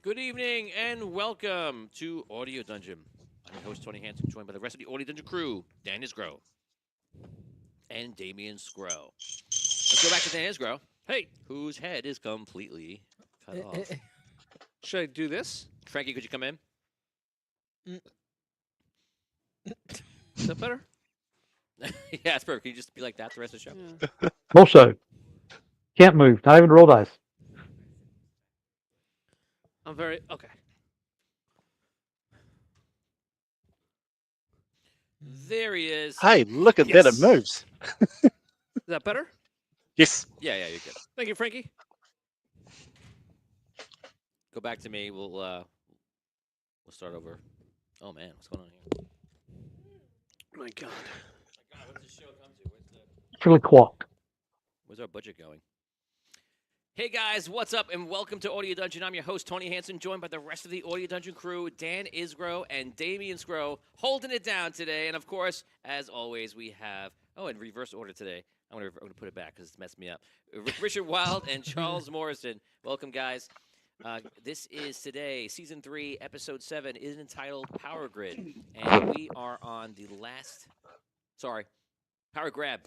Good evening and welcome to Audio Dungeon. I'm your host, Tony Hansen, joined by the rest of the Audio Dungeon crew, Dan Isgro and Damian Scro. Let's go back to Dan Isgro. Hey, whose head is completely cut off. Should I do this? Frankie, could you come in? Is that better? Yeah, it's perfect. Can you just be like that the rest of the show? Yeah. Also, can't move. Not even roll dice. I'm very okay. There he is. Hey, look at that. It moves. Is that better? Yes. Yeah, you're good. Thank you, Frankie. Go back to me. We'll start over. Oh man, what's going on here? My God. What's the show come to? It's really quack. Where's our budget going? Hey guys, what's up and welcome to Audio Dungeon. I'm your host, Tony Hansen, joined by the rest of the Audio Dungeon crew, Dan Isgro and Damian Scro, holding it down today. And of course, as always, we have, in reverse order today. I'm going to put it back because it's messed me up. Richard Wild and Charles Morrison. Welcome, guys. This is today, Season 3, Episode 7, is entitled Power Grid. And we are on the last, Power Grab.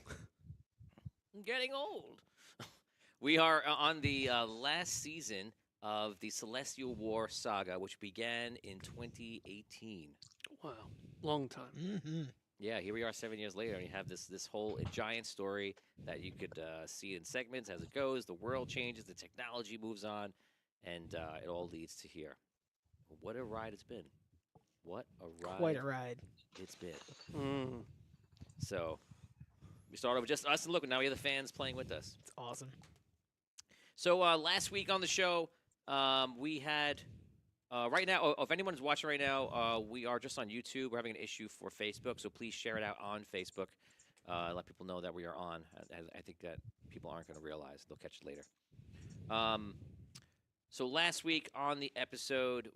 I'm getting old. We are on the last season of the Celestial War saga, which began in 2018. Wow, long time. Mm-hmm. Yeah, here we are 7 years later, and you have this whole giant story that you could see in segments as it goes. The world changes, the technology moves on, and it all leads to here. What a ride it's been! What a Quite ride a ride. it's been. Mm. So we started with just us, and look, now we have the fans playing with us. It's awesome. So last week on the show, we had right now. If anyone's watching right now, we are just on YouTube. We're having an issue for Facebook, so please share it out on Facebook. Let people know that we are on. I think that people aren't going to realize; they'll catch it later. So last week on the episode,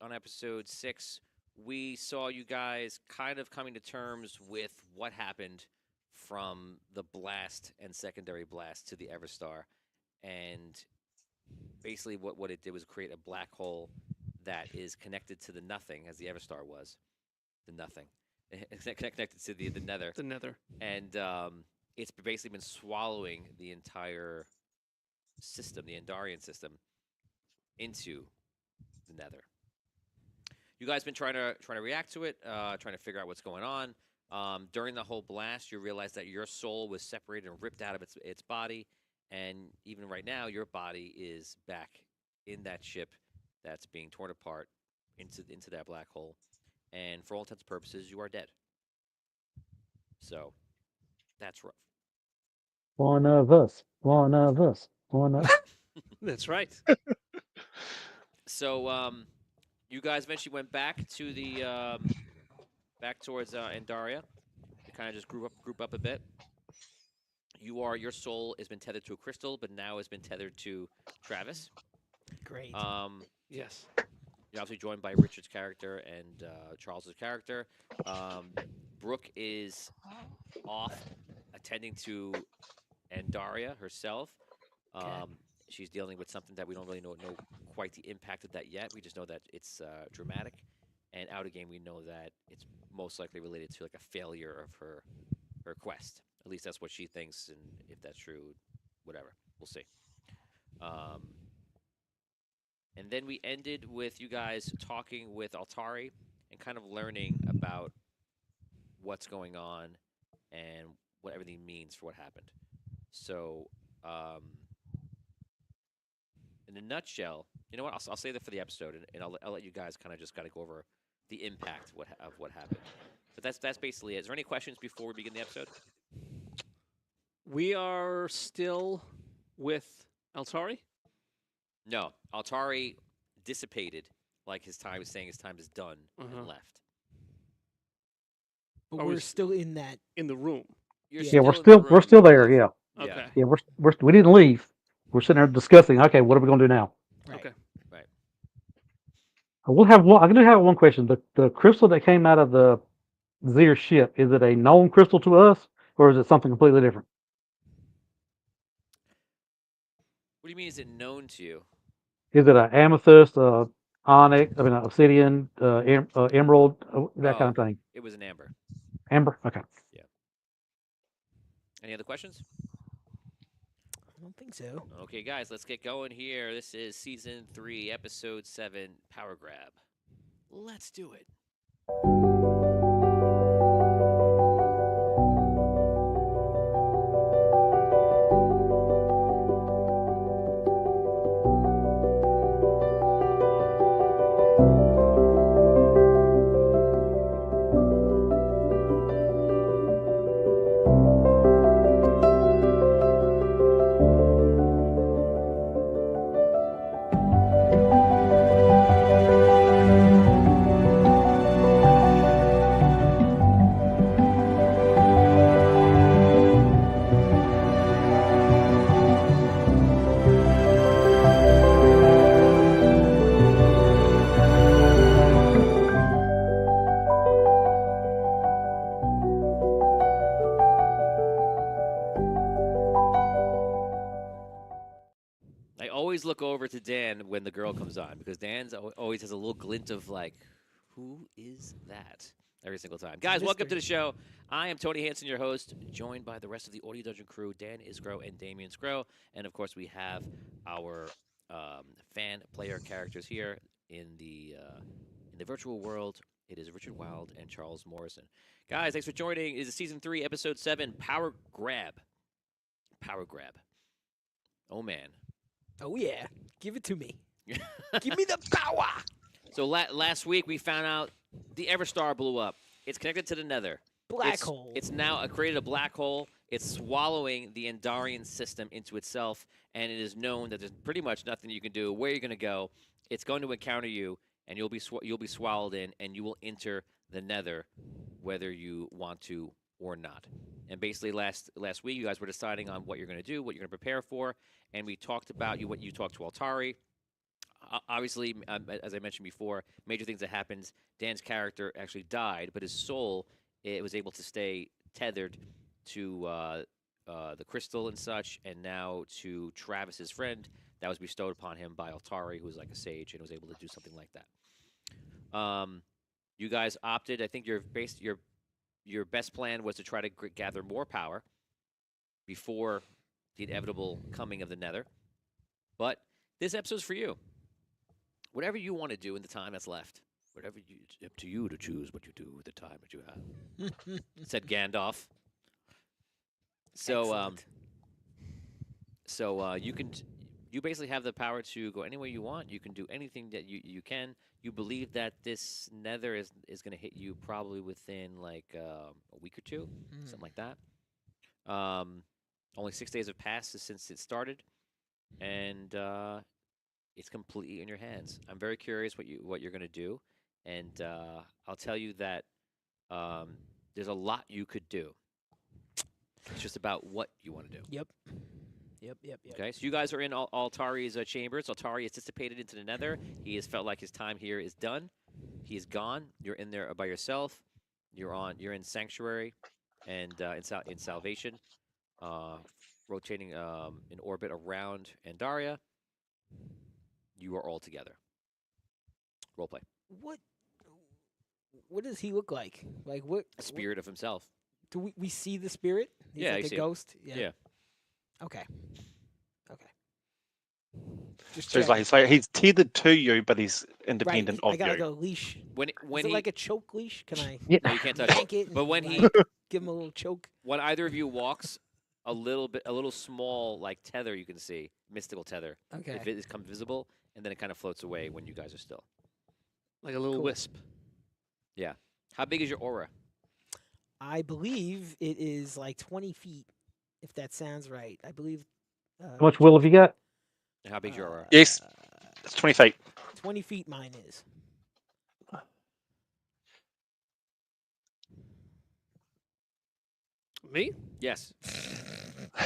on episode 6, we saw you guys kind of coming to terms with what happened from the blast and secondary blast to the Everstar, and basically what it did was create a black hole that is connected to the nothing, as the Everstar was, the nothing. It's connected to the nether, The Nether. and it's basically been swallowing the entire system, the Andarian system, into the nether. You guys been trying to react to it, trying to figure out what's going on. During the whole blast, you realized that your soul was separated and ripped out of its body, and even right now, your body is back in that ship that's being torn apart into that black hole, and for all intents and purposes, you are dead. So that's rough. One of us. One of us. One of. That's right. So you guys eventually went back to the back towards Andaria. You kind of just group up a bit. Your soul has been tethered to a crystal, but now has been tethered to Travis. Great. Yes. You're obviously joined by Richard's character and Charles's character. Brooke is off attending to Andaria herself. Okay. She's dealing with something that we don't really know quite the impact of that yet. We just know that it's dramatic. And out of game, we know that it's most likely related to like a failure of her quest. At least that's what she thinks, and if that's true, whatever. We'll see. And then we ended with you guys talking with Altari and kind of learning about what's going on and what everything means for what happened. So, in a nutshell, you know what? I'll say that for the episode, and I'll let you guys kind of go over the impact of what happened. But that's basically it. Is there any questions before we begin the episode? We are still with Altari. No, Altari dissipated, like his time is saying his time is done, Uh-huh. and left. But Are we're we still in that. In the room. You're Yeah, We're in the we're room, still but there. Yeah. Yeah. Okay. Yeah. We didn't leave. We're sitting there discussing. Okay, what are we gonna do now? Right. Okay. We'll have one. I do have one question. The crystal that came out of the Zir ship, is it a known crystal to us, or is it something completely different? What do you mean? Is it known to you? Is it an amethyst, onyx? I mean, obsidian, emerald, that kind of thing. It was an amber. Amber. Okay. Any other questions? I don't think so. Okay, guys, let's get going here. This is season 3, episode 7, Power Grab. Let's do it. I always look over to Dan when the girl comes on because Dan's always has a little glint of like, who is that? Every single time. Guys, welcome to the show. I am Tony Hansen, your host, joined by the rest of the Audio Dungeon crew, Dan Isgro and Damian Scro. And of course, we have our fan player characters here in the virtual world. It is Richard Wild and Charles Morrison. Guys, thanks for joining. This is Season 3, Episode 7, Power Grab. Power Grab. Oh, man. Oh yeah, give it to me. Give me the power. So last week we found out the Everstar blew up. It's connected to the Nether. Black it's, hole. It's now created a black hole. It's swallowing the Endarian system into itself, and it is known that there's pretty much nothing you can do. Where you're going to go, it's going to encounter you, and you'll be swallowed in, and you will enter the Nether, whether you want to or not. And basically, last week you guys were deciding on what you're going to do, what you're going to prepare for, and we talked about what you talked to Altari. Obviously, as I mentioned before, major things that happened. Dan's character actually died, but his soul was able to stay tethered to the crystal and such, and now to Travis's friend that was bestowed upon him by Altari, who was like a sage and was able to do something like that. You guys opted. I think your best plan was to try to gather more power before the inevitable coming of the Nether. But this episode's for you. Whatever you want to do in the time that's left. It's up to you to choose what you do with the time that you have, said Gandalf. So, you basically have the power to go anywhere you want. You can do anything that you can. You believe that this Nether is going to hit you probably within like a week or two, something like that. Only 6 days have passed since it started, and it's completely in your hands. I'm very curious what you're going to do, and I'll tell you that there's a lot you could do. It's just about what you want to do. Yep. Okay, so you guys are in Altari's chambers. Altari has dissipated into the Nether. He has felt like his time here is done. He is gone. You're in there by yourself. You're in Sanctuary, and in Salvation, rotating in orbit around Andaria. You are all together. Roleplay. What does he look like? Like what? A spirit of himself. Do we see the spirit? He's Yeah, like you a see him. ghost. Yeah. Okay. Just So checking. it's like he's tethered to you, but he's Right. independent I of got you. like a leash. When Is it he like a choke leash? Can I Yeah. no, you can't touch yank it. it? But and, when he like, give him a little choke. when either of you walks a little small like tether, you can see mystical tether. Okay. If it becomes visible, and then it kind of floats away when you guys are still. Like a little Cool. wisp. How big is your aura? I believe it is like 20 feet, if that sounds right. I believe. How much will have you got? How big's your aura? Yes. It's 20 feet. 20 feet mine is. Me? Yes.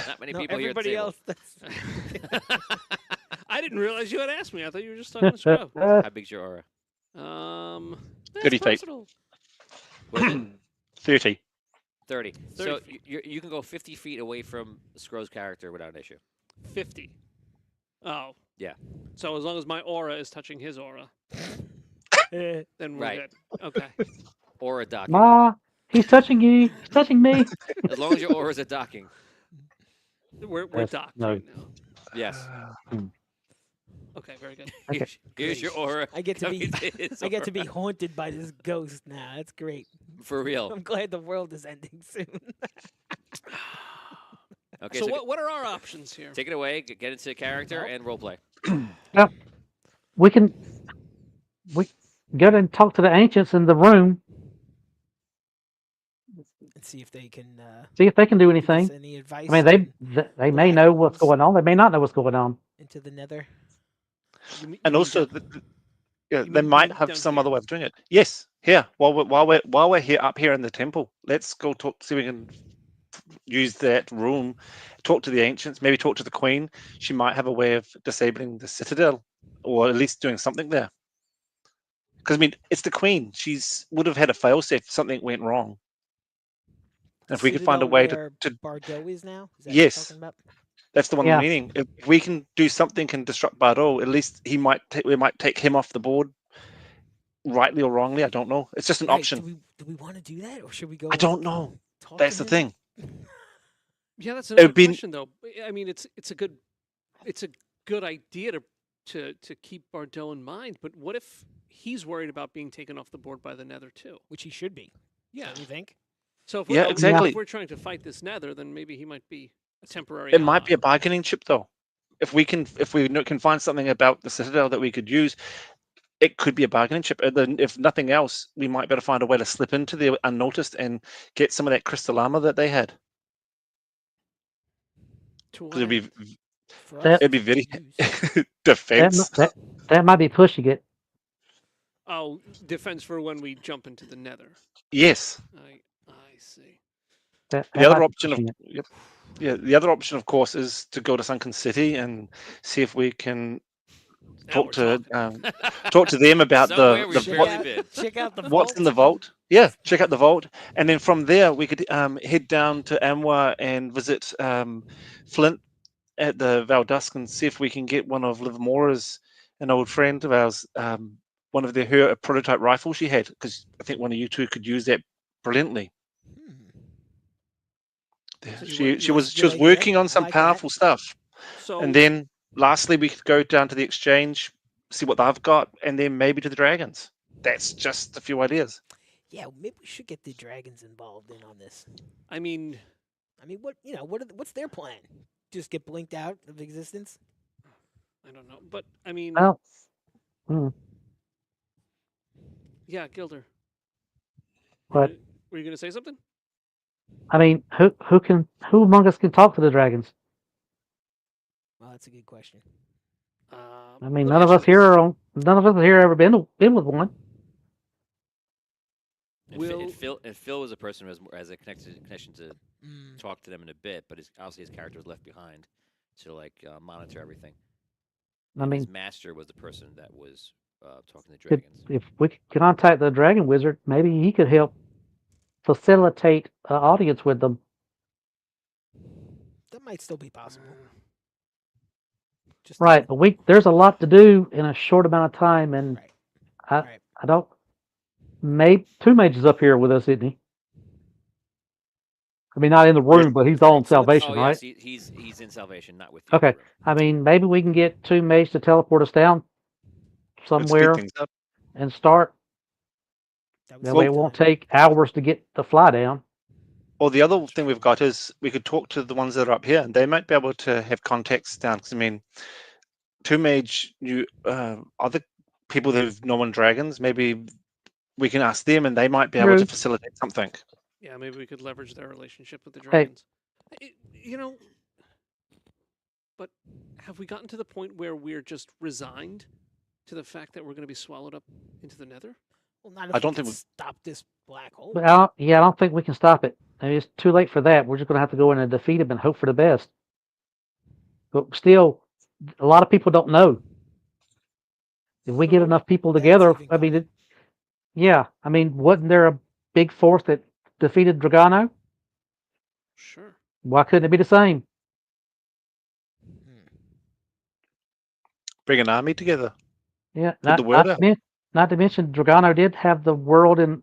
Not many No, people here at the everybody table. else. That's I didn't realize you had asked me. I thought you were just talking to Scrub. How big's your aura? That's 30 feet. personal. What is it? 30. 30. 30 So feet. you can go 50 feet away from Scrow's character without an issue. 50. Oh. Yeah. So as long as my aura is touching his aura, then we're Right. good. Okay. Aura docking. Ma, he's touching you. He's touching me. As long as your aura's at docking. We're Yes, docked no. right now. Yes. Okay, very good. Okay. Here's your aura. I get to be. coming his I get to be aura. haunted by this ghost now. That's great. For real. I'm glad the world is ending soon. Okay, So what are our options here? take it away. Get into character Well- and roleplay. We go and talk to the ancients in the room. And see if they can. See if they can do Give us anything. any advice? I mean, they may black know what's holes. going on. They may not know what's going on. Into the Nether. You And mean also, down- yeah, you they mean might down have some here? other way of doing it. Yes, here while we're here up here in the temple, let's go talk. See if we can use that room, talk to the ancients, maybe talk to the queen. She might have a way of disabling the citadel, or at least doing something there. Because I mean, it's the queen. She's would have had a failsafe if something went wrong. And if we could find a Citadel way where to Bardo is now. Is that Yes. What you're talking about? that's the one Yeah. I'm meaning. If we can do something and disrupt Bardo, at least we might take him off the board, rightly or wrongly. I don't know. It's just an Right, option. Do we want to do that, or should we go? I don't know. Talk That's to the him? thing. Yeah, that's It another would be- question though. I mean, it's a good idea to keep Bardot in mind. But what if he's worried about being taken off the board by the Nether too. Which he should be. Yeah. Don't you think? So if Yeah, we're, exactly. if we're trying to fight this Nether, then maybe he might be a temporary. It might be a ally. bargaining chip, though. If we can find something about the Citadel that we could use, it could be a bargaining chip. And then, if nothing else, we might be able to find a way to slip into there unnoticed and get some of that crystal armor that they had. To what Because it'd end? be For That- us it'd be to very use. defense. That might be pushing it. Oh, defense for when we jump into the Nether. Yes. I see. That The other might be option of pushing it. yep. Yeah, the other option, of course, is to go to Sunken City and see if we can Now talk we're to talking. talk to them about Somewhere the we've Check barely out, been. check out the what's vault. in the vault. Yeah, check out the vault, and then from there we could head down to Amwa and visit Flint at the Valdusk and see if we can get one of Livermore's, an old friend of ours, one of her prototype rifle she had, because I think one of you two could use that brilliantly. So you She want- she you was Good she was idea. working on I some like that. powerful stuff, So and then lastly we could go down to the exchange, see what they've got, and then maybe to the dragons. That's just a few ideas. Yeah, maybe we should get the dragons involved in on this. I mean, What's their plan? Just get blinked out of existence? I don't know, but I mean, Well, yeah, Gilder. What? Were you gonna say something? I mean, who among us can talk to the dragons? Well, that's a good question. I mean, well, none of us actually, here ever been with one. And, Will- and Phil was a person who has a connection to Mm. talk to them in a bit, but obviously his character was left behind to monitor everything. I And mean, his master was the person that was talking to Could- dragons. if we could contact the dragon wizard, maybe he could help facilitate an audience with them. That might still be possible. Just Right, but there's a lot to do in a short amount of time, and Right. I Right. I don't. Two mages up here with us, isn't he? I mean, not in the room, but he's on Right, so let's- salvation, Oh right? yes, he's in salvation, not with you. Okay. I mean, maybe we can get two mages to teleport us down Let's speed somewhere things up. and start. That That was way, the it won't time. take hours to get the fly down. Or the other thing we've got is we could talk to the ones that are up here, and they might be able to have contacts down. Because I mean, two mage, other people that have known dragons, maybe we can ask them, and they might be able to True. facilitate something. yeah, maybe we could leverage their relationship with the Hey. dragons. You know, but have we gotten to the point where we're just resigned to the fact that we're going to be swallowed up into the Nether? Well, not if I we don't can think we- stop this black hole. But I don't think we can stop it. I mean, it's too late for that. We're just going to have to go in and defeat him and hope for the best. But still, a lot of people don't know. If we get So- enough people That's together, even I mean, coming. yeah. I mean, wasn't there a big force that defeated Dragano? Sure. Why couldn't it be the same? Hmm. Bring an army together. Yeah, Put the word out. not to mention Dragano did have the world in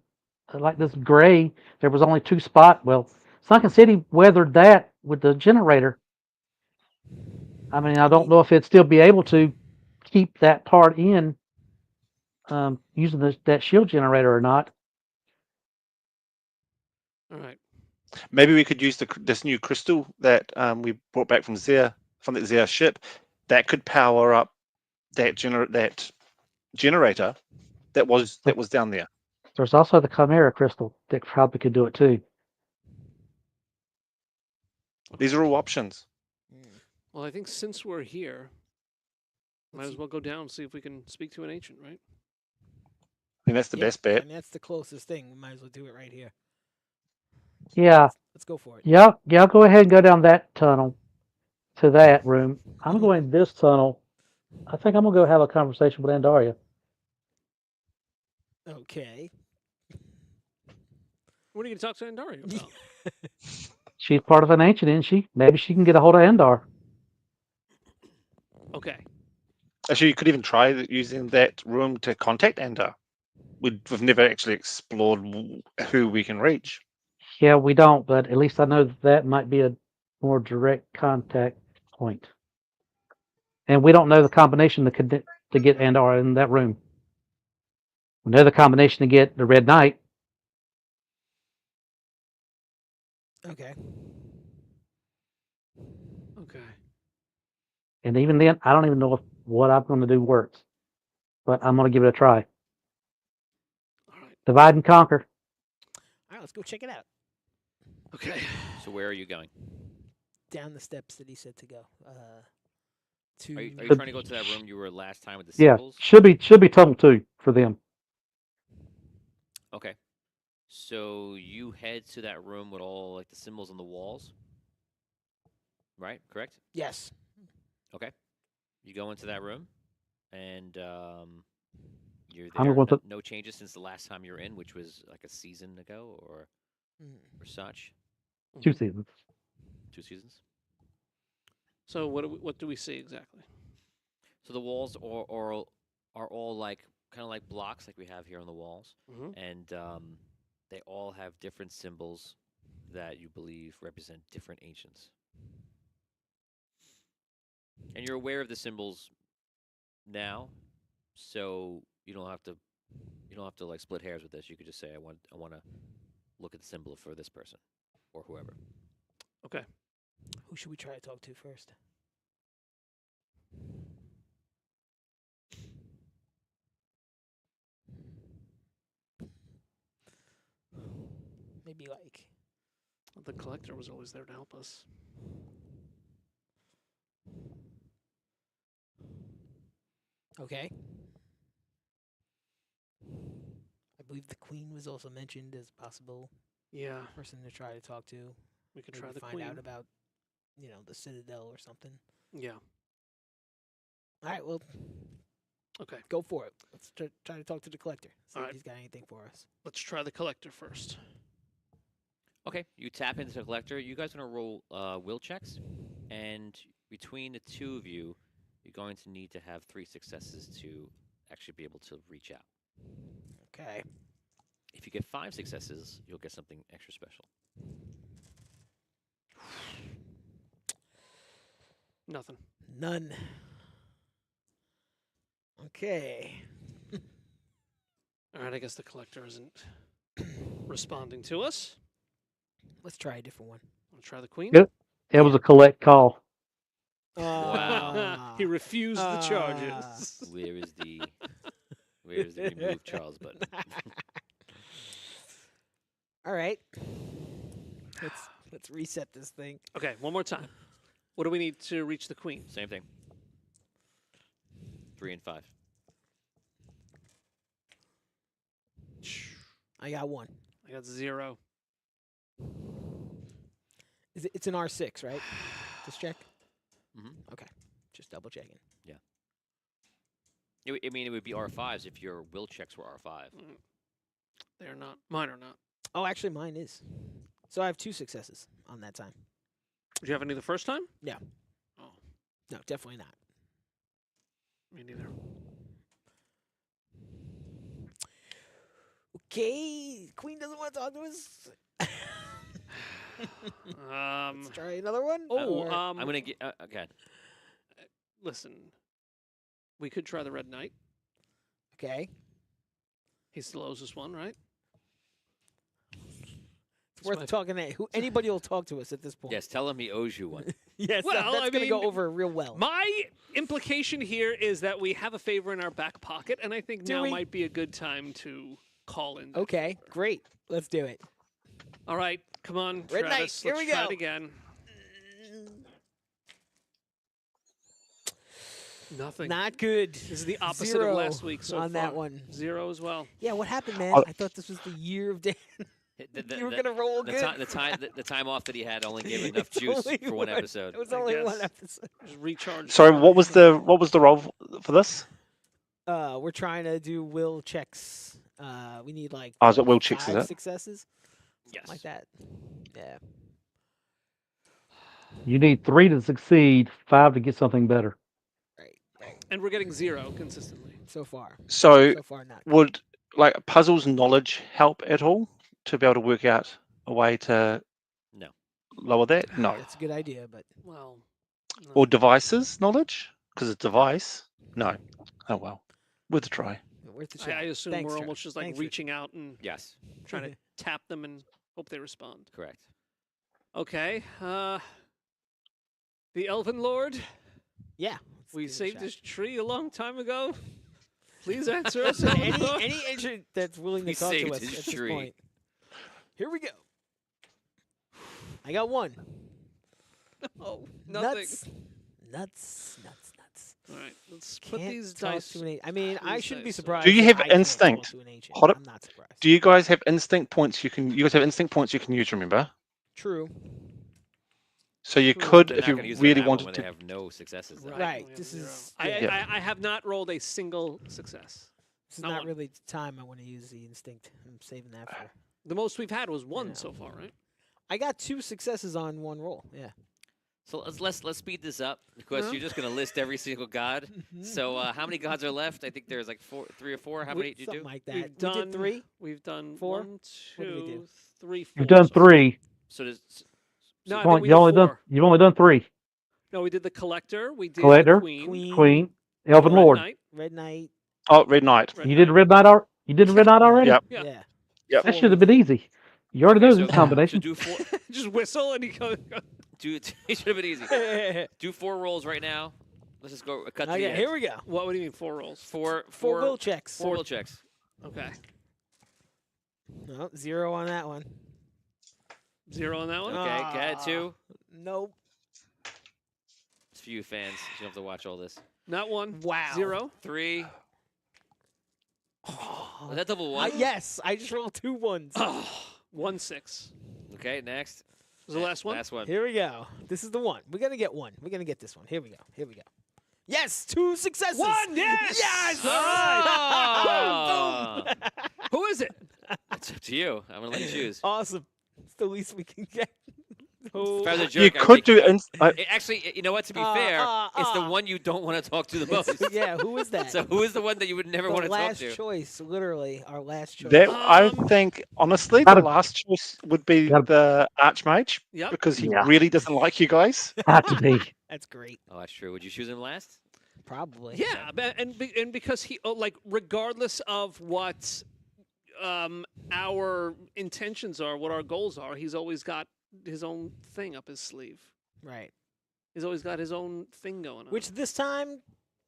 like this gray. There was only two spots. Well, Sunken City weathered that with the generator. I mean, I don't know if it'd still be able to keep that part in using that shield generator or not. All right. Maybe we could use this new crystal that we brought back from the Zia ship. That could power up that generator that was down there. There's also the Chimera crystal that probably could do it too. These are all options. Well, I think since we're here, might Let's as well go down and see if we can speak to an ancient, right? I think that's the Yeah, best bet. I mean, that's the closest thing. We might as well do it right here. Yeah, Let's go for it. yeah. Go ahead and go down that tunnel to that room. I'm going this tunnel. I think I'm gonna go have a conversation with Andaria. Okay. What are you going to talk to Andaria about? She's part of an ancient, isn't she? Maybe she can get a hold of Andar. Okay. Actually, you could even try using that room to contact Ender. We've never actually explored who we can reach. Yeah, we don't, but at least I know that might be a more direct contact point. And we don't know the combination to get Andar in that room. Another combination to get the Red Knight. Okay. Okay. And even then, I don't even know if what I'm going to do works. But I'm going to give it a try. All right. Divide and conquer. All right, let's go check it out. Okay. So where are you going? Down the steps that he said to go. To Are you But- trying to go to that room you were last time with the Yeah, symbols? should be total 2 for them. Okay. So you head to that room with all like the symbols on the walls. Right? Correct? yes. Okay. You go into that room and you're I'm there. going to- No changes since the last time you were in, which was like a season ago or such. 2 seasons. 2 seasons. So what do we see exactly? So the walls are all like kind of like blocks like we have here on the walls. Mm-hmm. And they all have different symbols that you believe represent different ancients. And you're aware of the symbols now, so you don't have to like split hairs with this. You could just say I want to look at the symbol for this person or whoever. Okay. Who should we try to talk to first? Maybe like The collector was always there to help us. okay. I believe the queen was also mentioned as a possible Yeah, person to try to talk to. we could Maybe try the find queen. out about, the citadel or something. Yeah. All right, well, Okay. go for it. Let's try to talk to the collector. See All if right. he's got anything for us. Let's try the collector first. Okay, you tap into the collector. You guys are gonna roll will checks, and between the two of you, you're going to need to have 3 successes to actually be able to reach out. Okay. If you get 5 successes, you'll get something extra special. Nothing. None. Okay. All right. I guess the collector isn't responding to us. Let's try a different one. I'll try the queen. Yep. It was a collect call. Wow. He refused the charges. Where is the remove Charles button? All right. Let's reset this thing. Okay, one more time. What do we need to reach the queen? Same thing. 3 and 5. I got 1. I got 0. It's an R6, right? Just check. Mm-hmm. Okay. Just double checking. I mean, it would be R5s if your will checks were R5. They're not. Mine are not. Oh, actually, mine is. So I have 2 successes on that time. Did you have any the first time? No. Oh, No, definitely not. me neither. Okay, Queen doesn't want to talk to us. Let's try another one. Oh, Or- I'm gonna get okay. listen. We could try the Red Knight. okay. He's the closest one, right? It's worth talking to. Anybody will talk to us at this point. Yes, tell him he owes you one. Yes. Well, that's I gonna go mean, over real well. My implication here is that we have a favor in our back pocket, and I think Do now we? might be a good time to call in. that Okay, favor. great. Let's do it. All right, come on, Red Knight, Travis. here let's we try go. it again. Nothing. Not good. This is the opposite Zero of last week so on far. that one. 0 as well. Yeah, what happened, man? Oh. I thought this was the year of Dan. The- You were the- gonna roll the good. the time off that he had only gave enough It's juice only for one episode. It was I only one guess. episode. Just recharge. Sorry, the what was the role for this? We're trying to do will checks. We need like Oh, is it will checks, is 5 it? successes, Yes. like that. Yeah. You need 3 to succeed, 5 to get something better. Right. Right. And we're getting 0 consistently. So far. So So far, not. would like puzzles knowledge help at all to be able to work out a way to No. lower that? No. That's a good idea, but Well, no. Or devices knowledge? Because it's device? No. Oh well. Worth a try. Where's the I chat? assume Thanks, we're Charlie. almost just like Thanks, reaching out and Yes, trying to tap them and hope they respond. correct. Okay. The Elven Lord, Yeah. let's we give it a saved shot. this tree a long time ago. Please answer us. Listen, Elven Lord. any agent that's willing to We talk to saved us his at this tree. point. Here we go. I got one. Oh, nothing. Nuts. All right, let's put Can't these talk dice. to an I mean, I these shouldn't be dice. surprised. Do you if have I can't instinct? talk to an agent. Hold up. I'm not surprised. Do you guys have instinct points? You guys have instinct points you can use. Remember, True. so you True. could, They're if not you going to use it on really that one wanted when to. they have no successes. Though. Right. we have This zero. is I, yeah. I have not rolled a single success. This is not not one. really the time I want to use the instinct. I'm saving that for. The most we've had was one Yeah. so far, right? I got 2 successes on 1 roll. Yeah. So let's speed this up because you're just going to list every single god. So how many gods are left? I think there's like 3 or 4. How many did you Something do? like that. We've we done did 3. We've done 4? 1, What did we do? 2, 3, 4. You've done so far. 3. So does No, I Point. think we You did only 4. done. You've only done 3. No, we did the collector. We did Collector, the queen. Queen, Elven Red Lord. Knight, Red Knight. Oh, Red Knight. Red You did Knight. Red Knight. You did Red Knight already. Yep. Yeah. Yeah. Yep. That 4 should have we been did. easy. You already Okay, know so- this combination. do 4. Just whistle and you go. It should have been easy. Do 4 rolls right now. Let's just go cut to the Okay, end. here we go. What do you mean 4 rolls? 4 4 will checks. 4 will checks. Okay. No, 0 on that one. 0 on that one. Okay, go ahead, 2. Nope. It's for you fans. You don't have to watch all this. Not 1. Wow. 0. 3. Oh. Was that double 1? Yes, I just rolled 2 ones. 1 6. Okay, next. Was the last one? Last one. Here we go. This is the one. We're gonna get one. We're gonna get this one. Here we go. Here we go. Yes, 2 successes. 1. Yes. Yes. All right. Oh! Boom. Who is it? It's up to you. I'm gonna let you choose. Awesome. It's the least we can get. Who? If I was a You jerk, I would could make do. you- Actually, you know what? To be fair, it's the one you don't want to talk to the most. Yeah, who is that? So who is the one that you would never the want to talk last to? choice, literally our last choice. That I Um, think, honestly, Gotta- the last choice would be gotta- the Archmage Yep. because he Yeah. really doesn't like you guys. Had to be. That's great. Oh, that's true. Would you choose him last? Probably. Yeah, and because he like regardless of what our intentions are, what our goals are, he's always got his own thing up his sleeve. Right. He's always got his own thing going on. Which this time,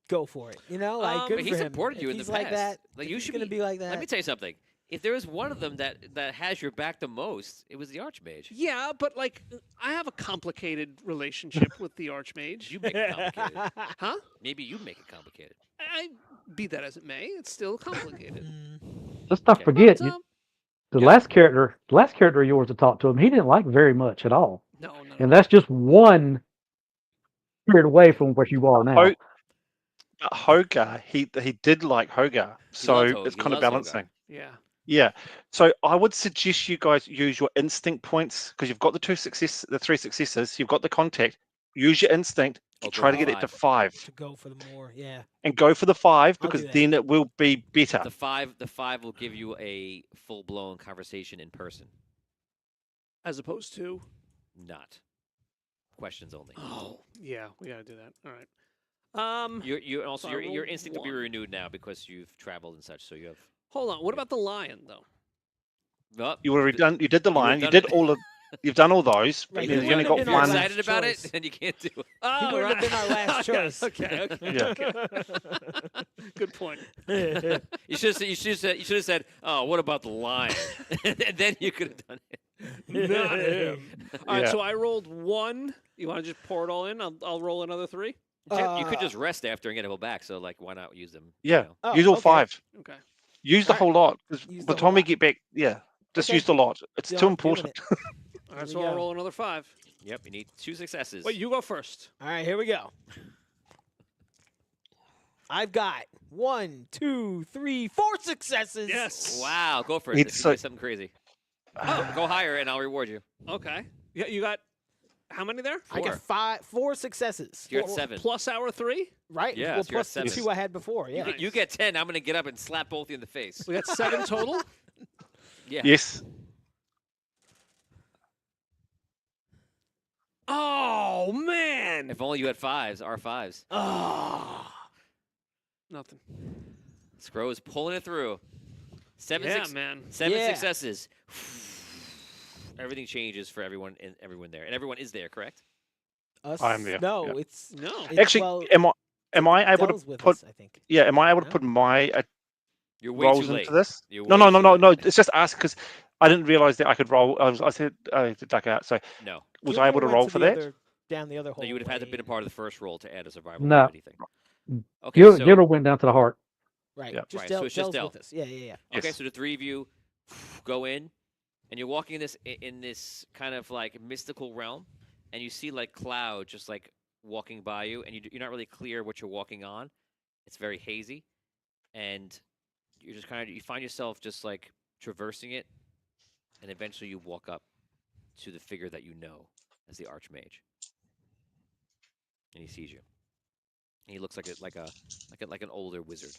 go for it. You know, like good but for he's him. supported you If in the he's like past. that. Like, if you he's should gonna be- be like that. Let me tell you something. If there is one of them that has your back the most, it was the Archmage. yeah, but like I have a complicated relationship with the Archmage. You make it complicated. Huh? Maybe you make it complicated. I be that as it may, it's still complicated. Let's not Okay. forget But, the Yep. last character of yours to talk to him. He didn't like very much at all, no. and that's just one spirit away from where you are now. Oh, But Hogar, he did like Hogar, so loves Ho- it's he kind of loves Hogar. balancing. Yeah. Yeah. So I would suggest you guys use your instinct points because you've got the 3 successes, you've got the contact. Use your instinct to Oh, try to go get it to 5. 5 to go for the more. Yeah. and go for the 5 I'll do because that. then it will be better. The 5 will give you a full blown conversation in person, As opposed to. not questions only. Oh, yeah, we gotta do that. All right. You also So I your rolled instinct will be 1. renewed now because you've traveled and such. So you have. Hold on. What about the lion though? Oh, You already done. You did the You would've lion. You done did it. all of. You've done all those, but Right, then he you only wouldn't got have been our You're one. last excited about choice. it, and you can't do it. Oh, wouldn't have right. been our last Okay, choice. Okay. Okay. Yeah. Good point. You should have said, "Oh, what about the lion?" And then you could have done it. Not him. All right. Yeah. So I rolled 1. You want to just pour it all in? I'll roll another 3. You could just rest after and get it all back. So like, why not use them? you Yeah. know? Oh, Use all okay. 5. Okay. Use the Alright. whole lot. 'Cause Use by the the whole time we lot. get back, yeah, just Okay. use the lot. It's Doing too it. important. All Here right. we So I'll go. roll another 5. Yep. You need 2 successes. Wait, you go first. All right, here we go. I've got 1, 2, 3, 4 successes. Yes. Wow. Go for it. It's This is gonna be like- something crazy. Go higher, and I'll reward you. Okay. You got how many there? I got 4 successes. You're at Four- 7. Plus our 3. Right? Yeah, Well, so you're at plus the 7. 2 I had before. Yeah. You get 10. I'm gonna get up and slap both of you in the face. We got 7 total. Yeah. Yes. Oh man. If only you had 5s, R5s. Oh. Nothing. Scro is pulling it through. Man. Seven Yeah. successes. Everything changes for everyone there, and everyone is there, correct? Us? I'm there, No, yeah. it's No. Actually, well, am I able Dell's to with put? us, I think. Yeah, am I able to No? put my You're way rolls too late. into this? You're No, way no, no, too no, late. no. It's just asking because I didn't realize that I could roll. I said I had to duck out. So No. was I able to went roll to for the that? other, down the other No, you would have had to been a hallway. part of the first roll to add a survival No. or anything. Okay, so Gilda went down to the heart. Right. Yeah. Just Right, Dell, so it's just Dell's Dell. with us. Yeah, yeah, yeah. okay, Yes. so the three of you go in, and you're walking in this kind of like mystical realm, and you see like cloud just like walking by you, and you're not really clear what you're walking on. It's very hazy, and you're just kind of you find yourself just like traversing it, and eventually you walk up to the figure that you know as the Archmage, and he sees you. And he looks like an older wizard.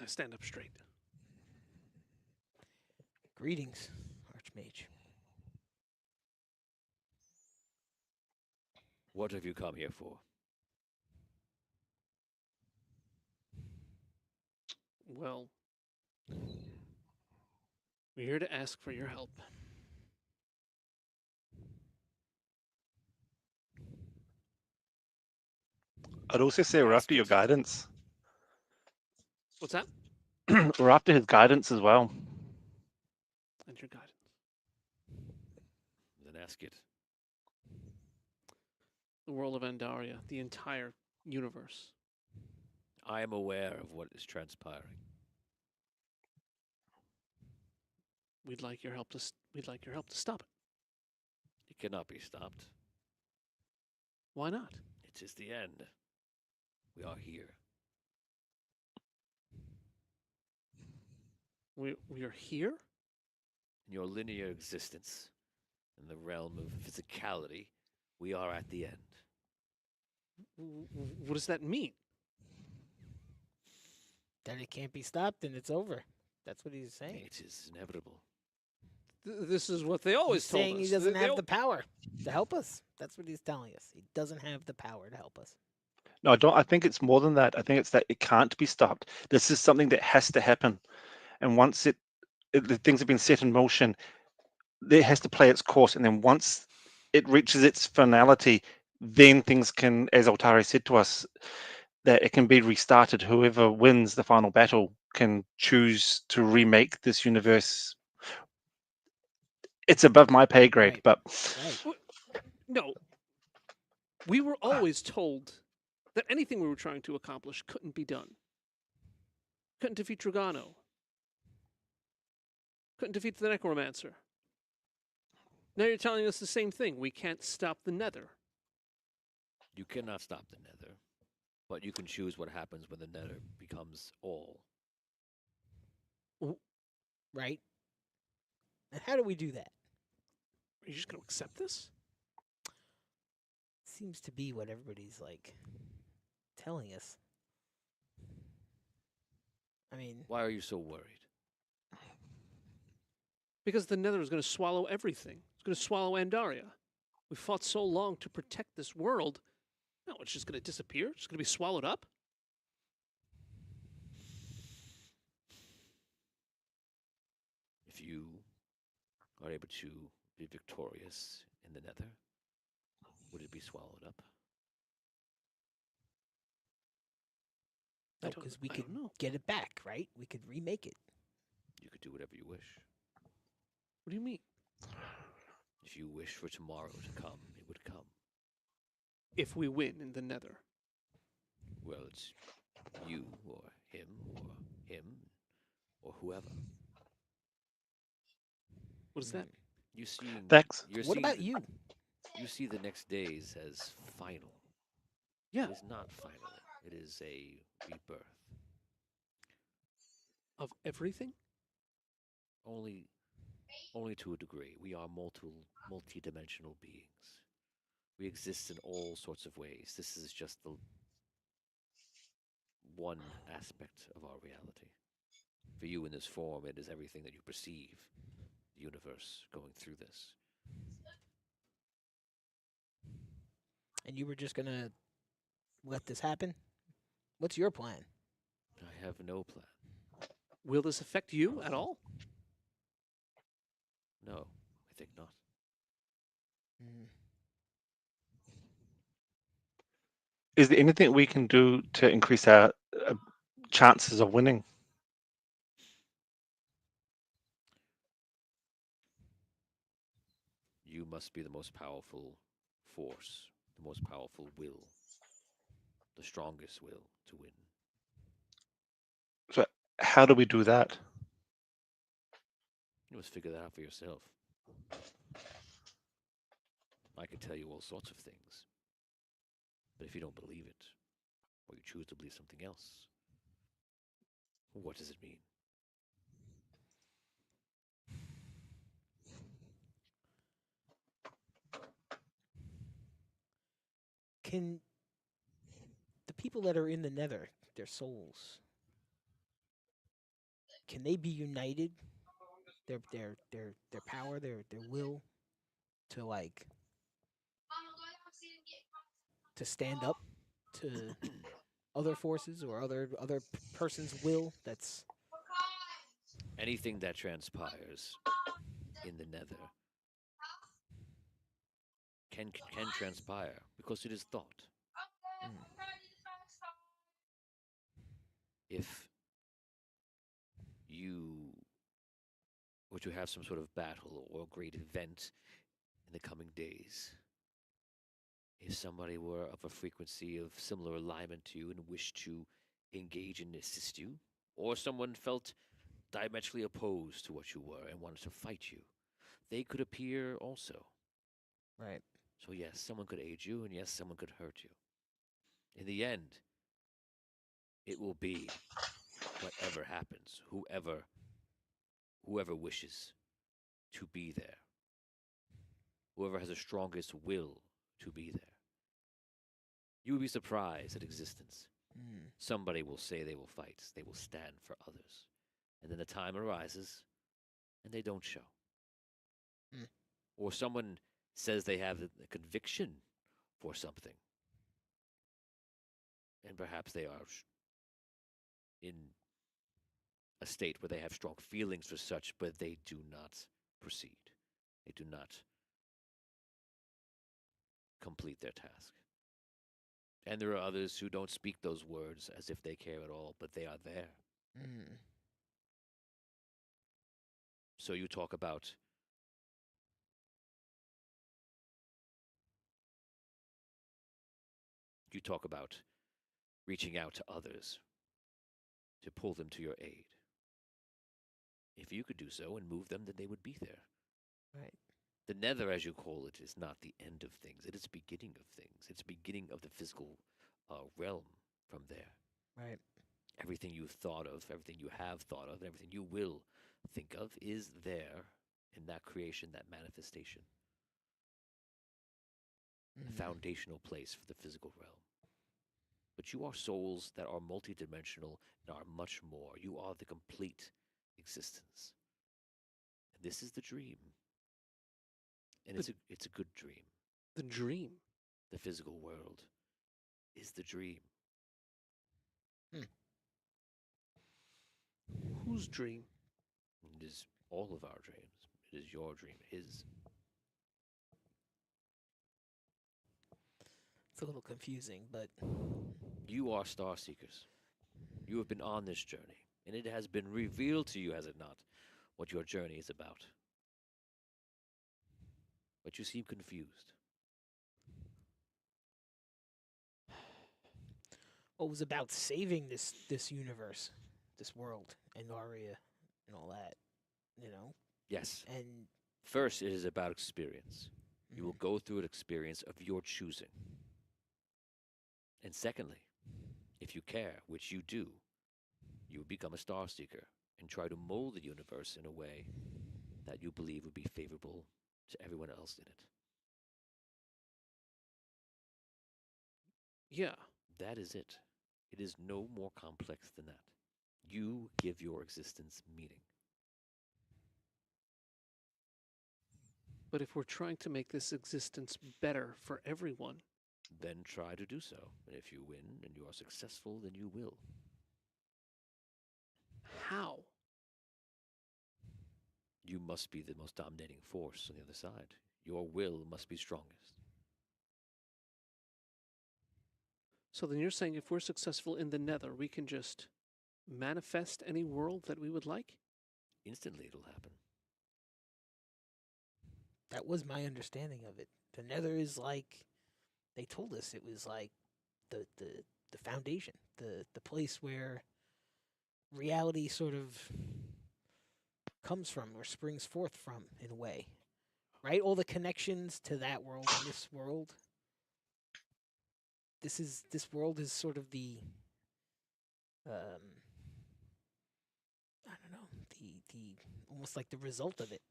I stand up straight. Greetings, Archmage. What have you come here for? Well, we're here to ask for your help. I'd also say we're Ask after your it. guidance. What's that? We're after his guidance as well. And your guidance. Then ask it. The world of Andaria, the entire universe. I am aware of what is transpiring. We'd like your help to stop it. It cannot be stopped. Why not? It is the end. We are here. We are here? In your linear existence, in the realm of physicality, we are at the end. What does that mean? That it can't be stopped and it's over. That's what he's saying. It is inevitable. This is what they always He's told saying us. he doesn't They have al- the power to help us. That's what he's telling us. He doesn't have the power to help us. No, I don't. I think it's more than that. I think it's that it can't be stopped. This is something that has to happen, and once the things have been set in motion, it has to play its course, and then once it reaches its finality, then things can, as Altari said to us, that it can be restarted. Whoever wins the final battle can choose to remake this universe. It's above my pay grade, Right. but Right. No. We were always told that anything we were trying to accomplish couldn't be done. Couldn't defeat Dragano. Couldn't defeat the Necromancer. Now you're telling us the same thing. We can't stop the Nether. You cannot stop the Nether, but you can choose what happens when the Nether becomes all. Right. And how do we do that? Are you just going to accept this? Seems to be what everybody's like telling us. I mean, Why are you so worried? Because the Nether is going to swallow everything. It's going to swallow Andaria. We fought so long to protect this world. No, it's just going to disappear. It's going to be swallowed up. If you are able to be victorious in the Nether, would it be swallowed up? I no, don't- because we I could don't know. get it back, right? We could remake it. You could do whatever you wish. What do you mean? If you wish for tomorrow to come, it would come. If we win in the Nether. Well, it's you or him or whoever. What is that? You see. Thanks. You're What seeing about the- you? You see the next days as final. Yeah. It is not final. It is a rebirth. Of everything? Only to a degree. We are multi-dimensional beings. We exist in all sorts of ways. This is just the one aspect of our reality. For you in this form, it is everything that you perceive. The universe going through this. And you were just gonna let this happen? What's your plan? I have no plan. Will this affect you at all? No, I think not. Mm. Is there anything we can do to increase our chances of winning? You must be the most powerful force, the most powerful will, the strongest will to win. So how do we do that? You must figure that out for yourself. I could tell you all sorts of things, but if you don't believe it, or you choose to believe something else, what does it mean? Can the people that are in the Nether, their souls, can they be united? Their power, their will to like to stand up to other forces or other person's will that's Anything that transpires in the nether can transpire because it is thought. mm, If you were to have some sort of battle or great event in the coming days, if somebody were of a frequency of similar alignment to you and wished to engage and assist you, or someone felt diametrically opposed to what you were and wanted to fight you, they could appear also. right. So, yes, someone could aid you, and yes, someone could hurt you. In the end, it will be whatever happens, whoever wishes to be there, whoever has the strongest will to be there. You would be surprised at existence. Mm, Somebody will say they will fight, they will stand for others. And then the time arises and they don't show. mm, Or someone says they have the conviction for something, and perhaps they are in a state where they have strong feelings for such, but they do not proceed. They do not complete their task. And there are others who don't speak those words as if they care at all, but they are there. mm. So you talk about reaching out to others to pull them to your aid. If you could do so and move them, then they would be there. Right. The nether, as you call it, is not the end of things. It is the beginning of things. It's the beginning of the physical realm from there. Right. Everything you thought of, everything you have thought of, everything you will think of is there in that creation, that manifestation. The Mm. foundational place for the physical realm. But you are souls that are multidimensional and are much more. You are the complete existence. And this is the dream. And it's a good dream. The dream. The physical world is the dream. Whose dream? It is all of our dreams. It is your dream, his. It's a little confusing, but You are star seekers. You have been on this journey, and it has been revealed to you, has it not, what your journey is about. But you seem confused. what was about saving this universe, this world, and Aria, and all that, you know. Yes. And First, it is about experience. You will mm, go through an experience of your choosing. And secondly, if you care, which you do, you will become a star seeker and try to mold the universe in a way that you believe would be favorable to everyone else in it. Yeah. That is it. It is no more complex than that. You give your existence meaning. But if we're trying to make this existence better for everyone, Then try to do so. And if you win and you are successful, then you will. How? You must be the most dominating force on the other side. Your will must be strongest. So then you're saying if we're successful in the Nether, we can just manifest any world that we would like? Instantly it'll happen. That was my understanding of it. The Nether is like they told us it was like the foundation, the place where reality sort of comes from or springs forth from in a way. Right? All the connections to that world and this world. This world is sort of the I don't know, the almost like the result of it.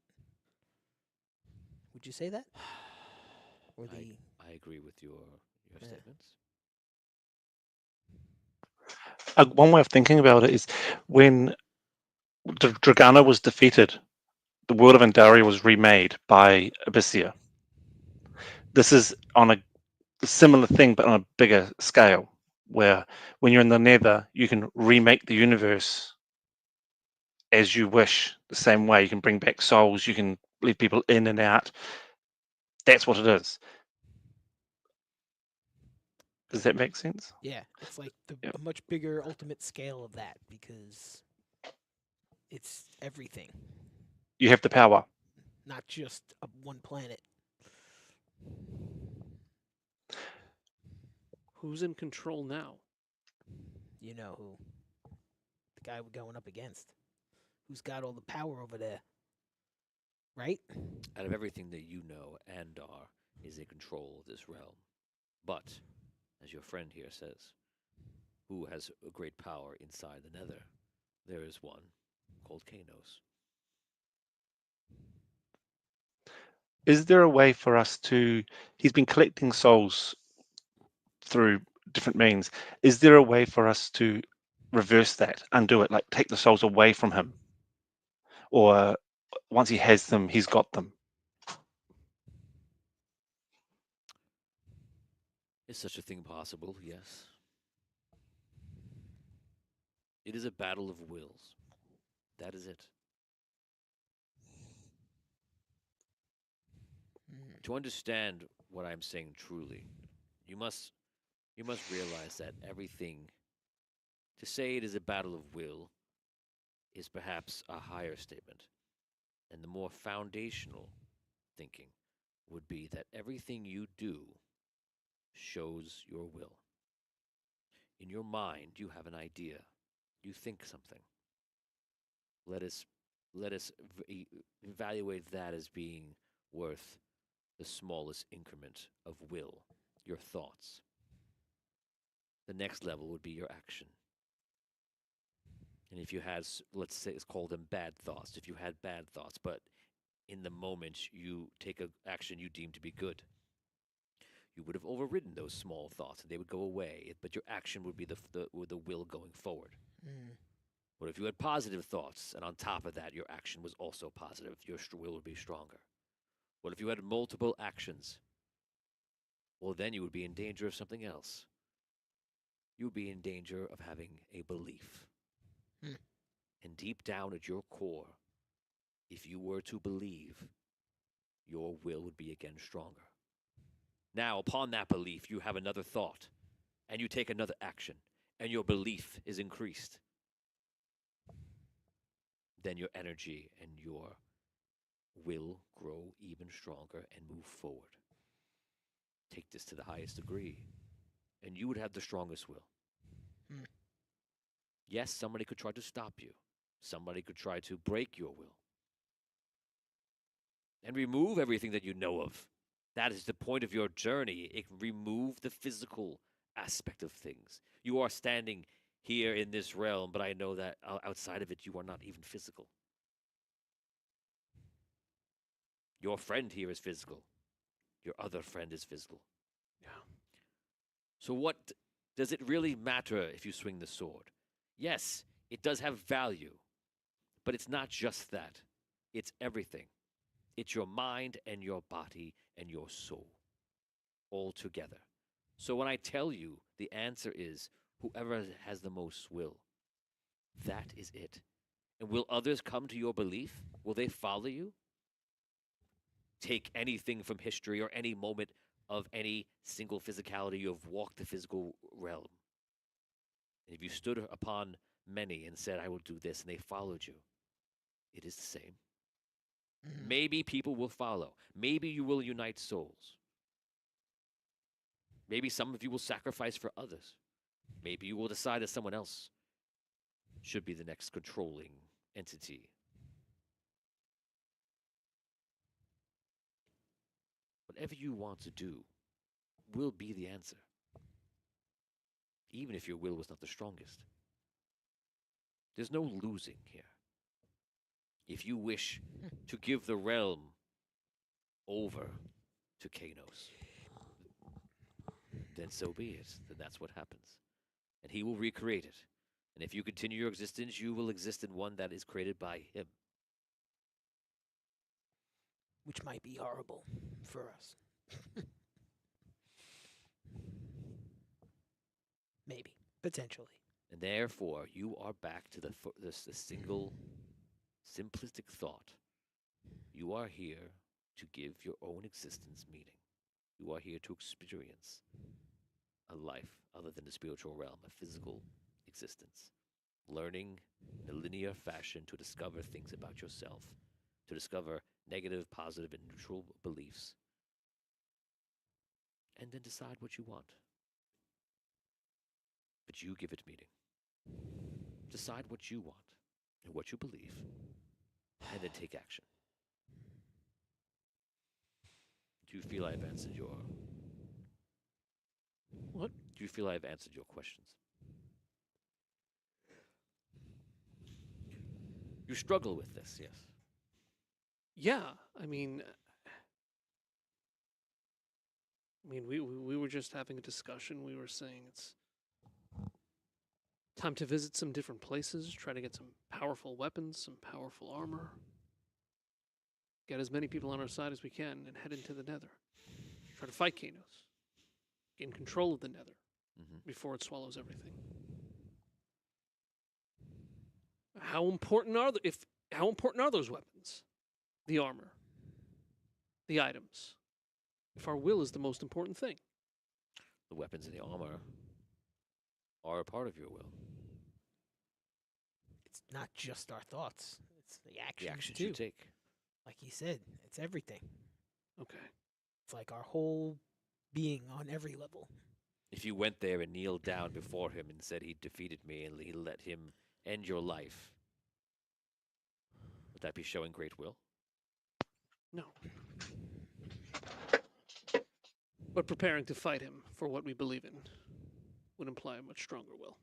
Would you say that? Or the I agree with your Yeah. statements. One way of thinking about it is when Dragana was defeated, the world of Andaria was remade by Abyssia. This is on a similar thing, but on a bigger scale, where when you're in the Nether, you can remake the universe as you wish, the same way. You can bring back souls, you can leave people in and out. That's what it is. Does that make sense? yeah, it's like Yep. a much bigger ultimate scale of that because it's everything, You have the power. not just one planet. Who's in control now? You know who? The guy we're going up against. Who's got all the power over there? Right? Out of everything that you know, Andar is in control of this realm. But, as your friend here says, who has a great power inside the Nether? There is one called Kanos. Is there a way for us to? He's been collecting souls through different means. Is there a way for us to reverse that, undo it, like take the souls away from him? Or once he has them, he's got them? Is such a thing possible? Yes. It is a battle of wills. That is it. Mm. To understand what I'm saying truly, you must realize that everything to say it is a battle of will is perhaps a higher statement. And the more foundational thinking would be that everything you do shows your will. In your mind, you have an idea. You think something. Let us evaluate that as being worth the smallest increment of will, your thoughts. The next level would be your action. And if you had, let's say, let's call them bad thoughts. If you had bad thoughts, but in the moment you take an action you deem to be good, you would have overridden those small thoughts and they would go away. But your action would be the will going forward. Mm. But if you had positive thoughts and on top of that your action was also positive, your will would be stronger. What if you had multiple actions? Well, then you would be in danger of something else. You would be in danger of having a belief. Hmm. And deep down at your core, if you were to believe, your will would be again stronger. Now, upon that belief, you have another thought, and you take another action, and your belief is increased. Then your energy and your will grow even stronger and move forward. Take this to the highest degree, and you would have the strongest will. Hmm. Yes, somebody could try to stop you. Somebody could try to break your will and remove everything that you know of. That is the point of your journey. It can remove the physical aspect of things. You are standing here in this realm, but I know that outside of it, you are not even physical. Your friend here is physical. Your other friend is physical. Yeah. So, what does it really matter if you swing the sword? Yes, it does have value, but it's not just that, it's everything. It's your mind and your body and your soul all together. So when I tell you the answer is whoever has the most will, that is it. And will others come to your belief? Will they follow you? Take anything from history or any moment of any single physicality you have walked the physical realm. And if you stood upon many and said, I will do this, and they followed you, it is the same. Mhm. Maybe people will follow. Maybe you will unite souls. Maybe some of you will sacrifice for others. Maybe you will decide that someone else should be the next controlling entity. Whatever you want to do will be the answer, even if your will was not the strongest. There's no losing here. If you wish to give the realm over to Kanos, then so be it. Then that's what happens. And he will recreate it. And if you continue your existence, you will exist in one that is created by him. Which might be horrible for us. Maybe. Potentially. And therefore, you are back to the single, simplistic thought. You are here to give your own existence meaning. You are here to experience a life other than the spiritual realm, a physical existence. Learning in a linear fashion to discover things about yourself, to discover negative, positive, and neutral beliefs, and then decide what you want. But you give it meaning. Decide what you want and what you believe, and then take action. Do you feel I've answered your... What? Do you feel I've answered your questions? You struggle with this, yes. Yeah, I mean, we were just having a discussion. We were saying it's time to visit some different places, try to get some powerful weapons, some powerful armor. Get as many people on our side as we can and head into the Nether. Try to fight Kanos. Gain control of the Nether before it swallows everything. How important are how important are those weapons? The armor. The items. If our will is the most important thing. The weapons and the armor are a part of your will. It's not just our thoughts. It's the actions, The actions too. you take. Like you said, it's everything. Okay. It's like our whole being on every level. If you went there and kneeled down before him and said he defeated me and he let him end your life, would that be showing great will? No. But preparing to fight him for what we believe in would imply a much stronger will.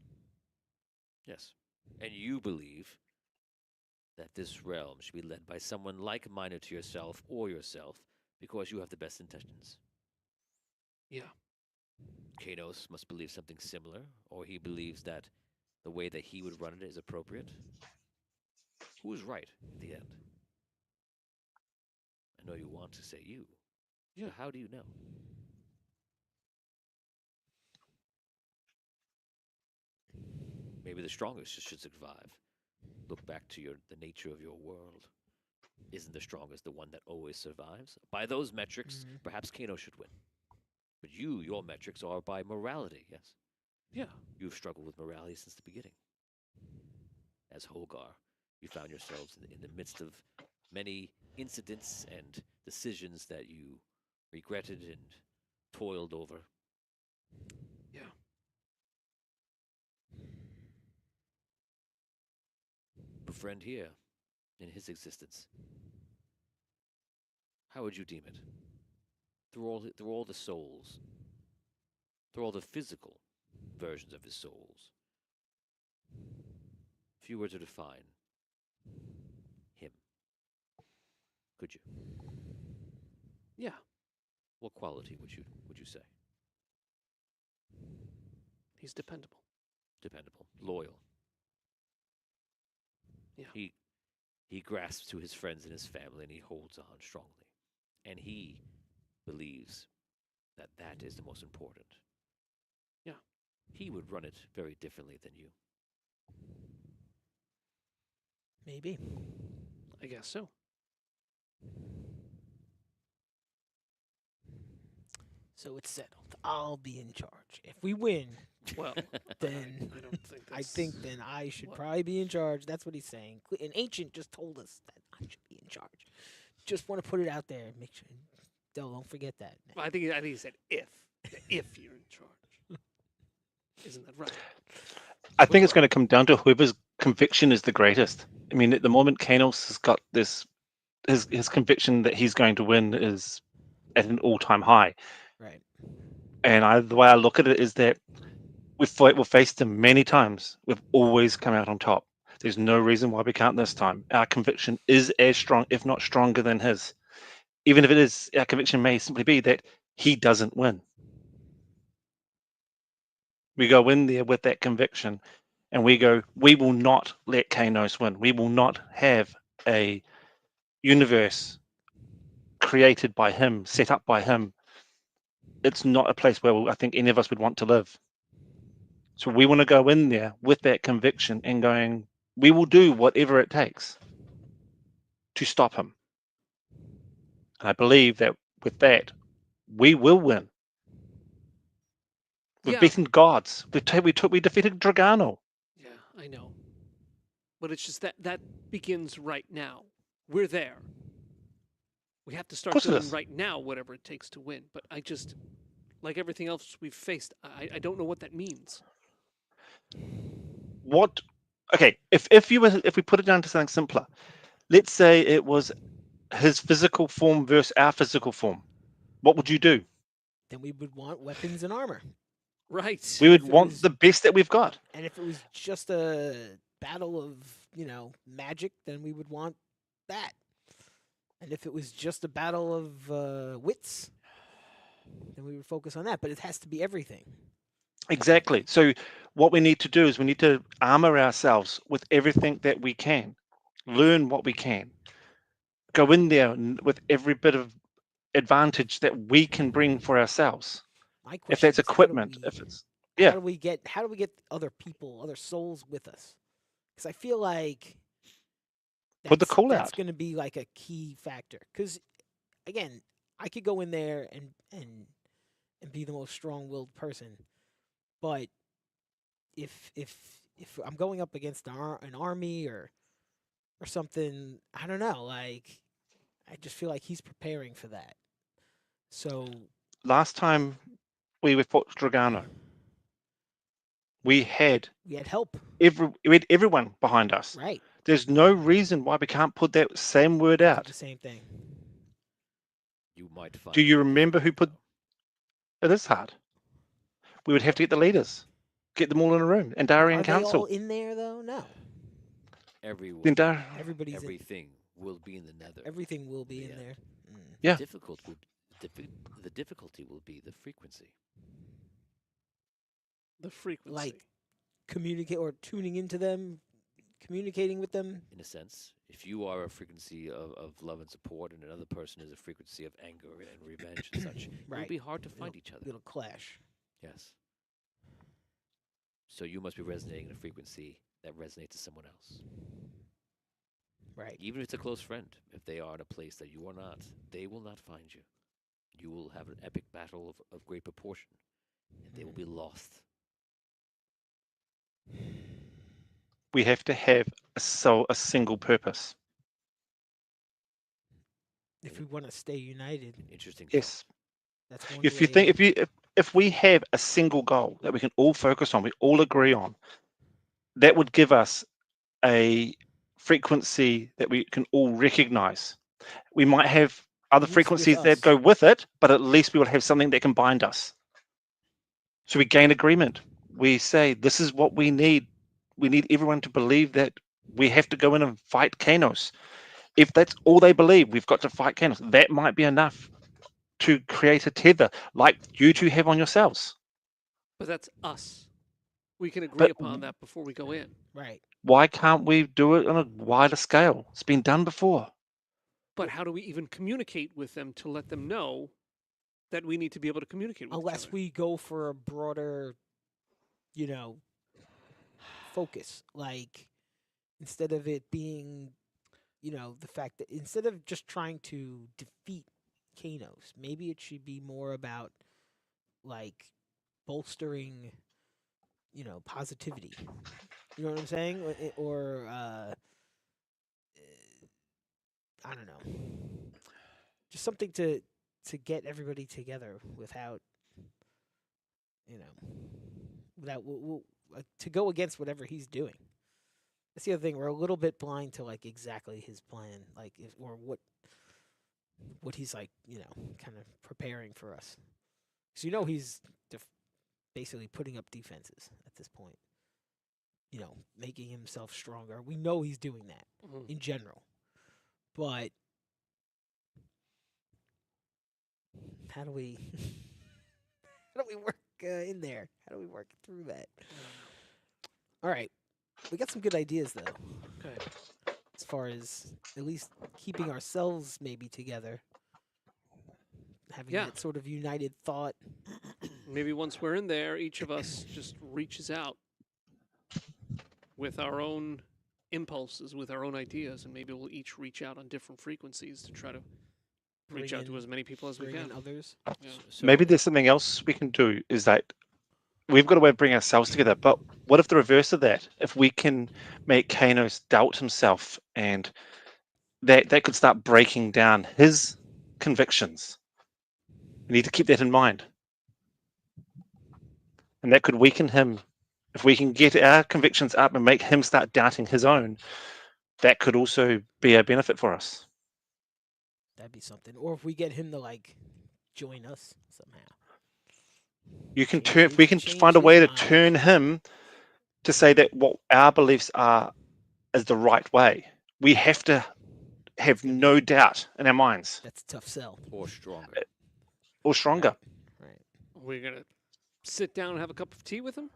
Yes. And you believe that this realm should be led by someone like-minded to yourself or yourself because you have the best intentions. Yeah. Kanos must believe something similar, or he believes that the way that he would run it is appropriate. Who is right at the end? I know you want to say you. Yeah. But how do you know? Maybe the strongest should survive. Look back to the nature of your world. Isn't the strongest the one that always survives? By those metrics, perhaps Kano should win. But your metrics are by morality, yes? Yeah. You've struggled with morality since the beginning. As Holgar, you found yourselves in the midst of many incidents and decisions that you regretted and toiled over. Yeah. Befriend here, in his existence, how would you deem it? Through all the souls, through all the physical versions of his souls, if you were to define him, could you? Yeah. What quality would you say? He's dependable. Dependable, loyal. Yeah. He grasps to his friends and his family, and he holds on strongly. And he believes that is the most important. He would run it very differently than you. Maybe. I guess so. So it's settled. I'll be in charge. If we win, Well, then I don't think I that's. think then I should what- probably be in charge. That's what he's saying. An ancient just told us that I should be in charge. Just want to put it out there. Make sure. Don't forget that. I think he said if you're in charge. Isn't that right? I think it's going to come down to whoever's conviction is the greatest. I mean, at the moment, Kanos has got this. His conviction that he's going to win is at an all-time high. Right. And the way I look at it is that we've faced him many times. We've always come out on top. There's no reason why we can't this time. Our conviction is as strong, if not stronger, than his. Even if it is, our conviction may simply be that he doesn't win. We go in there with that conviction, and we go, we will not let Kanos win. We will not have a universe created by him, set up by him. It's not a place where I think any of us would want to live. So we want to go in there with that conviction and going, we will do whatever it takes to stop him. And I believe that with that, we will win. We've Yeah. beaten gods. We defeated Dragano. Yeah, I know. But it's just that begins right now. We're there. We have to start course it doing is. right now whatever it takes to win. But I just, like everything else we've faced, I don't know what that means. What? Okay, if we put it down to something simpler, let's say it was his physical form versus our physical form. What would you do? Then we would want weapons and armor. Right. We would If it want was- the best that we've got. And if it was just a battle of, magic, then we would want that. And if it was just a battle of wits, then we would focus on that. But it has to be everything. Exactly. So what we need to do is we need to armor ourselves with everything that we can, learn what we can, go in there with every bit of advantage that we can bring for ourselves. My question If that's is, equipment, if it's yeah. how do we get other people, other souls with us? Because I feel like Put the call that's out. going to be like a key factor. Because again, I could go in there and be the most strong-willed person, but if I'm going up against an army or something, I don't know. Like, I just feel like he's preparing for that. So Last time we fought Dragano, we had help, everyone behind us. right? There's no reason why we can't put that same word Do out. the same thing. You might find. Do you it remember who put? difficult, It is hard. We would have to get the leaders, get them all in a room, and Darien Are they all Council. in there though? No. though. Everyone, Then Everybody's in. everything will be in the nether. Everything will be in Yeah. there. Yeah. The difficulty will be the frequency. The frequency. Like, communicate or tuning into them, communicating with them. In a sense, if you are a frequency of love and support, and another person is a frequency of anger and revenge and such, it will Right. be hard to find each other. It'll clash. Yes. So you must be resonating in a frequency that resonates to someone else. Right. Even if it's a close friend, if they are in a place that you are not, they will not find you. You will have an epic battle of great proportion, and they will be lost. We have to have a single purpose. If we want to stay united, Interesting. Yes. that's one If you way. think if we have a single goal that we can all focus on, we all agree on, that would give us a frequency that we can all recognize. We might have other At least with frequencies us. that go with it, but at least we will have something that can bind us. So we gain agreement. We say, this is what we need. We need everyone to believe that we have to go in and fight Kanos. If that's all they believe, we've got to fight Kanos. That might be enough to create a tether like you two have on yourselves. But that's us. We can agree But upon that before we go in. Right. why can't we do it on a wider scale? It's been done before. But how do we even communicate with them to let them know that we need to be able to communicate with each Unless other? we go for a broader you know, focus. Like instead of it being, the fact that instead of just trying to defeat Kanos, maybe it should be more about like bolstering, positivity. You know what I'm saying? Or I don't know, just something to get everybody together without, you know, to go against whatever he's doing. That's the other thing. We're a little bit blind to like exactly his plan, like or what he's like, kind of preparing for us. So he's basically putting up defenses at this point. Making himself stronger. We know he's doing that in general, but how do we work in there? How do we work through that? All right, we got some good ideas though. Okay. As far as at least keeping ourselves maybe together, having that sort of united thought. Maybe once we're in there, each of us just reaches out with our own impulses, with our own ideas, and maybe we'll each reach out on different frequencies to try to reach out to as many people as we bring in can. others. Yeah. So Maybe there's something else we can do. Is that we've got a way of bringing ourselves together, but what if the reverse of that? If we can make Kanos doubt himself, and that could start breaking down his convictions. We need to keep that in mind, and that could weaken him. If we can get our convictions up and make him start doubting his own, that could also be a benefit for us. That'd be something. Or if we get him to like join us somehow. You can Change- turn. If we can change find a his way to mind. turn him to say that what our beliefs are is the right way. We have to have gonna be- no doubt in our minds, That's a tough sell. or stronger. or stronger. Right. We're going to sit down and have a cup of tea with him?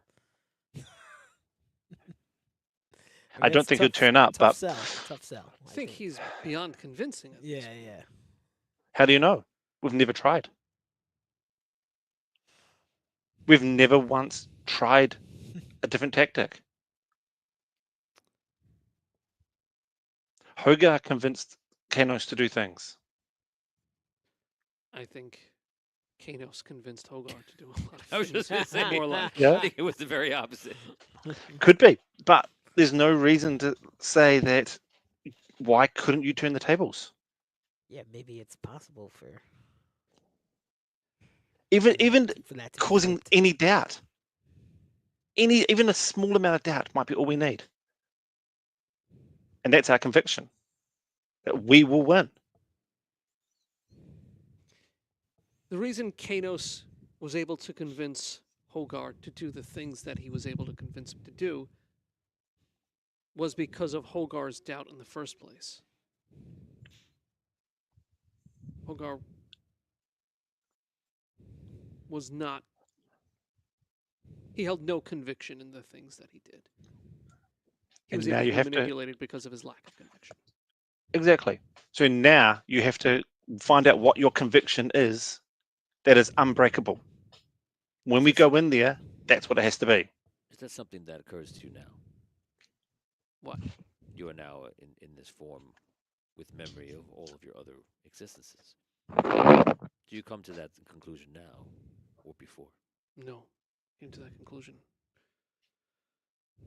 I don't That's think he'll tough- turn up, tough but sell. Tough sell. I think he's beyond convincing. At this Yeah, point. yeah. how do you know? We've never tried. We've never once tried a different tactic. Hogar convinced Kanos to do things. I think Kanos convinced Hogar to do a lot of I was things. just going to say, more like. Yeah. I think it was the very opposite. Could be, but there's no reason to say that. Why couldn't you turn the tables? Yeah, maybe it's possible for Even for that to be causing flipped. any doubt. Even a small amount of doubt might be all we need. And that's our conviction. That we will win. The reason Kanos was able to convince Hogar to do the things that he was able to convince him to do was because of Hogar's doubt in the first place. Hogar was not. He held no conviction in the things that he did. He And was now able you to be have to- manipulated because of his lack of conviction. Exactly. So now you have to find out what your conviction is that is unbreakable. When we go in there, that's what it has to be. Is that something that occurs to you now? What? You are now in this form with memory of all of your other existences. Do you come to that conclusion now or before? No. Came to that conclusion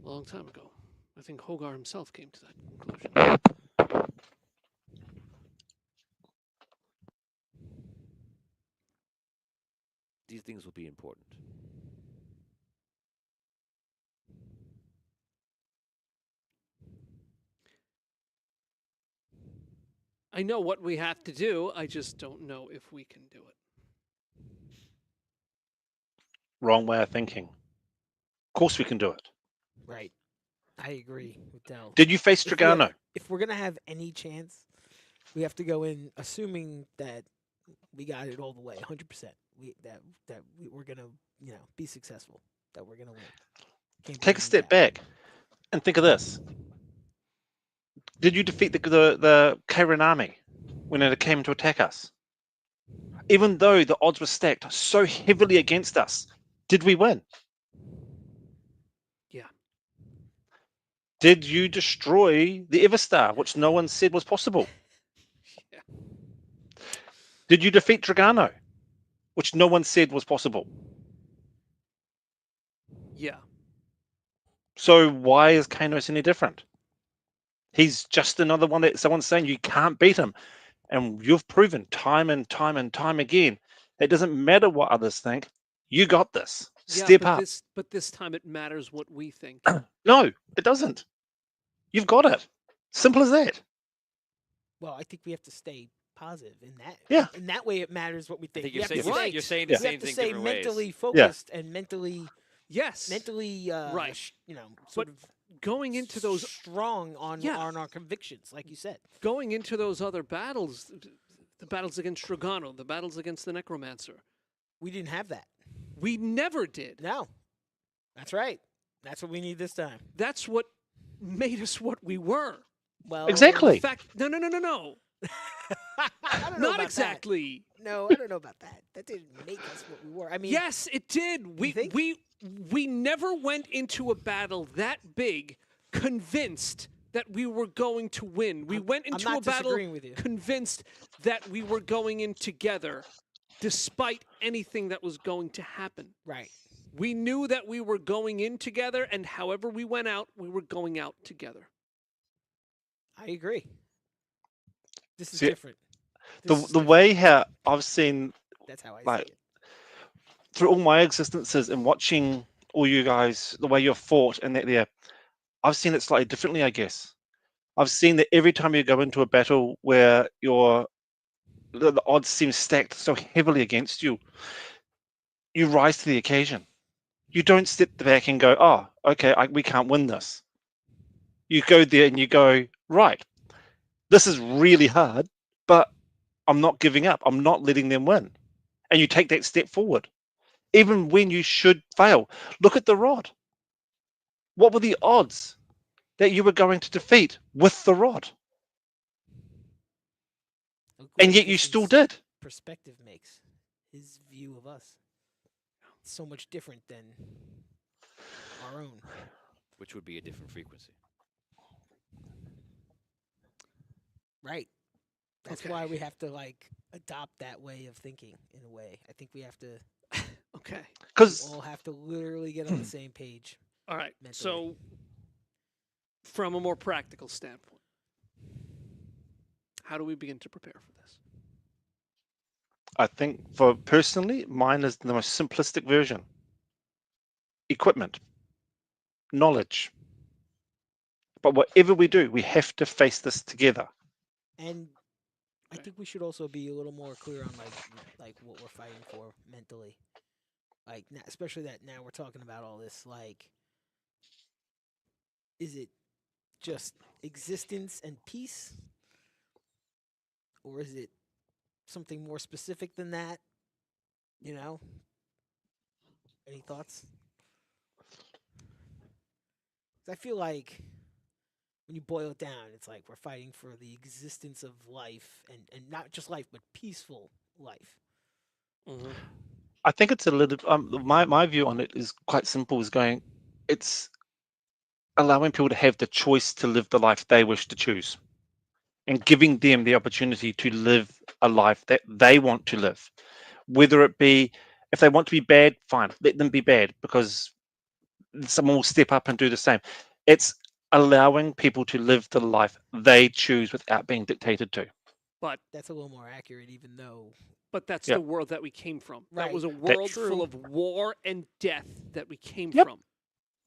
a long time ago. I think Hogar himself came to that conclusion. These things will be important. I know what we have to do. I just don't know if we can do it. Wrong way of thinking. Of course we can do it. Right. I agree with Dell. Did you face If we have- Dragano? If we're gonna have any chance, we have to go in assuming that we got it all the way, 100%. We're gonna, be successful. That we're gonna win. Can't be Take a any step doubt. back and think of this. Did you defeat the Karen army when it came to attack us? Even though the odds were stacked so heavily against us, did we win? Did you destroy the Everstar, which no one said was possible? Yeah. Did you defeat Dragano, which no one said was possible? Yeah. So why is Kanos any different? He's just another one that someone's saying you can't beat him. And you've proven time and time and time again, it doesn't matter what others think. You got this. Yeah, Step but up. this time it matters what we think. No, it doesn't. You've got it. Simple as that. Well, I think we have to stay positive in that. Yeah. In that way, it matters what we I think. think We you're have saying, to stay. you're saying Yeah. the We same have to thing stay different mentally ways. focused and mentally, Yes. right. Sort But of going into those strong on Yeah. on our convictions, like you said. going into those other battles, the battles against Dragano, the battles against the Necromancer, We didn't have that. we never did. No, that's right. That's what we need this time. That's what made us what we were. Well, Exactly. In fact, no. I don't know Not about exactly. That. No, I don't know about that. That didn't make us what we were. I mean, Yes, it did. think? We never went into a battle that big convinced that we were going to win. We went I'm into not a battle disagreeing with you. convinced that we were going in together despite anything that was going to happen. Right. We knew that we were going in together, and however we went out, we were going out together. I agree. This is See, different. The This is the different. way how I've seen That's how I like- see it. through all my existences and watching all you guys, the way you've fought and that there, I've seen it slightly differently, I guess. I've seen that every time you go into a battle where the odds seem stacked so heavily against you, you rise to the occasion. You don't step back and go, oh, okay, we can't win this. You go there and you go, right, this is really hard, but I'm not giving up. I'm not letting them win. And you take that step forward, even when you should fail. Look at the rod. What were the odds that you were going to defeat with the rod? Look what And a yet you still difference did. Perspective makes his view of us so much different than our own. Which would be a different frequency. Right. That's Okay. why we have to like adopt that way of thinking in a way. I think we have to Okay. Because all have to literally get on the same page. All right. Mentally. So, from a more practical standpoint, how do we begin to prepare for this? I think for personally, mine is the most simplistic version. Equipment, knowledge. But whatever we do, we have to face this together. And I Okay. think we should also be a little more clear on like what we're fighting for mentally. Like especially that now we're talking about all this like is it just existence and peace? Or is it something more specific than that? You know? Any thoughts? 'Cause I feel like when you boil it down, it's like we're fighting for the existence of life and not just life, but peaceful life. I think it's a little. My view on it is quite simple. Is going, it's allowing people to have the choice to live the life they wish to choose, and giving them the opportunity to live a life that they want to live. Whether it be, if they want to be bad, fine, let them be bad, because someone will step up and do the same. It's allowing people to live the life they choose without being dictated to. But That's a little more accurate, even though that's Yeah. the world that we came from. That Right. was a That's world true. full of war and death that we came Yep. from.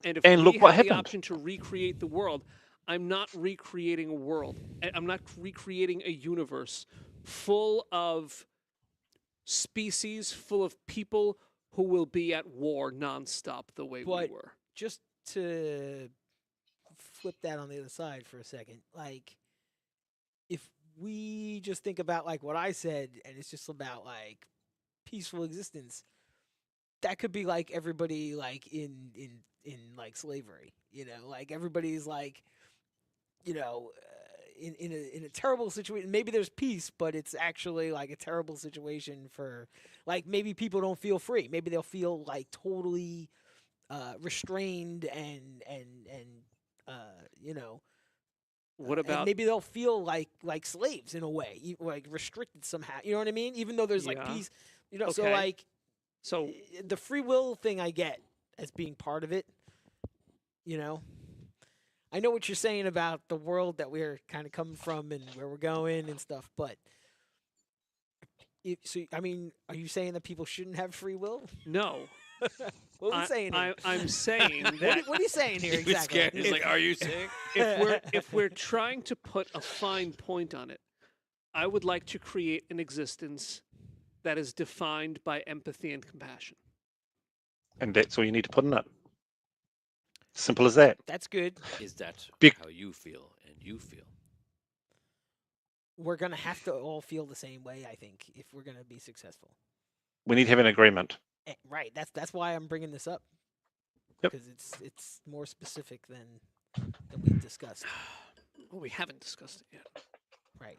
And if And we look what had the happened. option to recreate the world, I'm not recreating a world. I'm not recreating a universe full of species, full of people who will be at war nonstop the way But- we were. just to flip that on the other side for a second, like if we just think about like what I said and it's just about like peaceful existence, that could be like everybody like in like slavery, you know, like everybody's like, you know, in a terrible situation. Maybe there's peace, but it's actually like a terrible situation for like maybe people don't feel free. Maybe they'll feel like totally restrained and You know, What and about maybe they'll feel like slaves in a way, like restricted somehow. You know what I mean? Even though there's like Yeah. peace, you know. So Okay. like so the free will thing, I get as being part of it. You know, I know what you're saying about the world that we're kind of coming from and where we're going and stuff, but. So, I mean, are you saying that people shouldn't have free will? no? What are we saying here? I'm saying What, that what are you saying here He was exactly? scared. He's like, "Are you sick?" if we're trying to put a fine point on it, I would like to create an existence that is defined by empathy and compassion. And that's all you need to put in it. Simple as that. That's good. Is that Bec- how you feel and you feel? We're gonna have to all feel the same way, I think, if we're gonna be successful. We need to have an agreement. Right. That's why I'm bringing this up. Yep. Because it's more specific than we've discussed. Well, we haven't discussed it yet. Right.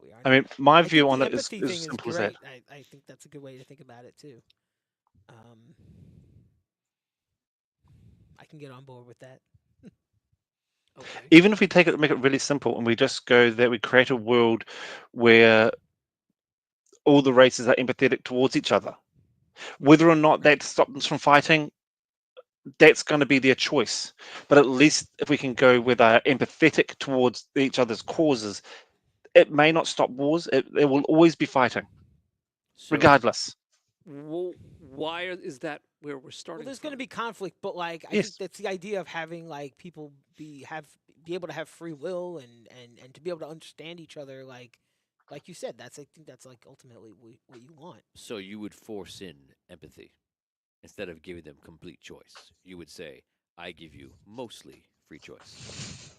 We are. I mean, my I think view on the it is empathy thing as simple as great. that. I think that's a good way to think about it too. I can get on board with that. Okay. Even if we take it, make it really simple, and we just go that we create a world where all the races are empathetic towards each other. Whether or not that stops them from fighting, that's going to be their choice. But at least if we can go where they're empathetic towards each other's causes, it may not stop wars. There will always be fighting, So, regardless. Well, why is that where we're Well, starting? there's going to from? be conflict, but like I Yes. think that's the idea of having like people be able to have free will and to be able to understand each other. Like you said, I think that's like ultimately what you want. so you would force in empathy instead of giving them complete choice. You would say, "I give you mostly free choice."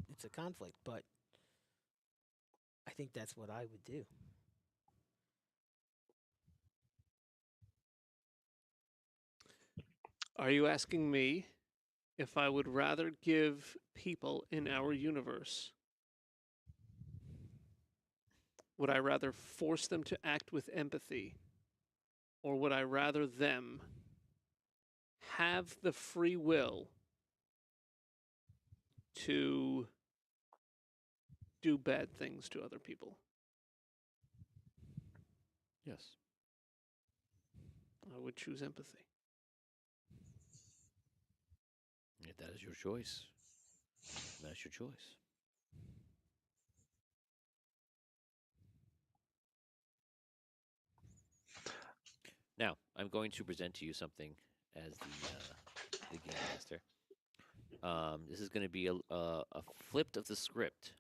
It's a conflict, but I think that's what I would do. Are you asking me if I would rather give people in our universe, would I rather force them to act with empathy, or would I rather them have the free will to do bad things to other people? Yes. I would choose empathy. If that is your choice, that's your choice. Now, I'm going to present to you something as the game master. This is going to be a flip of the script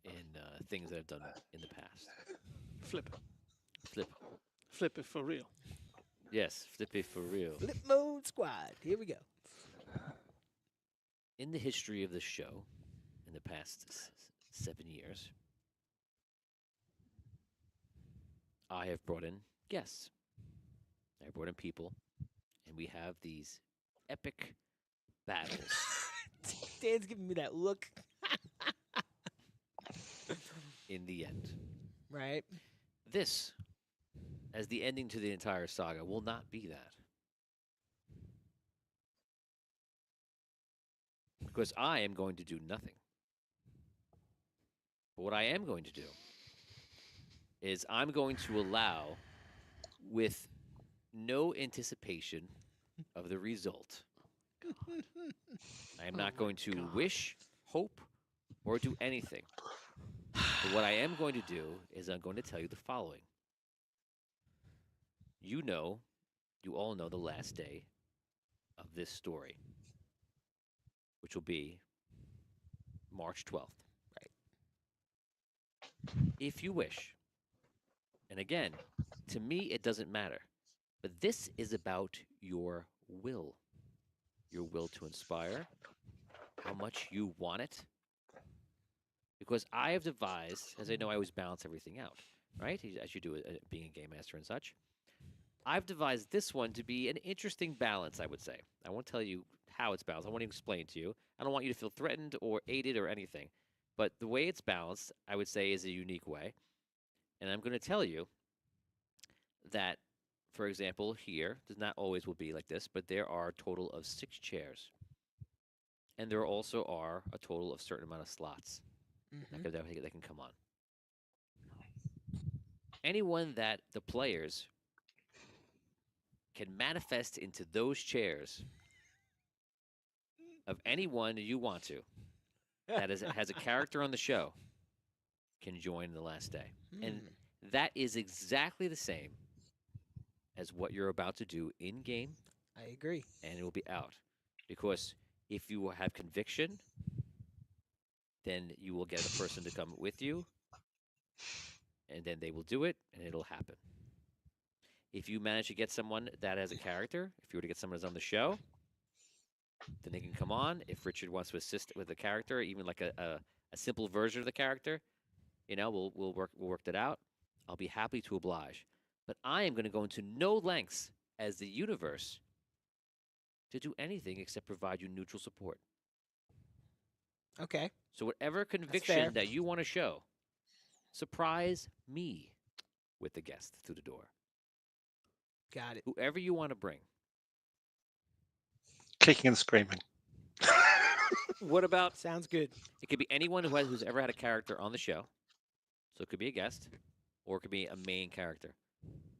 in things that I've done in the past. Flip it. Flip. Flip it for real. Yes, flip it for real. Flip mode squad. Here we go. In the history of the show, in the past 7 years, I have brought in guests. I brought in people, and we have these epic battles. Dan's giving me that look. In the end. Right. This, as the ending to the entire saga, will not be that. Because I am going to do nothing. But what I am going to do is I'm going to allow, with no anticipation of the result, I am Oh not my going to God. wish, hope, or do anything. But what I am going to do is I'm going to tell you the following. You all know the last day of this story, which will be March 12th. Right. If you wish, and again, to me, it doesn't matter, but this is about your will to inspire, how much you want it. Because I have devised, as I know I always balance everything out, right? As you do being a game master and such. I've devised this one to be an interesting balance, I would say. I won't tell you how it's balanced. I won't even explain it to you. I don't want you to feel threatened or aided or anything. But the way it's balanced, I would say, is a unique way. And I'm going to tell you that, for example, here, does not always will be like this, but there are a total of 6 chairs. And there also are a total of certain amount of slots that can come on. Anyone that the players can manifest into those chairs of anyone you want to that has a character on the show can join the last day. And that is exactly the same as what you're about to do in game, I agree. and it will be out. Because if you have conviction, then you will get a person to come with you, and then they will do it, and it'll happen. If you manage to get someone that has a character, if you were to get someone that's on the show, then they can come on. If Richard wants to assist with the character, even like a simple version of the character, we'll work that out. I'll be happy to oblige. But I am going to go into no lengths as the universe to do anything except provide you neutral support. Okay. So whatever fair. conviction that you want to show, surprise me with the guest through the door. Got it. Whoever you want to bring. Kicking and screaming. What about Sounds good. It could be anyone who's ever had a character on the show. So it could be a guest, or it could be a main character.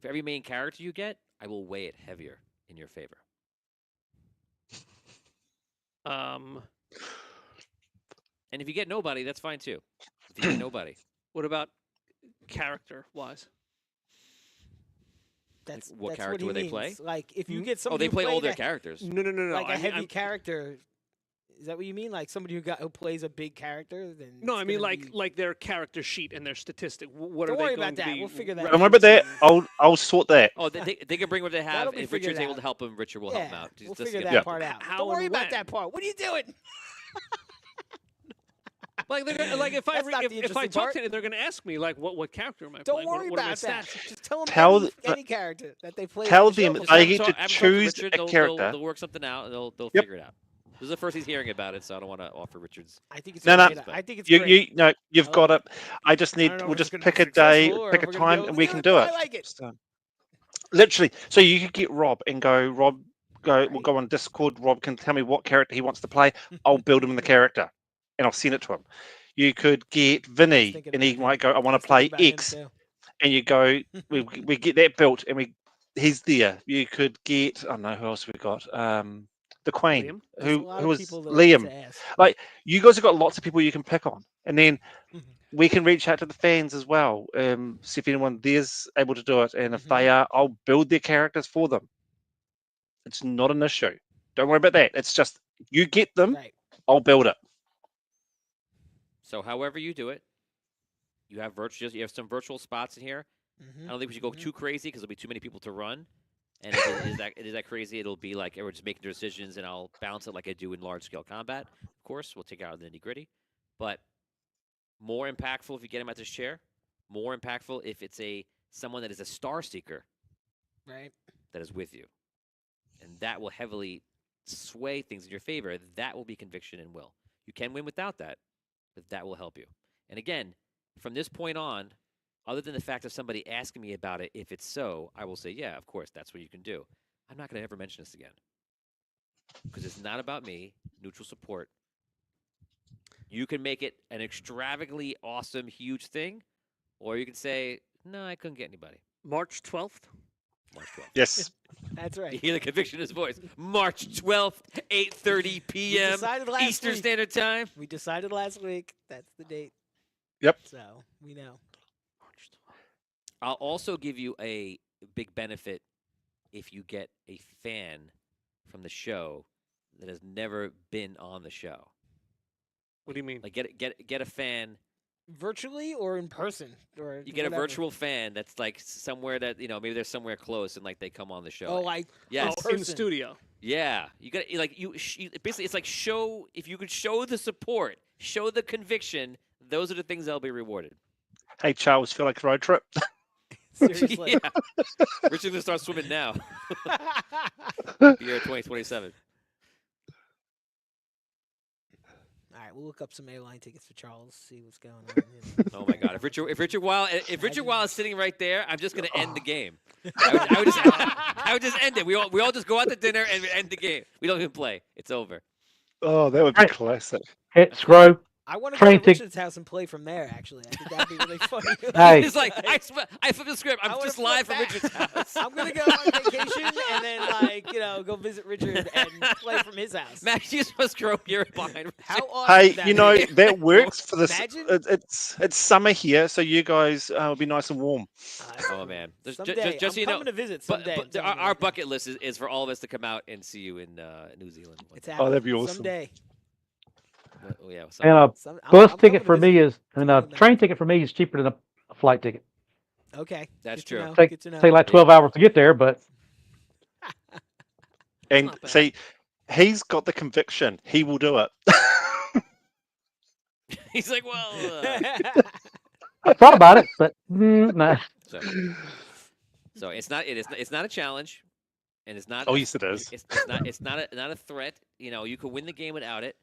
For every main character you get, I will weigh it heavier in your favor. um? And if you get nobody, that's fine too. If you get nobody, What about character-wise? That's what that's character he would they means. play? Like if you Hmm? get oh, somebody they who play all played their a- characters. No. like a I mean, heavy I'm- character. Is that what you mean? Like somebody who plays a big character? Then No, it's I mean gonna like be- like their character sheet and their statistic. What Don't are they worry going about to that. be We'll figure that out. Don't worry about that. referencing? I'll sort that. Oh, they can bring what they have. That'll be If Richard's figured able out. to help him, Richard will yeah, help him out. we'll Just figure get that him- part out. How Don't worry and about when? that part. What are you doing? Like they're gonna, like if I That's not the if I interesting talk part. to them, they're going to ask me like what character am I Don't playing? worry what are my about that. stats? Just tell them Tell any character that they play. tell on the show them before. Just have I him get talk- to have him talk choose Richard, a they'll- character. They'll work something out, and they'll Yep. figure it out. This is the first he's hearing about it, so I don't want to offer Richard's. I think it's No, no. great. I think it's You, great. you, no, you've I got like it. I just I need. don't know We'll if it's just gonna pick be a day, successful or pick if a we're gonna be time, able and to we do can it, do but it. I like it. So, literally, so you could get Rob and go. Rob, we'll Right. go on Discord. Rob can tell me what character he wants to play. I'll build him in the character, and I'll send it to him. You could get Vinny, thinking and he about him. might go, "I want was to play thinking about him X," too. and you go, we get that built, and he's there. You could get, I don't know who else we got. The Queen, Liam? There's a who lot who of was people Liam. to ask. You guys have got lots of people you can pick on, and then Mhm. we can reach out to the fans as well. See if anyone there's able to do it, and if Mhm. they are, I'll build their characters for them. It's not an issue. Don't worry about that. It's just you get them, Right. I'll build it. So, however you do it, you have some virtual spots in here. Mhm. I don't think we should go Mhm. too crazy because there'll be too many people to run. And if it is that crazy, it'll be like we're just making decisions, and I'll balance it like I do in large scale combat. Of course, we'll take out the nitty gritty, but more impactful if you get him at this chair. More impactful if it's someone that is a star seeker Right. that is with you, and that will heavily sway things in your favor. That will be conviction and will. You can win without that, but that will help you. And again, from this point on, other than the fact of somebody asking me about it, if it's so, I will say, yeah, of course, that's what you can do. I'm not going to ever mention this again because it's not about me. Neutral support. You can make it an extravagantly awesome, huge thing, or you can say, no, I couldn't get anybody. March 12th. March 12th. Yes. That's You right. hear the conviction in his voice. March 12th, 8:30 p.m. decided last Eastern week. Standard Time. We decided last week. That's the date. Yep. So we know. March 12th. I'll also give you a big benefit if you get a fan from the show that has never been on the show. What do you mean? Like get a fan. Virtually or in person or You get whatever. a virtual fan that's like somewhere that maybe they're somewhere close and like they come on the show. Oh, like yes, Oh, in person. studio. yeah. You got like basically it's like show if you could show the support, show the conviction. Those are the things that'll be rewarded. Hey, Charles, feel like a road trip? Seriously. yeah. Richard's gonna start swimming now. Year 2027. All right, right, we'll look up some airline tickets for Charles. See what's going on. Oh my God! If Richard Imagine- Wild is sitting right there, I'm just gonna end the game. I would just end it. We all just go out to dinner and end the game. We don't even play. It's over. Oh, that would be Right. classic. Hit Scro. I want to go Train to tick- Richard's house and play from there. Actually, I think that'd be really funny. Hey. He's like, I flipped the script. I'm I wanna just flip live from that. Richard's house. I'm gonna go on vacation and then go visit Richard and play from his house. Matt, you supposed to grow here behind Richard. How awesome! Hey, would that you know be? that works for this. Imagine. It's summer here, so you guys will be nice and warm. Oh man, just Someday, so I'm you know, coming to visit but, someday. I'm but telling our, you our right now. bucket list is for all of us to come out and see you in New Zealand. It's Oh, happening. that'd be awesome. Someday. Oh yeah, And a I'm bus coming ticket to for me visit. is, and a Doing that. train ticket for me is cheaper than a flight ticket. Okay. That's good to true. know, Take good to know. like 12 hours to get there, but And not bad. see, he's got the conviction. He will do it. He's like, well, I thought about it. But nah. so it's not a challenge, and it's not. Oh, yes, it is. It's not a threat. You know, you could win the game without it,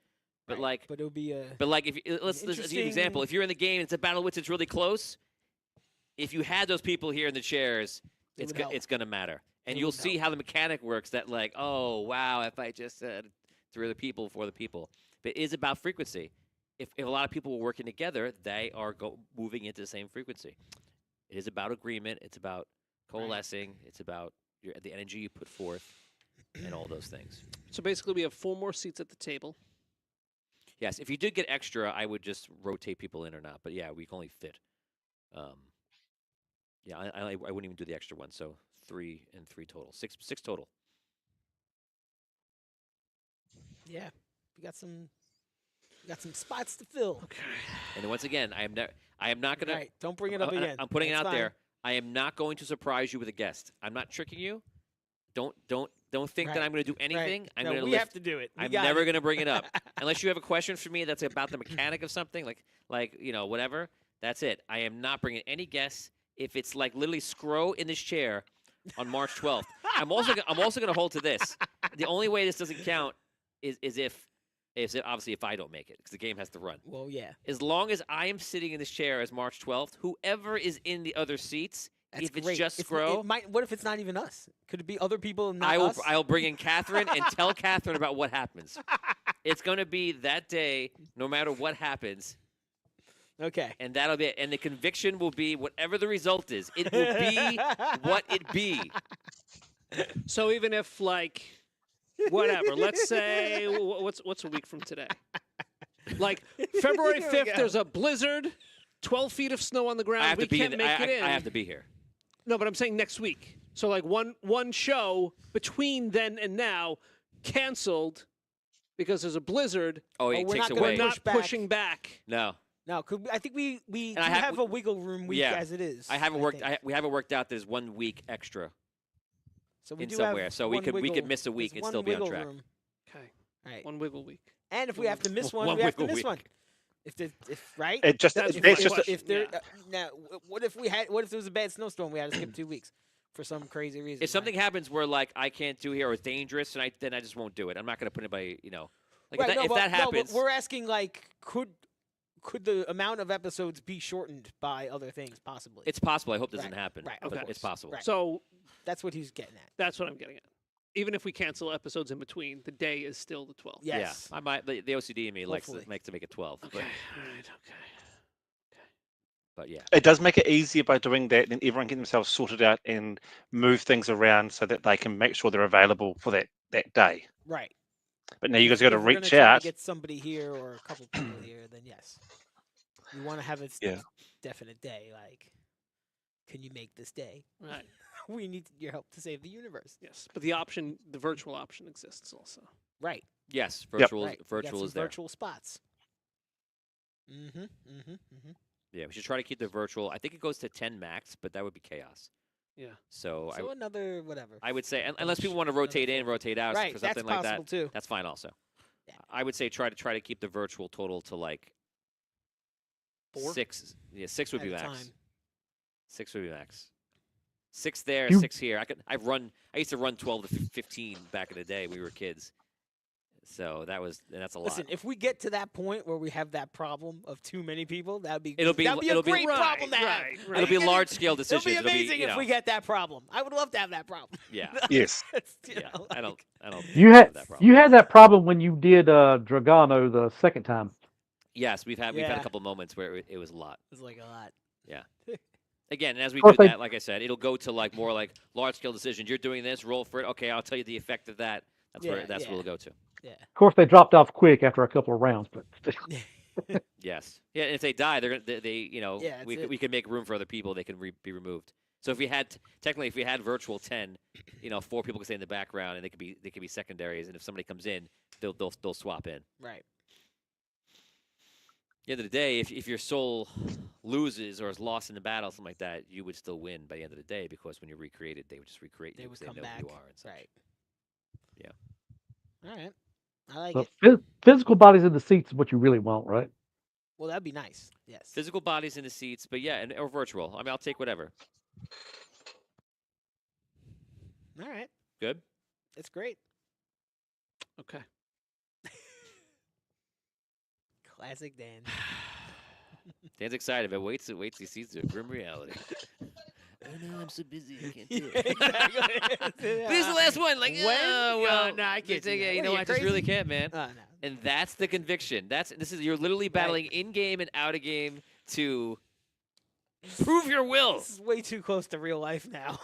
but Right, like. but it'll be a. But like, if you, let's give you an example. interesting- If you're in the game, it's a battle wits. It's really close. If you had those people here in the chairs, It would help. it's gonna matter, and It you'll would see help. how the mechanic works. That like, oh wow, if I just said 3 other people, 4 other people, but it is about frequency. If a lot of people were working together, they are moving into the same frequency. It is about agreement. It's about coalescing. It's about the energy you put forth, and all those things. So basically, we have 4 more seats at the table. Yes, if you did get extra, I would just rotate people in or not. But yeah, we can only fit. Yeah, I wouldn't even do the extra one. So 3 and 3 total, 6 total. Yeah, we got some spots to fill. Okay. And then once again, I am not gonna. Right, don't bring it up again. I'm putting it That's out fine. there. I am not going to surprise you with a guest. I'm not tricking you. Don't think that Right, I'm going to do anything. Right. I'm No, going to we lift. have to do it. We I'm got never it. going to bring it up unless you have a question for me that's about the mechanic of something, like you know whatever. That's it. I am not bringing any guests. If it's like literally Scro in this chair on March 12th, I'm also going to hold to this. The only way this doesn't count is if obviously if I don't make it because the game has to run. Well, yeah. As long as I am sitting in this chair as March 12th, whoever is in the other seats, That's if it's great. just It's- Scro, it might, what if it's not even us? Could it be other people, not us? I'll bring in Catherine and tell Catherine about what happens. It's going to be that day, no matter what happens, Okay. and that'll be it. And the conviction will be whatever the result is. It will be what it be. So even if like whatever, let's say what's a week from today? Like February Here we 5th, go. there's a blizzard, 12 feet of snow on the ground. I have we to be can't in. make it in. I have to be here. No, but I'm saying next week. So like one show between then and now canceled because there's a blizzard. Oh, Oh, it we're takes not gonna away. We're push not back. pushing back. No, No, I think we do And I have- have a wiggle room week yeah. as it is. I haven't worked. think. We haven't worked out. There's 1 week extra So we in do somewhere, have so we one could wiggle, miss a week there's and one still be on wiggle track. room. Okay. Right. One wiggle week. And if we have to miss one, One we have to wiggle miss week. one. If right? It just That's if, that's fine. just What? if there Yeah. now, what if there was a bad snowstorm? We had to skip 2 weeks for some crazy reason. If something right? happens where like I can't do here or it's dangerous, and then I just won't do it. I'm not going to put anybody. You know, like right, if that, no, if but, that no, happens. but we're asking like could the amount of episodes be shortened by other things possibly? It's possible. I hope it doesn't Right, happen. right, but of it's course, possible. right. So That's what he's getting at. that's what I'm getting at. Even if we cancel episodes in between, the day is still the 12th. Yes. Yeah, I might. The OCD in me likes Hopefully. to make it 12. Okay. All right. Okay. But yeah, it does make it easier by doing that, and everyone get themselves sorted out and move things around so that they can make sure they're available for that day. Right. But now you guys got to If we're gonna reach try to out. get somebody here or a couple people here, then yes. We want to have a Yeah. definite day. Like, can you make this day? Right. We need your help to save the universe. Yes, but the virtual option exists also. Right. yes, Yep. virtual Right. We got virtual some is there. virtual spots. Mm-hmm. Mm-hmm. Mm-hmm. Yeah, we should try to keep the virtual. I think it goes to 10 max, but that would be chaos. Yeah. So So another whatever. I would say unless people want to rotate in, rotate out Right. for That's something like possible that, too. that's fine also. Yeah. I would say try to keep the virtual total to like 4? 6. Yeah, 6 would At be a max. time. 6 would be max. 6 there, You- 6 here. I used to run 12 to 15 back in the day when we were kids. So that's a Listen, lot. if we get to that point where we have that problem of too many people, that'd be It'll be a it'll be- great problem to have. right, Are right. It'll you be kidding? large scale It'll decisions. be amazing you if know, we get that problem. I would love to have that problem. Yeah. Yes. You Yeah. know, I like- don't. You think had we'll have that problem. you had that problem when you did Dragano the second time. Yes, we've had a Yeah. couple moments where it was a lot. It's like a lot. Again, and as we Of course do they- that, like I said, it'll go to like more like large scale decisions. You're doing this, roll for it. Okay, I'll tell you the effect of that. That's where Yeah, that's yeah. where we'll go to. Yeah. Of course, they dropped off quick after a couple of rounds, but Yes. Yeah. And if they die, they're gonna they Yeah, we that's it. we can make room for other people. They can be removed. So if we had technically if we had virtual 10, 4 people can stay in the background and they could be secondaries. And if somebody comes in, they'll swap in. Right. At the end of the day, if your soul loses or is lost in the battle, something like that, you would still win by the end of the day because when you're recreated, they would just recreate They you would because come they know back. who you are. And such. Right. Yeah. All right. I like but it. physical bodies in the seats is what you really want, right? Well, that'd be nice. Yes. Physical bodies in the seats, but yeah, or virtual. I mean, I'll take whatever. All right. Good. It's great. Okay. Classic Dan. Dan's excited, but waits till he sees the grim reality. Oh no, I'm so busy, I can't do Yeah, it. exactly. This is the last one. Like, When? oh, well, No, I can't do that. You What know, are I you, just really crazy? can't, man. No. And that's the conviction. You're literally battling in game and out of game to prove your will. This is way too close to real life now.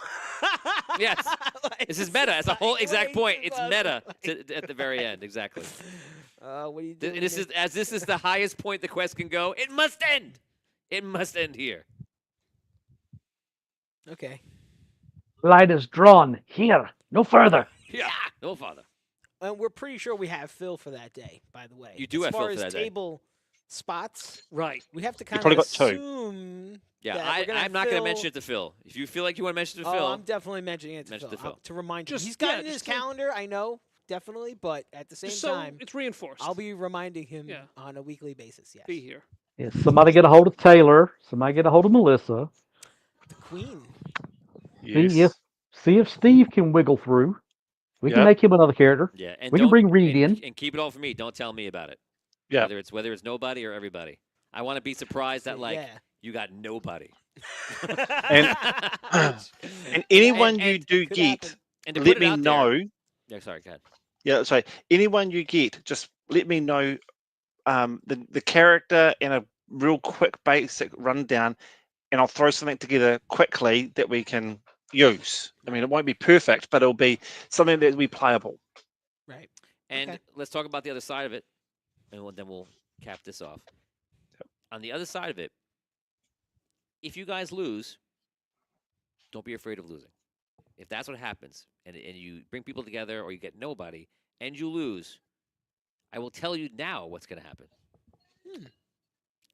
Yes. Like, This is meta. It's the whole like exact way point. too It's close. meta at the very end. Exactly. What are you doing? This is the highest point the quest can go. It must end. It must end here. Okay. Line is drawn here, no further. Yeah. No father. And we're pretty sure we have Phil for that day, by the way. You do as have Phil far for as that day. table spots, Right. we have to kind probably of got two. assume. Yeah, that we're gonna I'm not going to Phil- mention it to Phil. If you feel like you want to mention it to Oh, Phil, I'm definitely mentioning it to Mention Phil. to Phil. To remind Just- him. He's got yeah, it in his just to- calendar, I know, definitely, but at the same Just so time, it's reinforced. I'll be reminding him Yeah. on a weekly basis. Yes. be here. Yeah, somebody get a hold of Taylor. Somebody get a hold of Melissa. The Queen. Yes. See if Steve can wiggle through. We can Yep. make him another character. yeah, and We can don't- bring Reed and, in. and keep it all for me. Don't tell me about it. Yeah. Whether it's nobody or everybody. I want to be surprised that like Yeah. you got nobody. And anyone you and do could get, happen. And to let put it me out there- know. Yeah, sorry, go ahead. Yeah, sorry. Anyone you get, just let me know the character and a real quick basic rundown, and I'll throw something together quickly that we can use. I mean, it won't be perfect, but it'll be something that will be playable. Right. And Okay. let's talk about the other side of it, and then we'll cap this off. On the other side of it, if you guys lose, don't be afraid of losing. If that's what happens, and you bring people together or you get nobody, and you lose, I will tell you now what's going to happen. Hmm.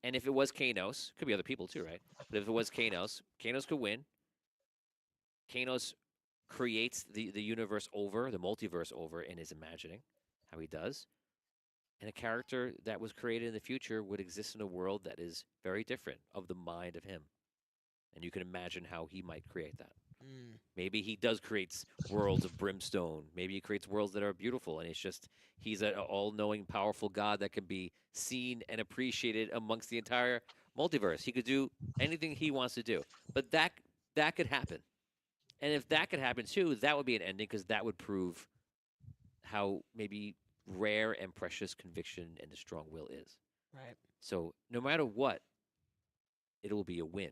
And if it was Kanos, could be other people too, right? But if it was Kanos, Kanos could win. Kanos creates the universe over, the multiverse over in his imagining, how he does. And a character that was created in the future would exist in a world that is very different of the mind of him. And you can imagine how he might create that. Mm. Maybe he does create worlds of brimstone. Maybe he creates worlds that are beautiful, and it's just he's an all-knowing, powerful God that can be seen and appreciated amongst the entire multiverse. He could do anything he wants to do, but that could happen. And if that could happen too, that would be an ending because that would prove how maybe rare and precious conviction and the strong will is. Right. So no matter what, it will be a win.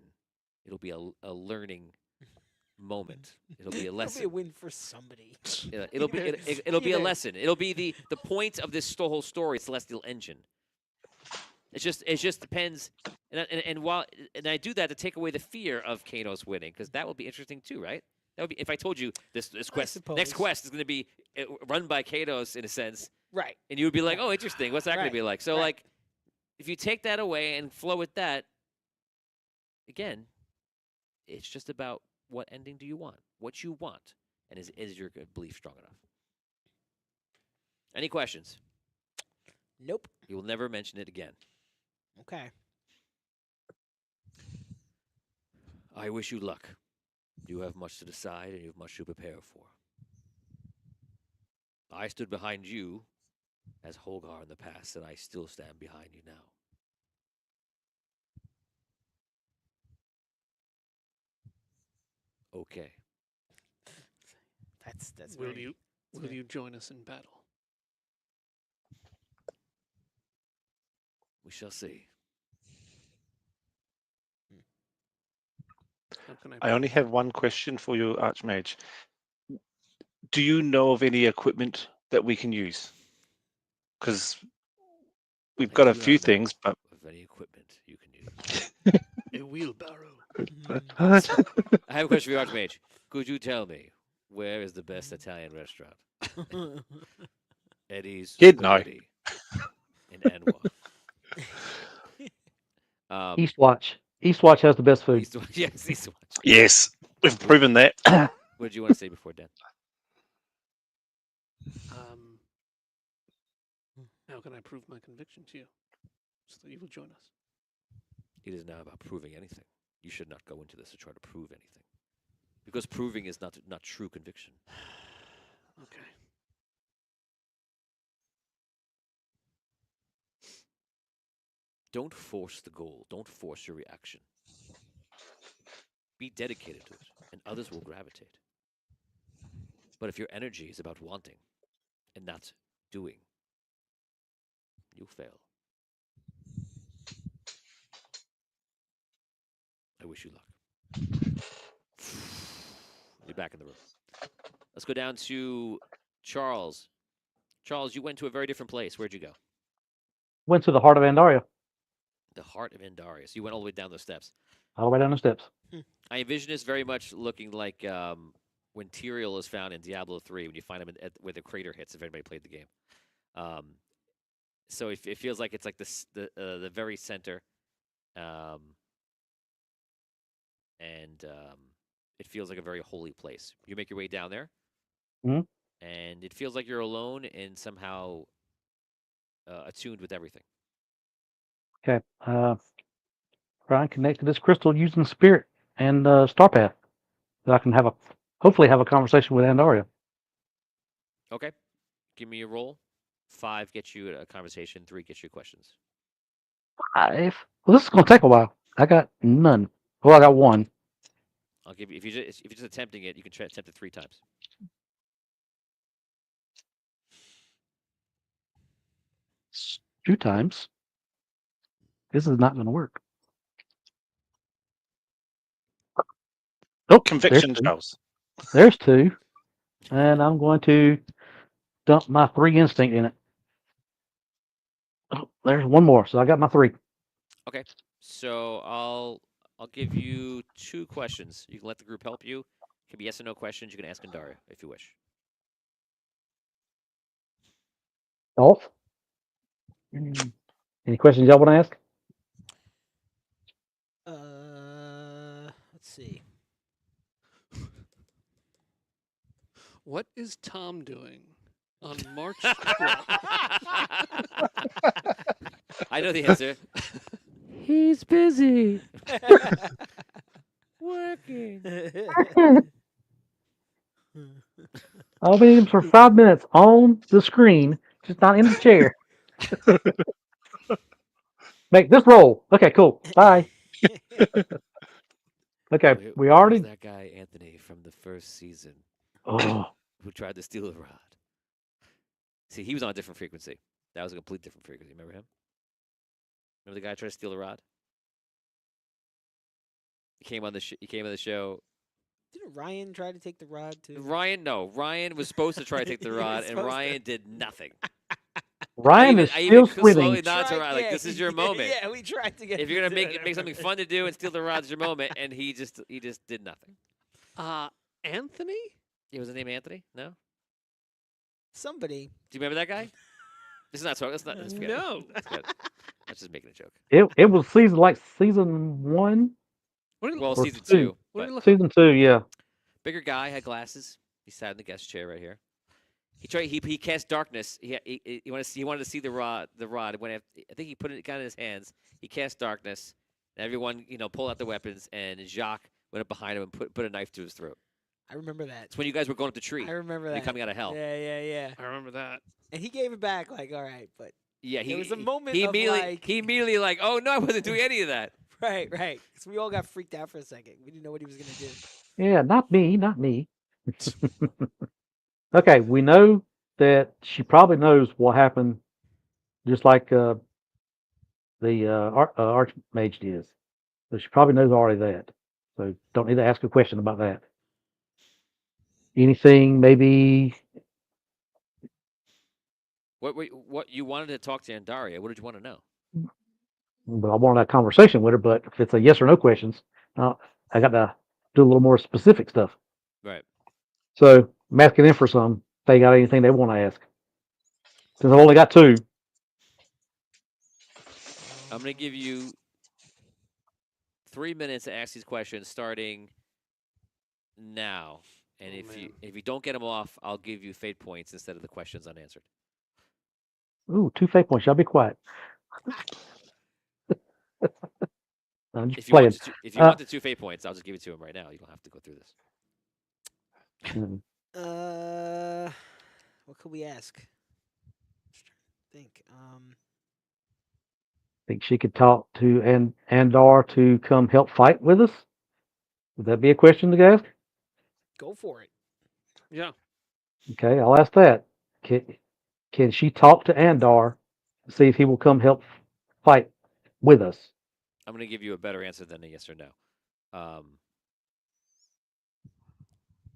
It'll be a learning moment. It'll be a lesson. It'll be a win for somebody. Yeah, it'll be Either- it'll be a either- lesson. It'll be the point of this whole story, Celestial Engine. It just depends, and while I do that to take away the fear of Kanos winning, because that would be interesting too, right? That would be if I told you this quest next suppose. quest is going to be run by Kanos in a sense, Right. and you would be like, oh, interesting. What's that going Right, to be like? So right. like, if you take that away and flow with that, again, it's just about what ending do you want, what you want, and is your belief strong enough? Any questions? Nope. You will never mention it again. Okay. I wish you luck. You have much to decide and you have much to prepare for. I stood behind you as Holgar in the past, and I still stand behind you now. Okay. That's Will very, you it's will very- you join us in battle? We shall see. How can I only prove- have one question for you, Archmage. Do you know of any equipment that we can use? Because we've I got a do few not know things, but of any equipment you can use. a wheelbarrow. I have a question for you, Archmage. Could you tell me where is the best Italian restaurant? Eddie's He'd know. Spaghetti in Anwa. Eastwatch. Eastwatch has the best food. Yes, Eastwatch. Yes, we've proven that. What did you want to say before, Dan? How can I prove my conviction to you, so that you will join us? It is not about proving anything. You should not go into this to try to prove anything, because proving is not true conviction. Okay. Don't force the goal. Don't force your reaction. Be dedicated to it, and others will gravitate. But if your energy is about wanting and not doing, you fail. I wish you luck. You're back in the room. Let's go down to Charles. Charles, you went to a very different place. Where'd you go? Went to the heart of Andaria, The heart of Endarius. You went all the way down those steps. all the way down the steps. I envision this very much looking like when Tyrael is found in Diablo 3, when you find him where the crater hits, if anybody played the game. So it feels like it's like the very center. And it feels like a very holy place. You make your way down there, Mhm. and it feels like you're alone and somehow attuned with everything. Okay. Try and connect to this crystal using spirit and star path. That I can hopefully have a conversation with Andaria. Okay, give me a roll. 5 gets you a conversation. 3 gets you questions. Well, this is gonna take a while. I got none. Well, I got one. I'll give you if you're just attempting it, you can attempt it 3 times. Two times. This is not gonna work. Oh, Conviction, there's two. Charles. There's two. And I'm going to dump my 3 instinct in it. Oh, there's one more. So I got my 3. Okay, so I'll give you 2 questions. You can let the group help you. It can be yes or no questions. You can ask Andaria if you wish. Dolph? Any questions y'all want to ask? Let's see. What is Tom doing on March 12th? I know the answer. He's busy working. I'll be in for 5 minutes on the screen, just not in the chair. Make this roll. Okay, cool. Bye. Okay, we Where's already. that guy Anthony from the first season Oh, who tried to steal the rod? See, he was on a different frequency. That was a complete different frequency. Remember him? Remember the guy who tried to steal the rod? He came on the show. Didn't Ryan try to take the rod too? Ryan was supposed to try to take the He was rod, and supposed to. Ryan did nothing. Ryan is I still even slowly swimming. nod to Tried- Ryan, like, yeah, this is your moment. Yeah, we tried to get. If you're him gonna to do it. make something fun to do and steal the rod, it's your moment, and he just did nothing. Anthony? Was his name Anthony? No. Somebody. Do you remember that guy? This is not talking. Let's not. Let's forget it. No. I was just making a joke. It was season 1 What did he Well, look, or season 2. 2, what but did he look Season 2, yeah. bigger guy, had glasses. He sat in the guest chair right here. He cast darkness. He wanted to see the rod. I think he put it kind of in his hands. He cast darkness, and everyone pulled out their weapons, and Jacques went up behind him and put a knife to his throat. I remember that. It's when you guys were going up the tree. I remember You're that. coming out of hell. Yeah. I remember that. And he gave it back like, all right, but Yeah, there was a moment he of immediately, like, he immediately like, oh no, I wasn't doing any of that. right. Because we all got freaked out for a second. We didn't know what he was gonna do. Yeah, not me. Okay, we know that she probably knows what happened, just like the Archmage did. So she probably knows already that. So don't need to ask a question about that. Anything maybe? What you wanted to talk to Andaria? What did you want to know? Well, I wanted a conversation with her, but if it's a yes or no questions, I got to do a little more specific stuff. Right. So I'm asking them for some. If they got anything they want to ask. Since I've only got two. I'm gonna give you 3 minutes to ask these questions, starting now. And if you don't get them off, I'll give you fate points instead of the questions unanswered. Ooh, 2 fate points. Y'all be quiet. I'm just If you playing. want the 2 fate points, I'll just give it to him right now. You don't have to go through this. Mm. What could we ask? Just trying to think. Think she could talk to Andar to come help fight with us? Would that be a question to ask? Go for it. Yeah. Okay, I'll ask that. Can she talk to Andar to see if he will come help fight with us? I'm gonna give you a better answer than a yes or no.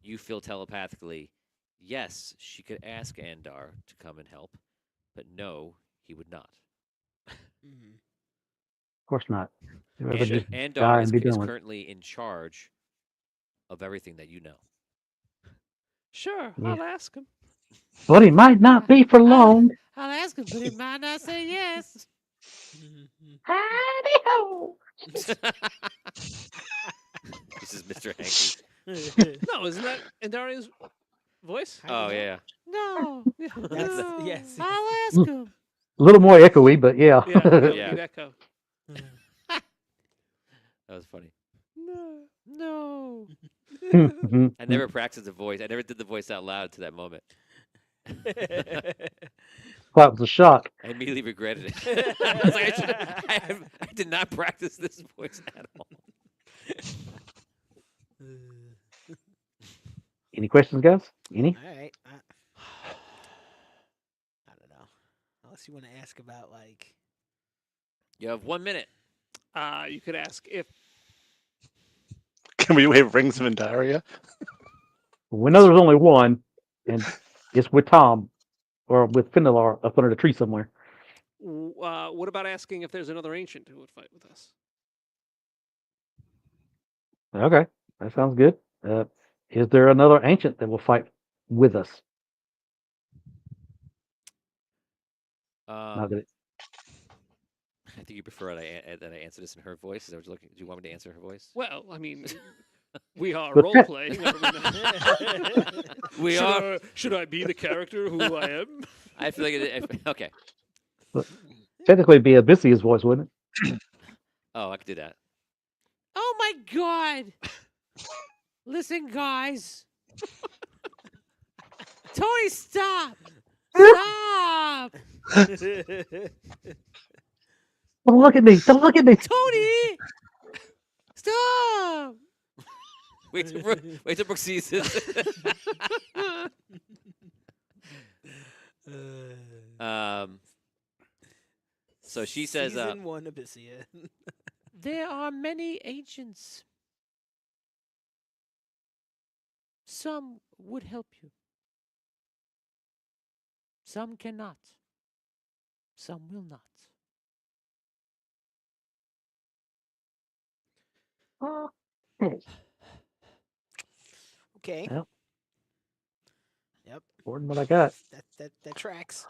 You feel telepathically, yes, she could ask Andar to come and help, but no, he would not. Mm-hmm. Of course not. He'd rather just die Andar and is be done with it. currently in charge of everything that you know. Sure, Yeah. I'll ask him. But he might not be for long. I'll ask him, but he might not say yes. Howdy-ho. This is Mr. Hanky. No, isn't that Andaria's voice? Oh yeah. No. Yes. I'll ask him. A little more echoey, but yeah. Yeah. Yeah. Deep echo. That was funny. No. I never practiced the voice. I never did the voice out loud to that moment. That was a shock. I immediately regretted it. I was like, I did not practice this voice at all. Any questions, guys? Any? All right. I don't know. Unless you want to ask about like. You have 1 minute. You could ask if Can we wear rings of Andaria? We know there's only one, and it's with Tom or with Finnelar up under the tree somewhere. what about asking if there's another ancient who would fight with us? Okay, that sounds good. Is there another ancient that will fight with us? Not that it- I think you prefer that I answer this in her voice. Is that what you're looking? Do you want me to answer her voice? Well, I mean, we are But role playing. We are. Should I be the character who I am? I feel like okay. technically it'd be Abyssea's voice, wouldn't it? Oh, I could do that. Oh my God! Listen, guys. Tony, stop! Stop! Don't look at me! Don't look at me! Tony! Stop! Wait till Brooke sees this. So she says, Season 1 Abyssia. there are many ancients. Some would help you. Some cannot. Some will not. Okay. Yep. Yep. More than what I got. That tracks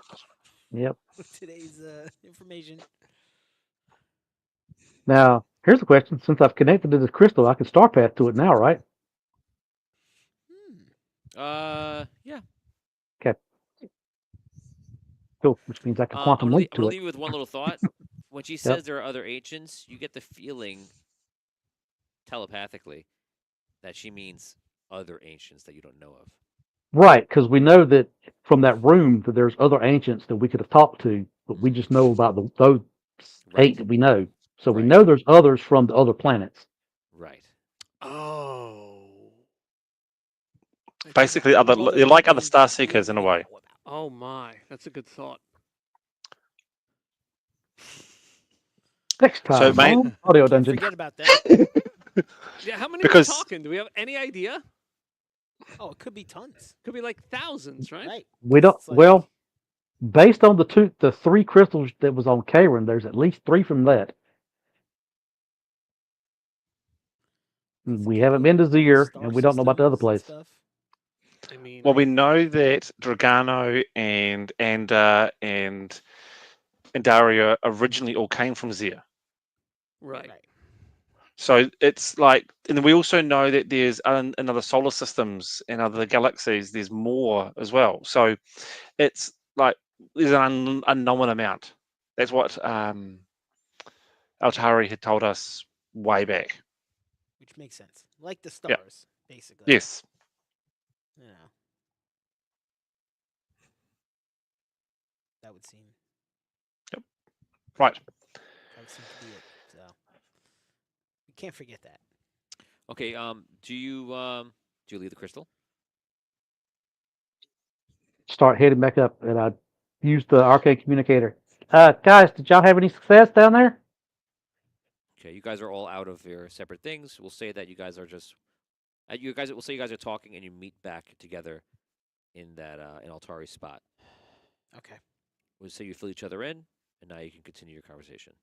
Yep. with today's information. Now, here's the question. Since I've connected to this crystal, I can star path to it now, right? Yeah. Cool. Which means I can I'm quantum gonna link I'm gonna to leave it. you with one little thought. When she says there are other ancients, you get the feeling telepathically that she means other ancients that you don't know of. Right, because we know that from that room that there's other ancients that we could have talked to, but we just know about those Right. 8 that we know. So we Right. know there's others from the other planets. Right. Oh. Basically, Well, they're that like other means star we seekers in a already way. know about. Oh my, that's a good thought. Next So, time mate- on Audio Can't Dungeon. forget about that. Yeah, how many Because- are we talking? Do we have any idea? Oh, it could be tons. Could be like thousands, right? Right. We don't. It's like- Well, based on the 3 crystals that was on Karen, there's at least 3 from that. These We could haven't be been to Zier, star and we don't know about the other systems place. and stuff. I mean, Well, we know that Dragano and Daria originally all came from Zir. right. So it's like, and we also know that there's in other solar systems and other galaxies, there's more as well. So it's like there's an unknown amount. That's what Altari had told us way back. Which makes sense. Like the Yeah. stars, basically. Yes. You know. That would seem. Right. That would seem to be it. So we can't forget that. Okay. Do you leave the crystal? Start heading back up, and I use the arcade communicator. Guys, did y'all have any success down there? Okay. You guys are all out of your separate things. We'll say that you guys are just. We'll say you guys are talking and you meet back together in that in Altari's spot. Okay. We'll say you fill each other in, and now you can continue your conversation.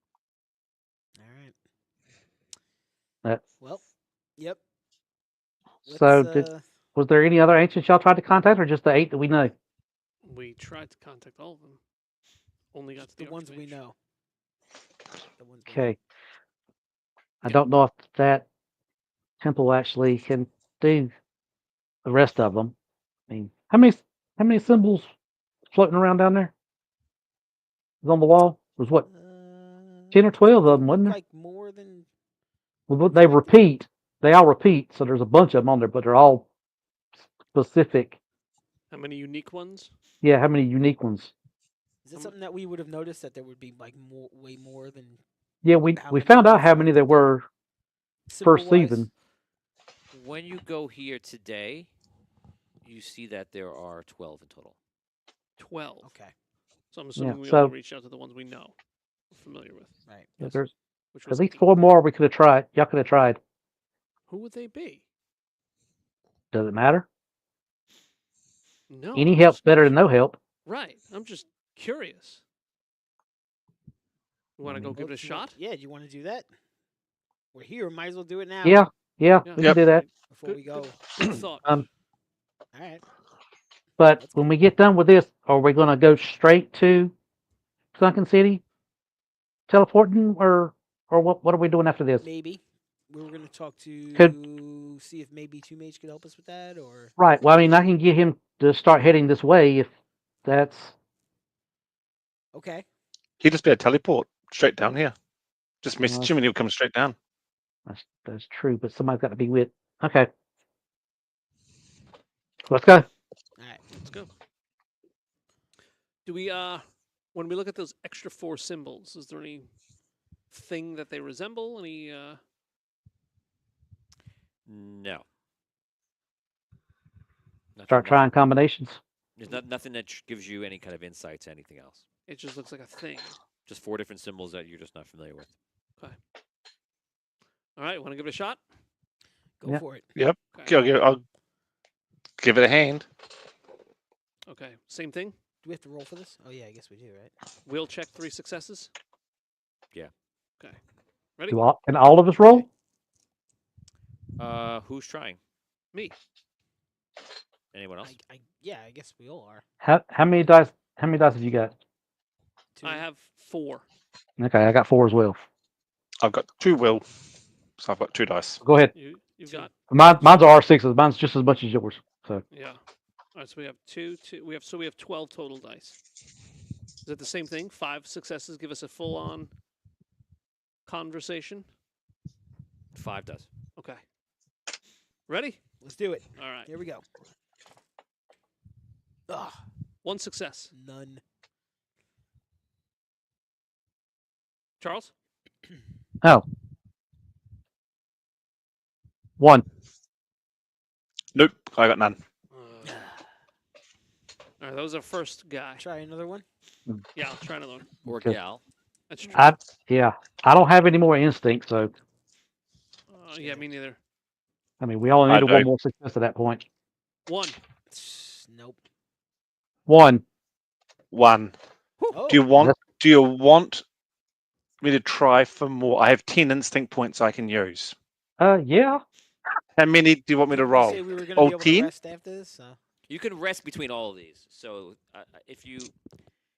All right. That- Well. Yep. So Let's, was there any other ancients y'all tried to contact, or just the 8 that we know? We tried to contact all of them. Only got to the ones we Archmage. know. The ones we know. Okay. I Yeah. don't know if that temple actually can do the rest of them. I mean, how many symbols floating around down there? Was on the wall? Was what? 10 or 12 of them, wasn't there? Like more than. Well, they repeat. They all repeat. So there's a bunch of them on there, but they're all specific. How many unique ones? Yeah, how many unique ones? Is it something that we would have noticed that there would be like way more than Yeah, we How we many found out how different many there were first symbol-wise? season. When you go here today, you see that there are 12 in total. 12. Okay. So I'm assuming Yeah, we so- only reached out to the ones we know, we're familiar with. Right. Yeah, Yes. there's Which at was least 8. 4 more we could have tried. Y'all could have tried. Who would they be? Does it matter? No. Any I'm help's just better than no help. Right. I'm just curious. You want to go mean- give it a do you want- shot? Yeah, do you want to do that? We're here. Might as well do it now. Yeah, we Yep. can do that. Before Good- we go. Good thought. All right. But Let's when go. we get done with this, are we going to go straight to Sunken City, teleporting, or what? What are we doing after this? Maybe we were gonna talk to Could- see if maybe Two Mage could help us with that, or Right. Well, I mean, I can get him to start heading this way if that's okay. He'd just be a teleport straight down here. Just Well, message him and he'll come straight down. that's true. But somebody's got to be with. Okay. Let's go. All right. Let's go. Do we when we look at those extra 4 symbols, is there any thing that they resemble? Any No. Nothing- Start trying combinations. There's nothing that gives you any kind of insight to anything else. it just looks like a thing. Just 4 different symbols that you're just not familiar with. All right, want to give it a shot? Go Yeah. for it. Okay. I'll give it a hand. Okay. Same thing. Do we have to roll for this? Oh yeah, I guess we do, right? We'll check 3 successes. Yeah. Okay. Ready? Can all of us roll? Who's trying? Me. Anyone else? Yeah, I guess we all are. How many dice? How many dice have you got? Two. I have 4. Okay, I got 4 as well. I've got 2 will, so I've got 2 dice. Go ahead. You've got Mine's are R6s. Mine's just as much as yours. So yeah. All right, so we have 2. We have 12 total dice. Is it the same thing? 5 successes give us a full-on conversation. 5 does. Okay. Ready? Let's do it. All right. Here we go. Ugh, 1 success. none. Charles? Oh. 1. Nope, I got none. All right, that was our first guy. Try another one. Yeah, I'll try another one. Or Okay. gal. That's true. I don't have any more instinct, so Yeah, me neither. I mean we only I needed do. one more success at that point. 1. Nope. 1. 1. Oh, Do you want me to try for more? I have 10 instinct points I can use. Yeah. How many do you want me to didn't we roll? say we were going to Oh, be able to 10? rest after this? You can rest between all of these. So if you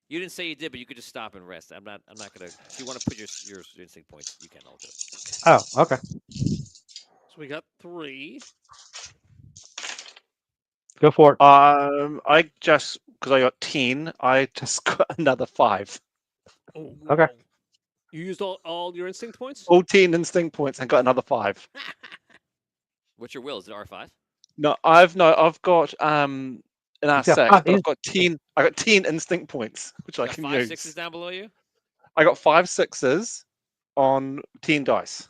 didn't say you did, but you could just stop and rest. I'm not gonna. If you want to put your instinct points, you can. I'll do it. Oh, okay. So we got 3. Go for it. I just because I got 10, I just got another 5. Oh, Okay. you used all your instinct points? All 10 instinct points and got another 5. What's your will? Is it R5? No, I've got an He's got R6, 5 but I've got 10. I got 10 instinct points, which You I got can 5 use. sixes down below you. I got 5 6s on 10 dice,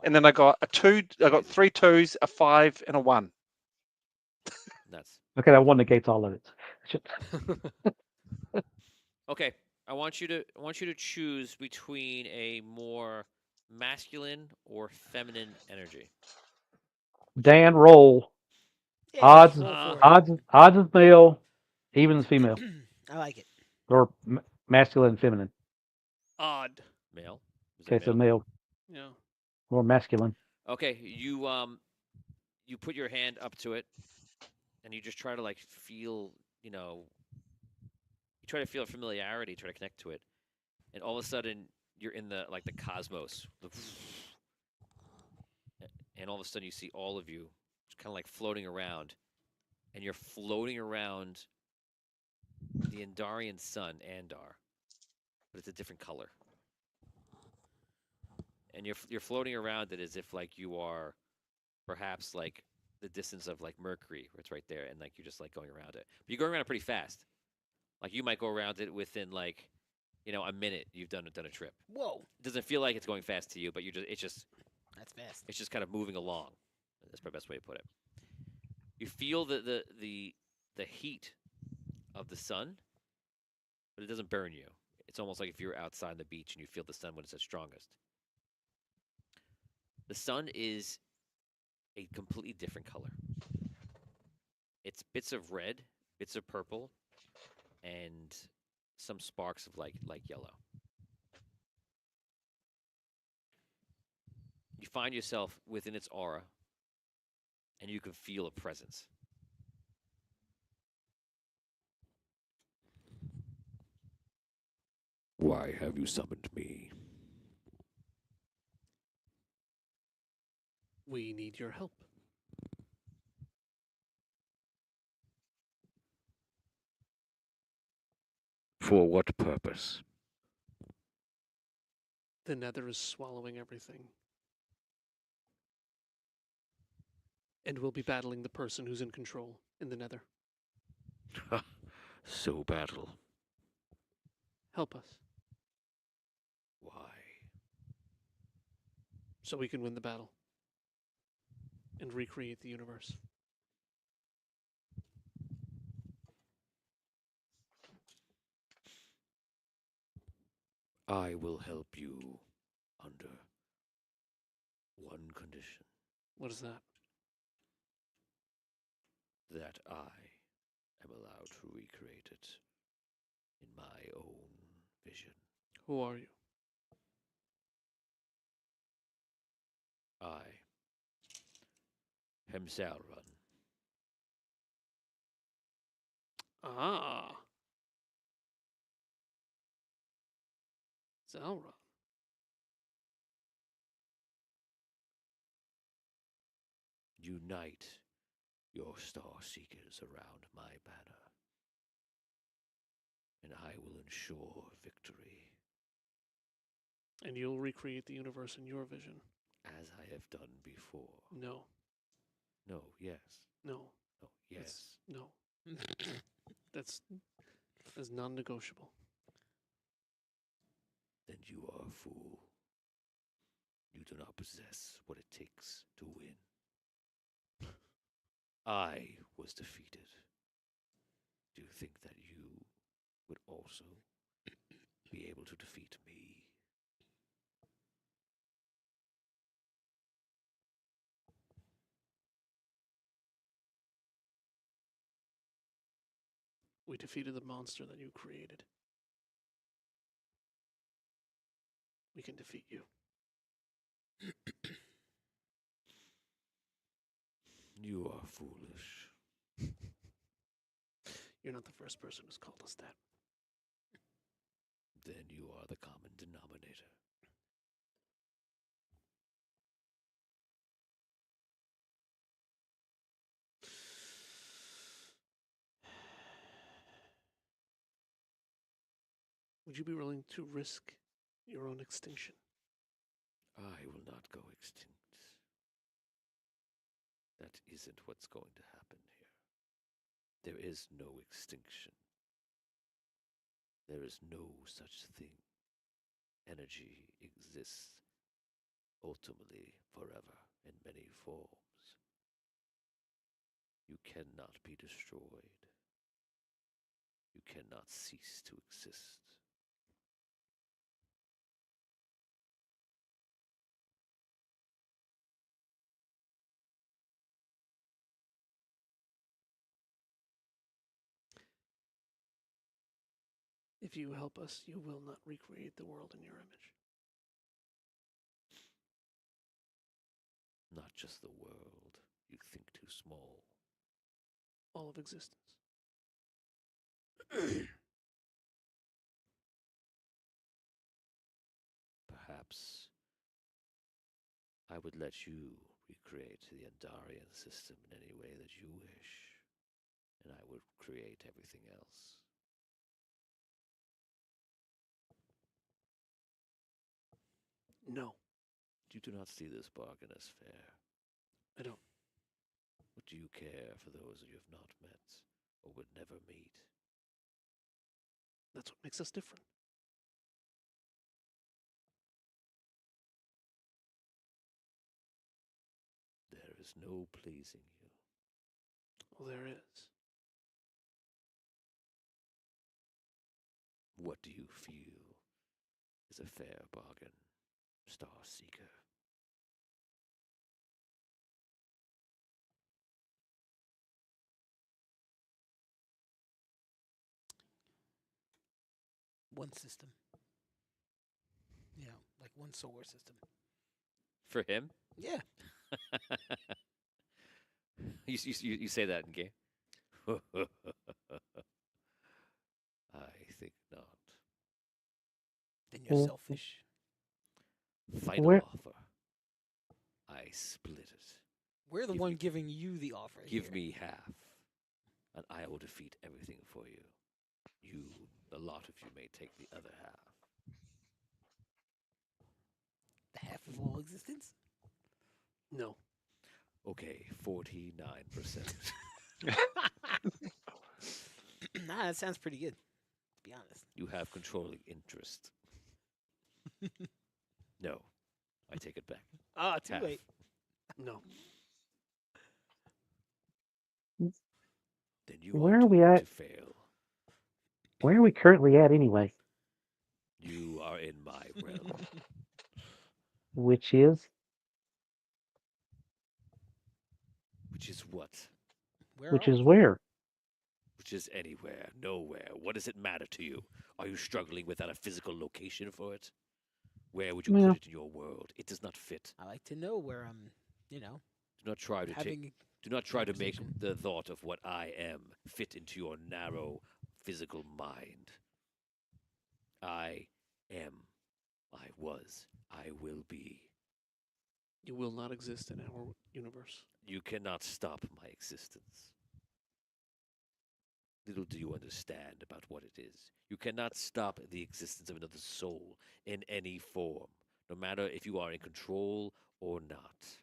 and then I got a 2. I got 3 2s, a 5, and a 1. Nuts. Okay, that one negates all of it. Okay, I want you to choose between a more masculine or feminine energy. Dan, roll. Yeah, Odds, roll for it. odds is male, even is female, I like it. or masculine and feminine. Odd. Male. Is that Okay, so male? male, Yeah. or masculine. Okay, you put your hand up to it, and you just try to like feel, you try to feel familiarity, try to connect to it, and all of a sudden you're in the cosmos, and all of a sudden you see all of you kind of like floating around, and you're floating around the Andarian sun, Andar, but it's a different color, and you're floating around it as if like you are perhaps like the distance of like Mercury, where it's right there, and like you're just like going around it. But you're going around it pretty fast. Like you might go around it within like, a minute. You've done a trip. Whoa, It doesn't feel like it's going fast to you, but that's fast. it's just kind of moving along. That's my best way to put it. You feel the heat of the sun, but it doesn't burn you. It's almost like if you're outside on the beach and you feel the sun when it's at strongest. The sun is a completely different color. It's bits of red, bits of purple, and some sparks of like yellow. You find yourself within its aura, and you can feel a presence. Why have you summoned me? We need your help. For what purpose? The Nether is swallowing everything. And we'll be battling the person who's in control in the Nether. So battle. Help us Why? so we can win the battle and recreate the universe. I will help you under one condition, What is that? that I am allowed to recreate it in my own vision. Who are you? I am Sauron. Ah. Sauron. Unite your star seekers around my banner, and I will ensure victory, And you'll recreate the universe in your vision. as I have done before. No. No, yes. No. No, That's- yes. No. That's non-negotiable. Then you are a fool. You do not possess what it takes to win. I was defeated. Do you think that you would also be able to defeat me? We defeated the monster that you created. We can defeat you. You are foolish. You're not the first person who's called us that. Then you are the common denominator. Would you be willing to risk your own extinction? I will not go extinct. That isn't what's going to happen here. There is no extinction. There is no such thing. Energy exists ultimately forever in many forms. You cannot be destroyed. You cannot cease to exist. If you help us, you will not recreate the world in your image. Not just the world. You think too small. All of existence. Perhaps I would let you recreate the Andarian system in any way that you wish, and I would create everything else. No, You do not see this bargain as fair. I don't. What do you care for those you have not met or would never meet? That's what makes us different. There is no pleasing you. Well, there is. What do you feel is a fair bargain, Star Seeker? One system. You know, like one solar system. For him? Yeah. You say that in game? I think not. Then you're Well, selfish. Final Where- offer. I split it. We're the give one me- giving you the offer. Give here. me half, and I will defeat everything for you. You, a lot of you, may take the other half. the half of all existence. No. Okay, 49%. Nah, that sounds pretty good. To be honest. You have controlling interest. No, I take it back. Ah, too Half. late. No. Then you Where are are we doomed at? to fail. Where are we currently at anyway? You are in my realm. Which is Which is what? Where which are is we? where? Which is anywhere, nowhere. What does it matter to you? Are you struggling without a physical location for it? Where would you Well- put it in your world? It does not fit. I like to know where I'm. You know, Do not try to take. having. Do not try to make conversation. the thought of what I am fit into your narrow physical mind. I am. I was. I will be. You will not exist in our universe. You cannot stop my existence. Little do you understand about what it is. You cannot stop the existence of another soul in any form, no matter if you are in control or not.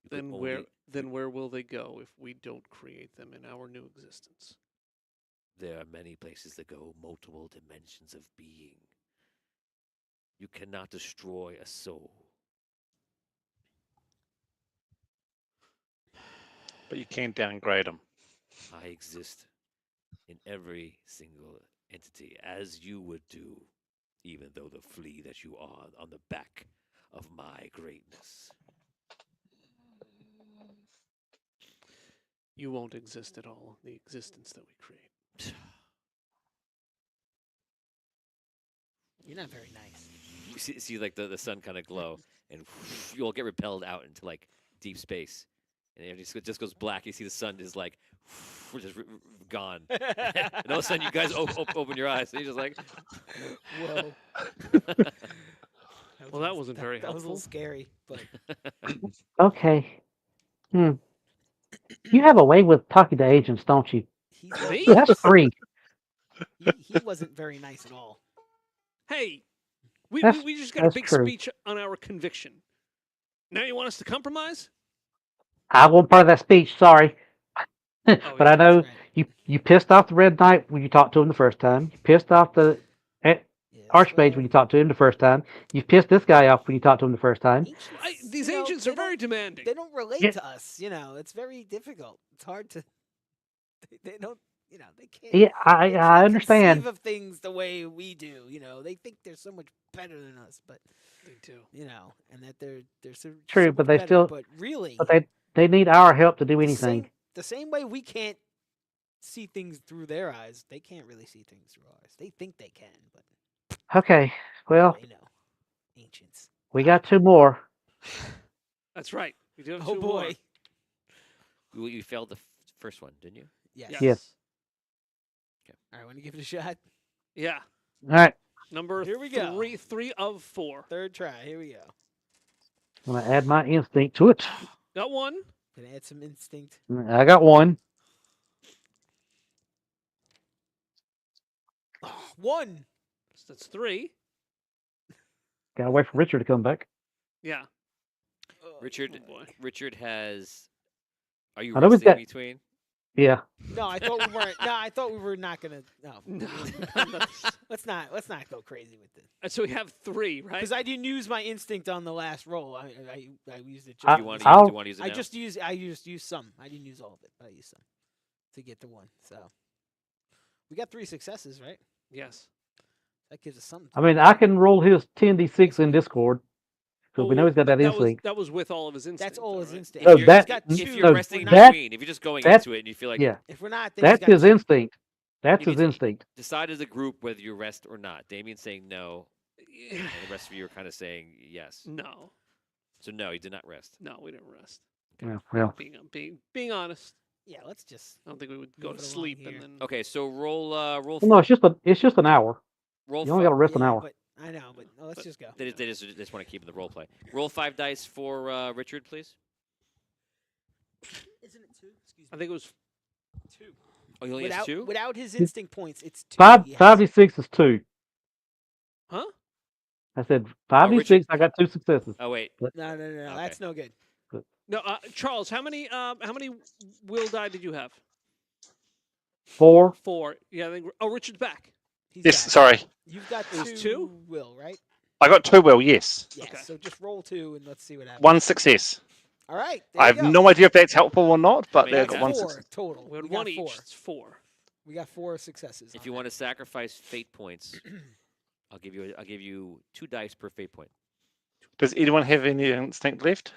You could Then where will they go if we don't create them in our new existence? There are many places that go multiple dimensions of being. You cannot destroy a soul. But you can downgrade them. I exist in every single entity, as you would do, even though the flea that you are on the back of my greatness. You won't exist at all in the existence that we create. You're not very nice. You see like the sun kind of glow, and you'll get repelled out into like deep space, and it just goes black. You see the sun is like just gone, and all of a sudden you guys open your eyes, and you're just like, Whoa. Well, that wasn't very That was a helpful. little scary, but Okay. You have a way with talking to agents, don't you? he's Me? not That's nice. 3. He wasn't very nice at all. Hey, we That's- just got a that's big true. speech on our conviction. Now you want us to compromise? I wasn't part of that speech, sorry. But yeah, I that's know right. you pissed off the Red Knight when you talked to him the first time. You pissed off the Yes, Archmage when you talked to him the first time. You've pissed this guy off when you talked to him the first time. ancients, These you know, agents they are very don't- demanding. They don't relate Yeah. to us, you know. It's very difficult. It's hard to. They don't, you know. They can't. Yeah, They I can't understand. conceive of things the way we do. You know, they think they're so much better than us, but They do. you know, and that they're so True, so but much they better, still- But really, But they need our help to do anything. the same way we can't see things through their eyes, they can't really see things through ours. They think they can, but Okay, well, they know. Ancients. we got 2 more. That's right. We do have Oh two boy. more. you failed the first one, didn't you? Yes. Yes. All right, want to give it a shot? Yeah. All right, Number Here we go. three of 4. Third try. Here we go. I'm going to add my instinct to it. Got one. Gonna add some instinct. I got 1. One. So that's 3. Got to wait for Richard to come back. Yeah. Richard, Oh boy. Richard has. Are you I know we've resting got- between? Yeah. No, I thought we weren't. No, I thought we were not gonna. No. No. Let's not go crazy with it. So we have 3, right? Because I didn't use my instinct on the last roll. I used it. Just I- Do you want I'll- to use it I now? just used some. I didn't use all of it, but I used some to get the 1. So we got 3 successes, right? Yes. That gives us something. I mean, I can roll his 10d6 in Discord. Because we know he's got but that instinct. that was with all of his instincts. That's all his right? instinct. No, He's that- got n- two. If no, you're resting in that- between, if you're just going that- into it and you feel like Yeah, If we're not, then he's that's got his 2. instinct. That's You his need to- instinct. decide as a group whether you rest or not. Damien's saying no, Yeah. and the rest of you are kind of saying yes. No. So no, you did not rest. No, we didn't rest. Yeah, well, Being honest. Yeah, let's just. I don't think we would go Move to it along sleep here. and then. Okay, so roll no, it's just an hour. roll You only got to rest an Yeah, hour. but I know, but no, let's But- just go. They just want to keep in the role play. Roll 5 dice for Richard, please. Isn't it 2? Excuse I think it was 2. Oh, he only has 2? Without his instinct points, it's 2. Five He has- 5d6 is 2. Huh? I said 5d6. Richard- I got 2 successes. Oh wait, No, Okay. that's no good. No, Charles. How many will die did you have? 4. 4. Yeah, I think. Oh, Richard's back. He's Yes, back. sorry. You've got It was 2 2? will, right? I got 2 will, yes. Yeah. Okay. So just roll 2 and let's see what happens. 1 success. All right. There I you have go. no idea if that's helpful or not, but mean, they that's got 1 4 success. total. We had got 1 4. each. It's 4. We got 4 successes. if on you that. want to sacrifice fate points, I'll give you 2 dice per fate point. Does anyone have any instinct left?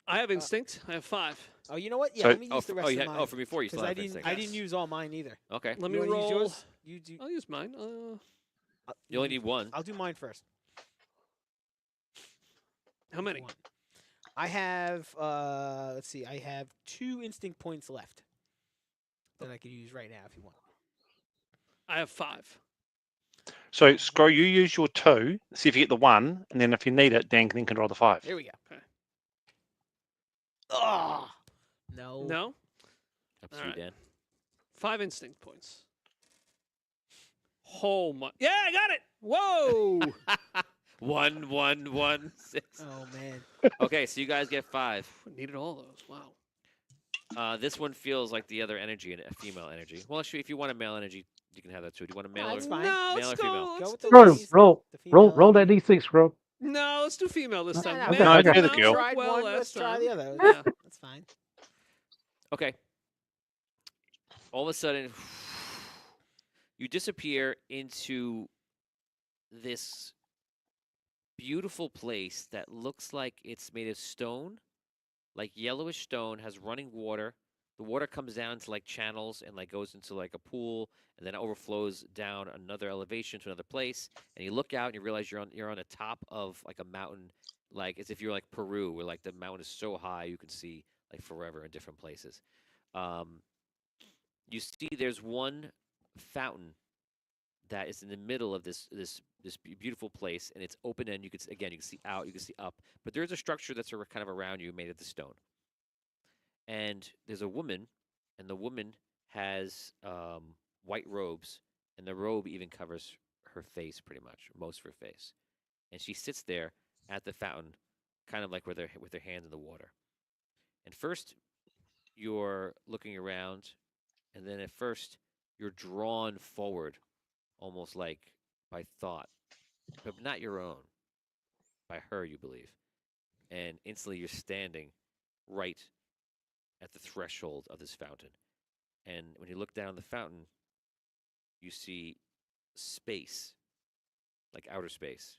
I have instinct. I have 5. Oh, you know what? Yeah, So- let me Oh, use the rest you of had, mine. from before you still Because have I instinct. didn't use all mine either. Okay, Let me You wanna use roll. yours? You do. I'll use mine. you only need 1. I'll do mine first. How many? One. I have. Let's see. I have 2 instinct points left that I could use right now if you want. I have 5. So, Scroll, you use your 2, see if you get the 1, and then if you need it, Dan then can roll the 5. Here we go. Okay. Oh no. No. Up to All you, right. Dan. 5 instinct points. Oh my! Yeah, I got it. Whoa! 1, 1, 1, 6. Oh man. Okay, so you guys get 5. Needed all those. Wow. This one feels like the other energy, a female energy. Well, actually, if you want a male energy, you can have that too. Do you want a male That's or fine. No, male let's or female? go. Go Let's with do the Screw. ladies. Roll. The Roll. female Roll that energy. d6, Screw. No, let's do female this Okay, time. okay, Male okay. did Give it not a go. work Tried well one. Let's last try time. the other. Yeah. That's fine. Okay. All of a sudden, you disappear into this beautiful place that looks like it's made of stone, like yellowish stone, has running water. The water comes down to like channels and like goes into like a pool and then overflows down another elevation to another place. And you look out and you realize you're on the top of like a mountain, like as if you're like Peru, where like the mountain is so high you can see like forever in different places. Um, you see there's one fountain that is in the middle of this beautiful place, and it's open and you can again you can see out, you can see up, but there's a structure that's kind of around you made of the stone. And there's a woman, and the woman has white robes, and the robe even covers her face pretty much, most of her face, and she sits there at the fountain, kind of like with her hands in the water. And first you're looking around, and then at first you're drawn forward almost like by thought, but not your own, by her, you believe. And instantly you're standing right at the threshold of this fountain. And when you look down the fountain, you see space, like outer space,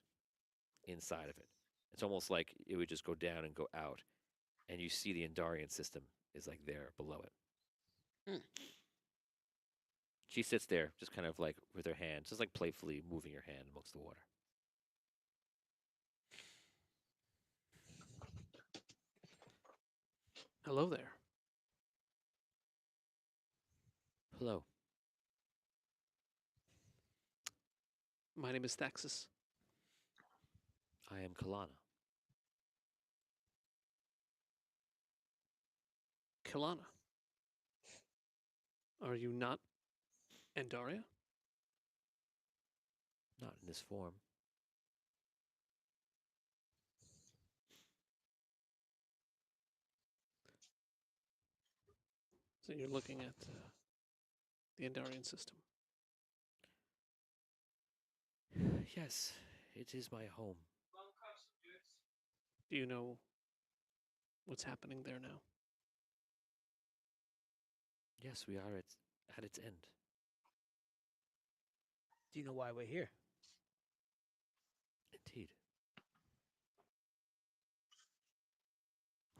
inside of it. It's almost like it would just go down and go out. And you see the Endarian system is like there below it. Hmm. She sits there, just kind of like with her hands, just like playfully moving her hand amongst the water. Hello there. Hello. My name is Thaxis. I am Kalana. Kilana. Are you not Andaria? Not in this form. So you're looking at the Andarian system. Yes, it is my home. Do you know what's happening there now? Yes, we are at its end. Do you know why we're here? Indeed.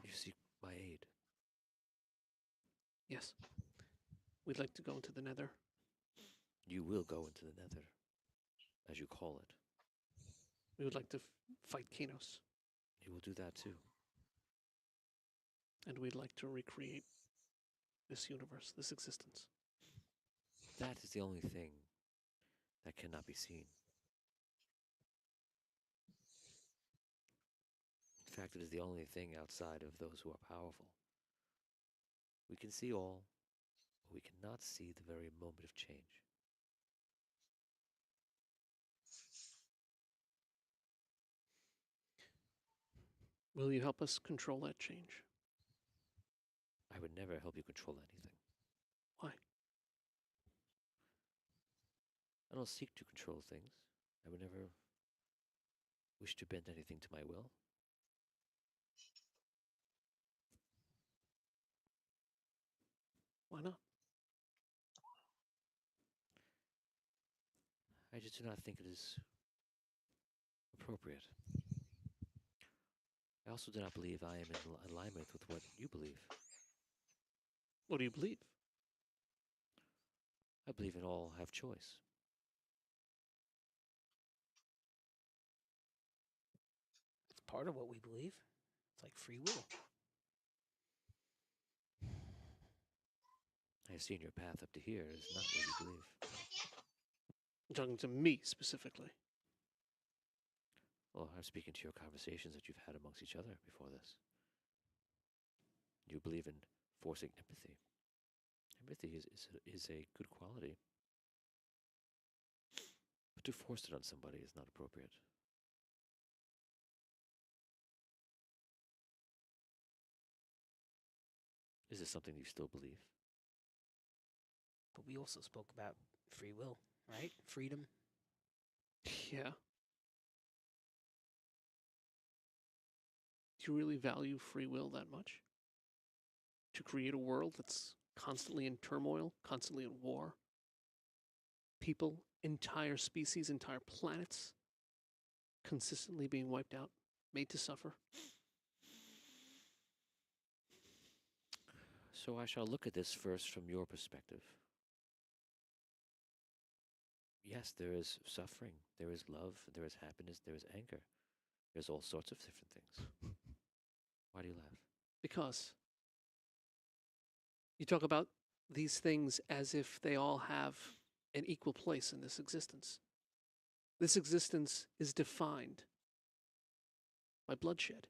You seek my aid. Yes. We'd like to go into the nether. You will go into the nether, as you call it. We would like to fight Kinos. You will do that too. And we'd like to recreate this universe, this existence. That is the only thing that cannot be seen. In fact, it is the only thing outside of those who are powerful. We can see all, but we cannot see the very moment of change. Will you help us control that change? I would never help you control anything. Why? I don't seek to control things. I would never wish to bend anything to my will. Why not? I just do not think it is appropriate. I also do not believe I am in alignment with what you believe. What do you believe? I believe in all have choice. It's part of what we believe. It's like free will. I have seen your path up to here is not what you believe. You're talking to me specifically. Well, I'm speaking to your conversations that you've had amongst each other before this. You believe in forcing empathy. Empathy is a good quality. But to force it on somebody is not appropriate. Is this something you still believe? But we also spoke about free will, right? Freedom. Yeah. Do you really value free will that much? To create a world that's constantly in turmoil, constantly at war? People, entire species, entire planets consistently being wiped out, made to suffer? So I shall look at this first from your perspective. Yes, there is suffering, there is love, there is happiness, there is anger. There's all sorts of different things. Why do you laugh? Because you talk about these things as if they all have an equal place in this existence. This existence is defined by bloodshed.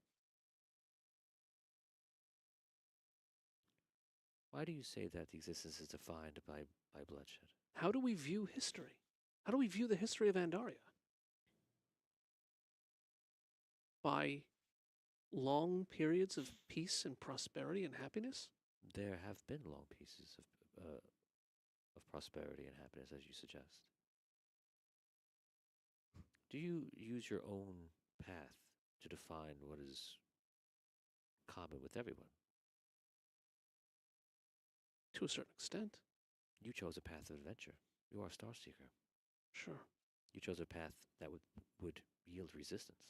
Why do you say that the existence is defined by bloodshed? How do we view history? How do we view the history of Andaria? By long periods of peace and prosperity and happiness? There have been long pieces of prosperity and happiness, as you suggest. Do you use your own path to define what is common with everyone? To a certain extent. You chose a path of adventure. You are a star seeker. Sure. You chose a path that would yield resistance,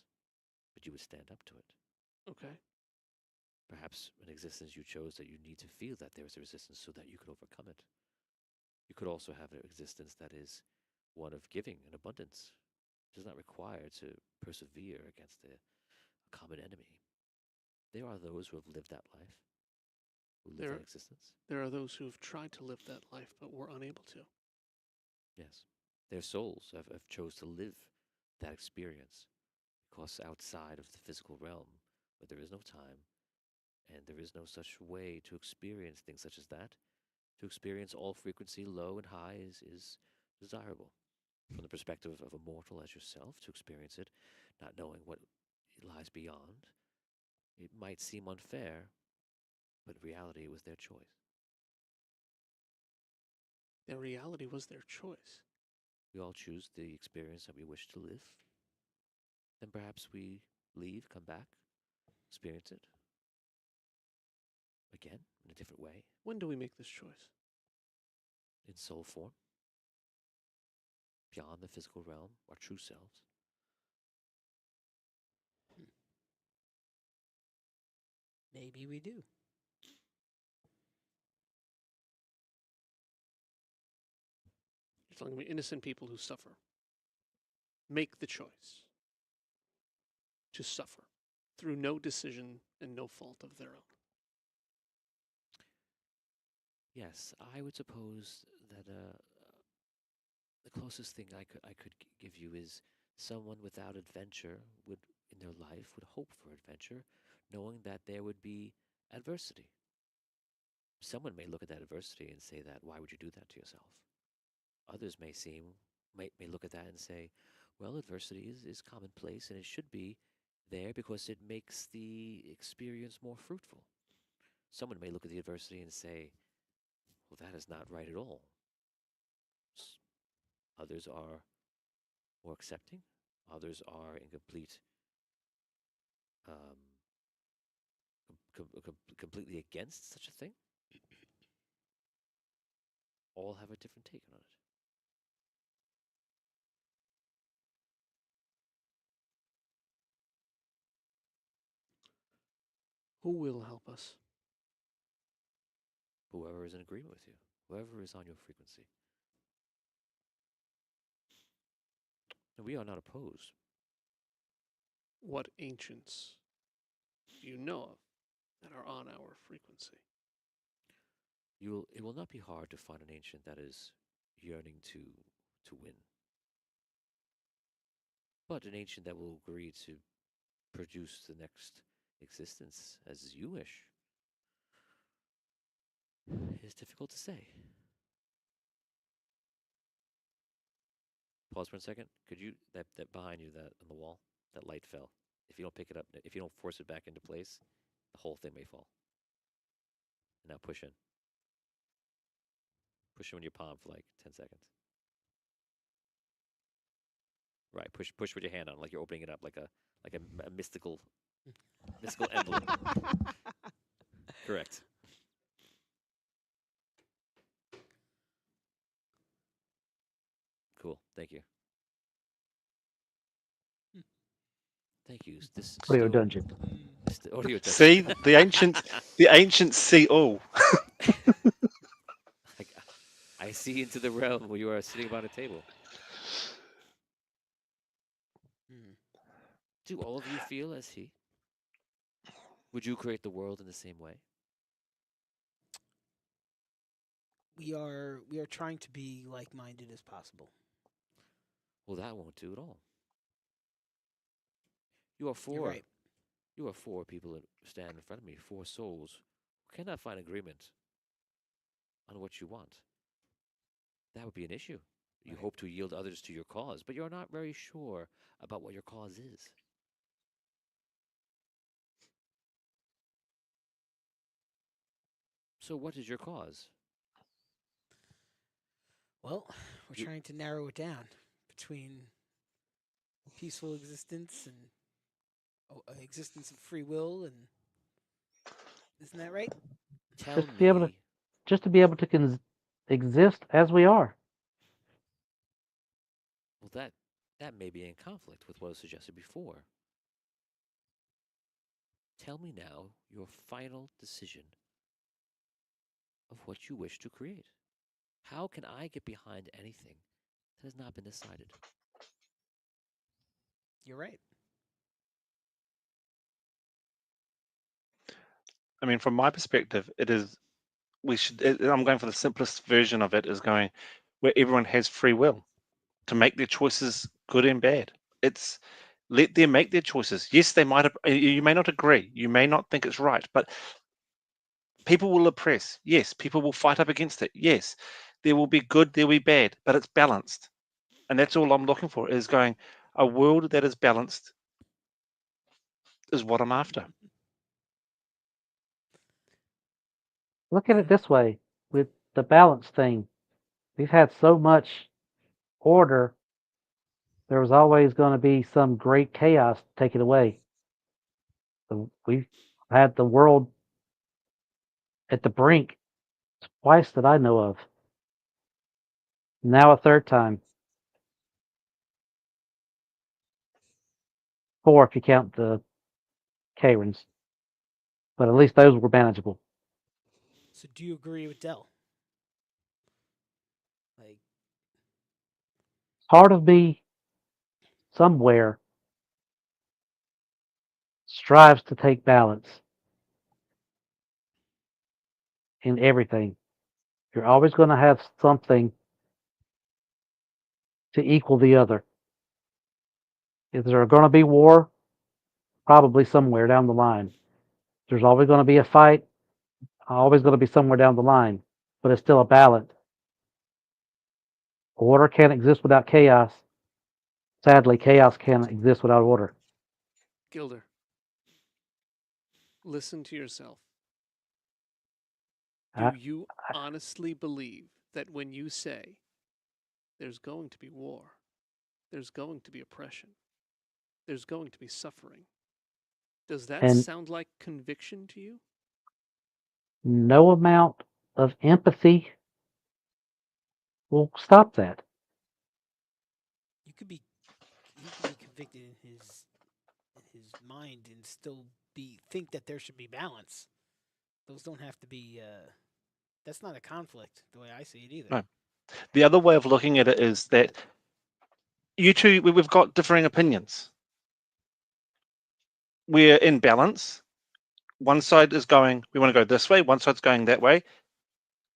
but you would stand up to it. Okay. Perhaps an existence you chose that you need to feel that there is a resistance so that you could overcome it. You could also have an existence that is one of giving and abundance. It does not require to persevere against a common enemy. There are those who have lived that life, who live that existence. There are those who have tried to live that life but were unable to. Yes. Their souls have chose to live that experience because outside of the physical realm, where there is no time and there is no such way to experience things such as that, to experience all frequency, low and high, is desirable. From the perspective of a mortal as yourself, to experience it, not knowing what lies beyond, it might seem unfair, but in reality it was their choice. Their reality was their choice. We all choose the experience that we wish to live. Then perhaps we leave, come back, experience it again in a different way, When do we make this choice? in soul form, beyond the physical realm, our true selves. Maybe we do. You're telling me innocent people who suffer make the choice to suffer through no decision and no fault of their own. Yes, I would suppose that the closest thing I could give you is someone without adventure would in their life would hope for adventure, knowing that there would be adversity. Someone may look at that adversity and say that why would you do that to yourself? Others may look at that and say, well, adversity is commonplace and it should be there because it makes the experience more fruitful. Someone may look at the adversity and say, well, that is not right at all. Others are more accepting. Others are in complete, um, completely against such a thing. All have a different take on it. Who will help us? Whoever is in agreement with you, whoever is on your frequency. And we are not opposed. What ancients do you know of that are on our frequency? It will not be hard to find an ancient that is yearning to win. But an ancient that will agree to produce the next existence as you wish is difficult to say. Pause for a second. Could you that behind you that on the wall, that light fell. If you don't pick it up, if you don't force it back into place, the whole thing may fall. Now push in. Push in with your palm for like 10 seconds. Right. Push with your hand on, like you're opening it up, like a mystical emblem. Correct. Cool. Thank you. Thank you. This Audio stone- dungeon. audio dungeon. See, the ancients see all. Like, I see into the realm where you are sitting about a table. Hmm. Do all of you feel as he? Would you create the world in the same way? We are trying to be like-minded as possible. Well, that won't do at all. You are You're four. right. You are four people that stand in front of me, four souls who cannot find agreement on what you want. That would be an issue. You Right. hope to yield others to your cause, but you're not very sure about what your cause is. So, what is your cause? Well, we're You- trying to narrow it down between peaceful existence and existence of free will, and isn't that right? Tell Just to be able to, me. just to be able to exist as we are. Well, that may be in conflict with what was suggested before. Tell me now your final decision of what you wish to create. How can I get behind anything that has not been decided? You're right. I mean, from my perspective, it is I'm going for the simplest version of it, is going where everyone has free will to make their choices, good and bad. It's let them make their choices. Yes, they might have, you may not agree, you may not think it's right, but people will oppress. Yes, people will fight up against it. Yes, there will be good, there will be bad, but it's balanced. And that's all I'm looking for, is going a world that is balanced is what I'm after. Look at it this way with the balance thing. We've had so much order, there was always going to be some great chaos to take it away. So we've had the world at the brink twice that I know of. Now a third time. Four if you count the Karens. But at least those were manageable. So, do you agree with Dell? Like, Part of me somewhere strives to take balance in everything. You're always going to have something to equal the other. Is there going to be war? Probably somewhere down the line. There's always going to be a fight, always going to be somewhere down the line, but it's still a balance. Order can't exist without chaos. Sadly, chaos can't exist without order. Gilder, listen to yourself. Do I, you honestly believe that when you say there's going to be war, there's going to be oppression, there's going to be suffering, does that and sound like conviction to you? no amount of empathy will stop that. you could be he could be convicted in his mind and still be think that there should be balance. Those don't have to be. That's not a conflict the way I see it either. No. The other way of looking at it is that you two, we've got differing opinions. We're in balance. One side is going, we want to go this way. One side's going that way.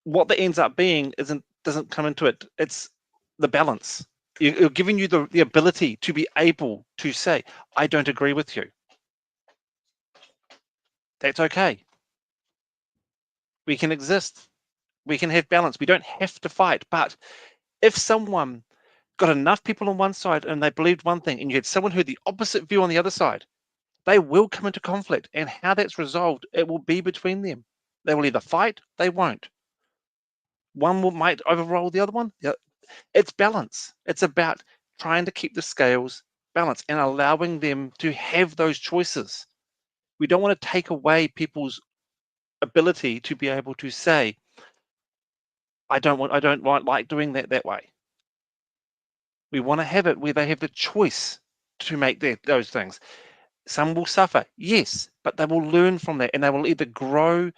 What that ends up being doesn't come into it. It's the balance. You're giving you the ability to be able to say, I don't agree with you. That's okay. We can exist. We can have balance. We don't have to fight. But if someone got enough people on one side and they believed one thing, and you had someone who had the opposite view on the other side, they will come into conflict. And how that's resolved, it will be between them. They will either fight, they won't. Might overrule the other one. Yeah. It's balance. It's about trying to keep the scales balanced and allowing them to have those choices. We don't want to take away people's ability to be able to say, I don't want like doing that way. We want to have it where they have the choice to make those things. Some will suffer, yes, but they will learn from that and they will either grow,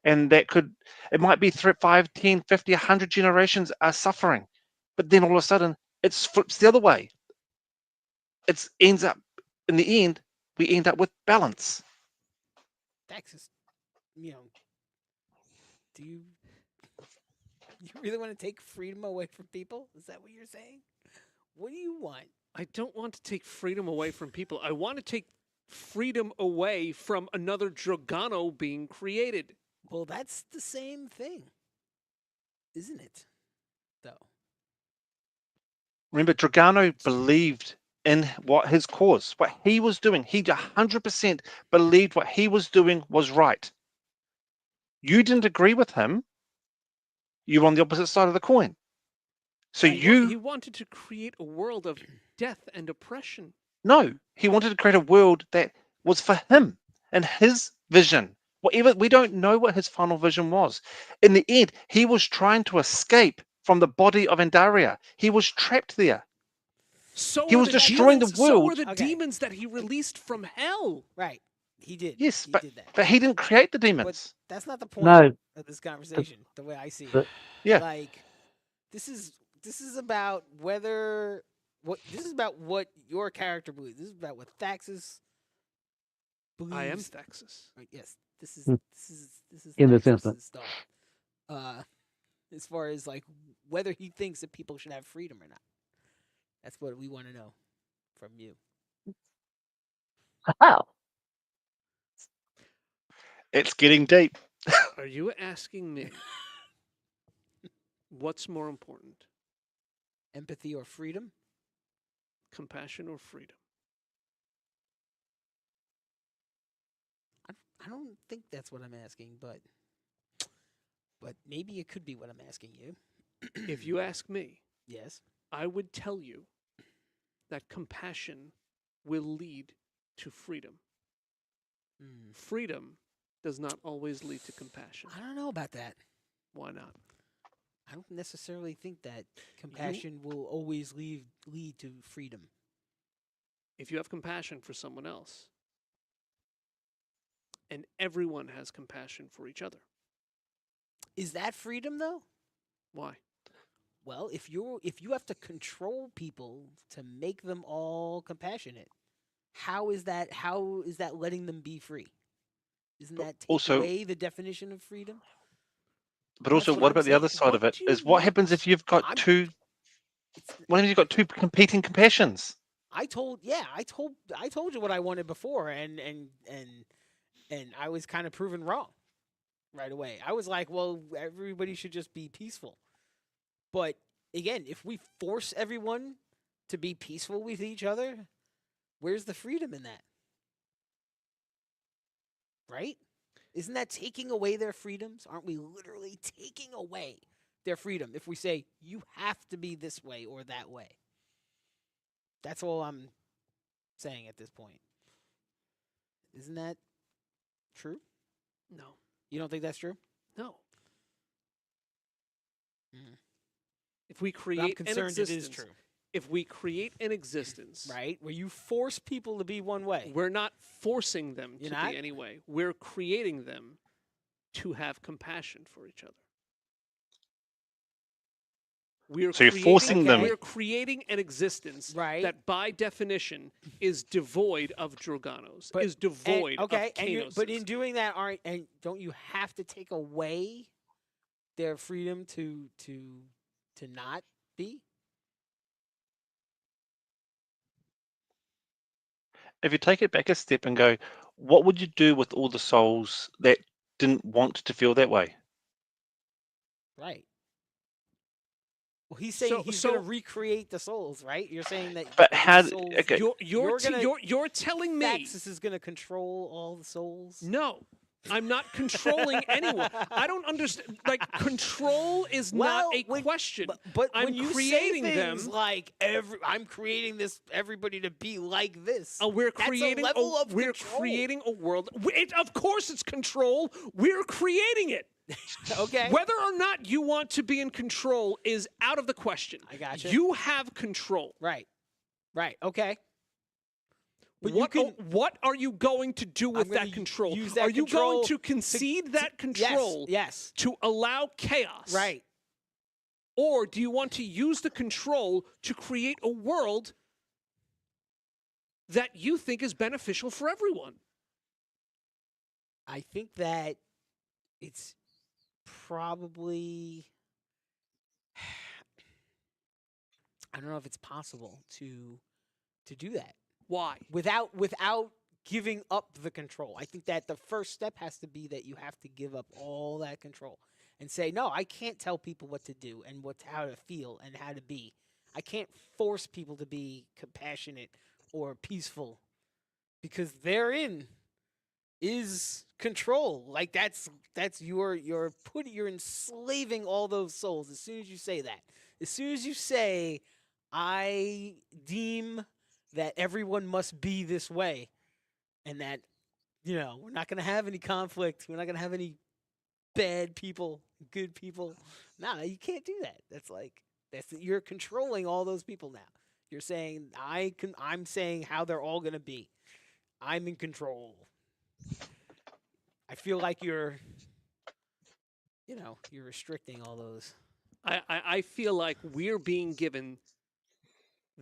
and it might be 5, 10, 50, 100 generations are suffering, but then all of a sudden it flips the other way. It ends up, in the end, we end up with balance. Taxes, do you really want to take freedom away from people? Is that what you're saying? What do you want? I don't want to take freedom away from people. I want to take freedom away from another Dragano being created. Well, that's the same thing, isn't it? Though. Remember, Dragano believed in what his cause, what he was doing. He 100% believed what he was doing was right. You didn't agree with him. You were on the opposite side of the coin. So he wanted to create a world of death and oppression. No, he wanted to create a world that was for him and his vision. Whatever, we don't know what his final vision was. In the end, he was trying to escape from the body of Andaria. He was trapped there. He was destroying the world. So were the demons that he released from hell. Right. He did. Yes, he but did that. but he didn't create the demons. But that's not the point No. of this conversation, the way I see it. But- Yeah. Like, this is about this is about what your character believes. This is about what Thaxus believes. I am Thaxus. Yes. This is Hmm. this is In this Thaxus' instance. stuff. As far as like whether he thinks that people should have freedom or not. That's what we want to know from you. Wow. It's getting deep. Are you asking me what's more important, Empathy or freedom? compassion or freedom? I don't think that's what I'm asking, but maybe it could be what I'm asking you. If you ask me, Yes. I would tell you that compassion will lead to freedom. Freedom does not always lead to compassion. I don't know about that. Why not? I don't necessarily think that compassion will always lead to freedom. If you have compassion for someone else, and everyone has compassion for each other, Is that freedom though? why? Well, if you have to control people to make them all compassionate, how is that letting them be free? Isn't that take also- away the definition of freedom? But also, That's what what I'm about the saying. other side of What it? do you Is what happens want? if you've got I'm- two? It's, What if you've got two competing compassions? I told you what I wanted before, and I was kind of proven wrong right away. I was like, well, everybody should just be peaceful. But again, if we force everyone to be peaceful with each other, where's the freedom in that? Right? Isn't that taking away their freedoms? Aren't we literally taking away their freedom if we say you have to be this way or that way? That's all I'm saying at this point. Isn't that true? No. You don't think that's true? No. Mhm. If we But I'm create an concerned it existence, is true, if we create an existence, right? Where you force people to be one way. we're not forcing them You're to not? be any way. We're creating them to have compassion for each other. So you're forcing them- We're creating an existence Right. that, by definition, is devoid of Droganos, But- is devoid okay, of Kanoses. but in doing that, don't you have to take away their freedom to not be? If you take it back a step and go, what would you do with all the souls that didn't want to feel that way? Right. Well, he's saying he's going to recreate the souls, right? You're saying that. But the how? souls, Okay, You're gonna- telling me Thaxus is going to control all the souls. no. I'm not controlling anyone. I don't understand. Like, control is not a question. But I'm when you creating say things them. like I'm creating everybody to be like this. We're That's creating a level of we're control. creating a world. Of course, it's control. We're creating it. Okay. Whether or not you want to be in control is out of the question. I gotcha. You have control. Right. Okay. But what are you going to do with gonna that control? use that Are you control going to concede that control Yes. to allow chaos? Right. Or do you want to use the control to create a world that you think is beneficial for everyone? I think that it's probably I don't know if it's possible to do that Why? without giving up the control. I think that the first step has to be that you have to give up all that control and say, no, I can't tell people what to do and how to feel and how to be. I can't force people to be compassionate or peaceful because therein is control. Like that's you're enslaving all those souls as soon as you say that. As soon as you say, I deem that everyone must be this way and that, we're not going to have any conflict. We're not going to have any bad people, good people. No, you can't do that. You're controlling all those people now. You're saying, I'm saying how they're all going to be. I'm in control. I feel like you're restricting all those. I feel like we're being given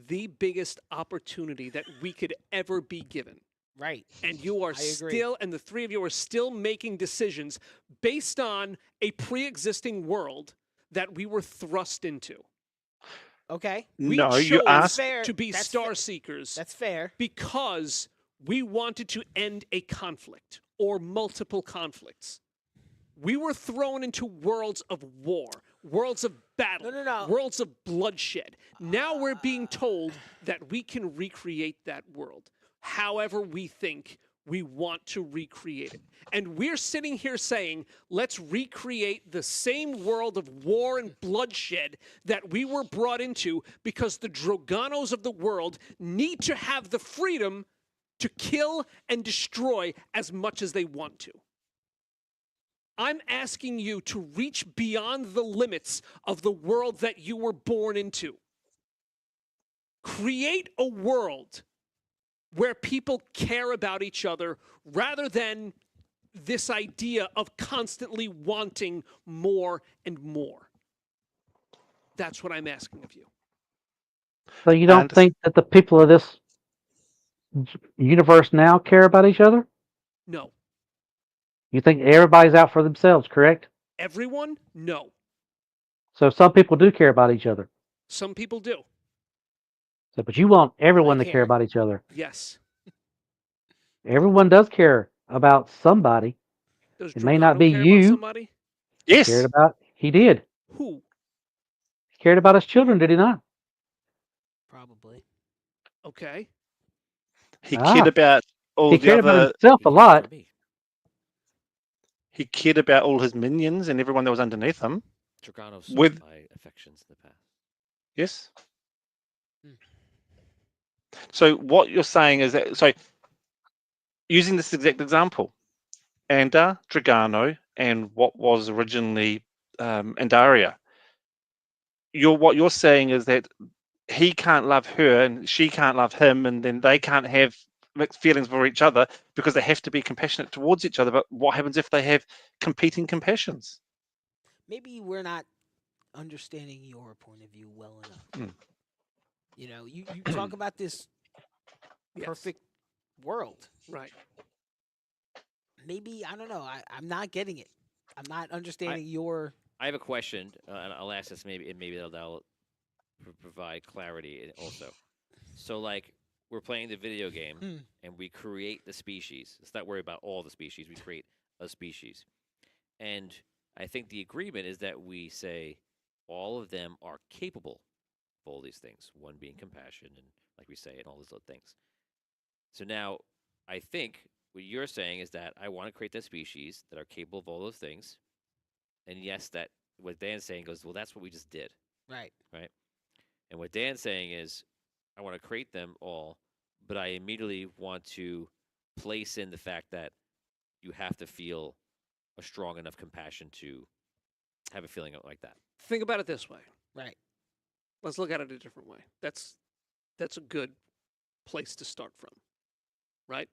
the biggest opportunity that we could ever be given. Right. And you are still, and the three of you are still making decisions based on a pre-existing world that we were thrust into. Okay. We No, chose you asked to be star seekers. That's fair. Because we wanted to end a conflict or multiple conflicts. We were thrown into worlds of war, worlds of battle, No. worlds of bloodshed. Now we're being told that we can recreate that world however we think we want to recreate it. And we're sitting here saying, let's recreate the same world of war and bloodshed that we were brought into because the Droganos of the world need to have the freedom to kill and destroy as much as they want to. I'm asking you to reach beyond the limits of the world that you were born into. Create a world where people care about each other rather than this idea of constantly wanting more and more. That's what I'm asking of you. So you don't And- think that the people of this universe now care about each other? No. You think everybody's out for themselves, correct? Everyone? No. So some people do care about each other. Some people do. So, but you want everyone I to care care. about each other. Yes. Everyone does care about somebody. Does It may not Dragano be care you. about somebody? Yes. He did. Who? He cared about his children, did he not? Probably. Okay. He Ah. cared about all He the cared about other. himself a lot. He cared about all his minions and everyone that was underneath him. Dragano With- saw my affections in the past. Yes. Hmm. So what you're saying is that using this exact example, Anda, Dragano, and what was originally Andaria. What you're saying is that he can't love her and she can't love him, and then they can't have mixed feelings for each other because they have to be compassionate towards each other. But what happens if they have competing compassions? Maybe we're not understanding your point of view well enough. Mm. You talk about this Yes. perfect world. Right. Maybe, I don't know. I'm not getting it. I'm not understanding your. I have a question, and I'll ask this maybe that'll provide clarity also. So, like, we're playing the video game, and we create the species. Let's not worry about all the species. We create a species. And I think the agreement is that we say all of them are capable of all these things, one being compassion, and like we say, and all those other things. So now, I think what you're saying is that I want to create that species that are capable of all those things. And yes, that what Dan's saying goes, well, that's what we just did. Right. And what Dan's saying is, I want to create them all, but I immediately want to place in the fact that you have to feel a strong enough compassion to have a feeling like that. Think about it this way. Right. Let's look at it a different way. That's a good place to start from, right?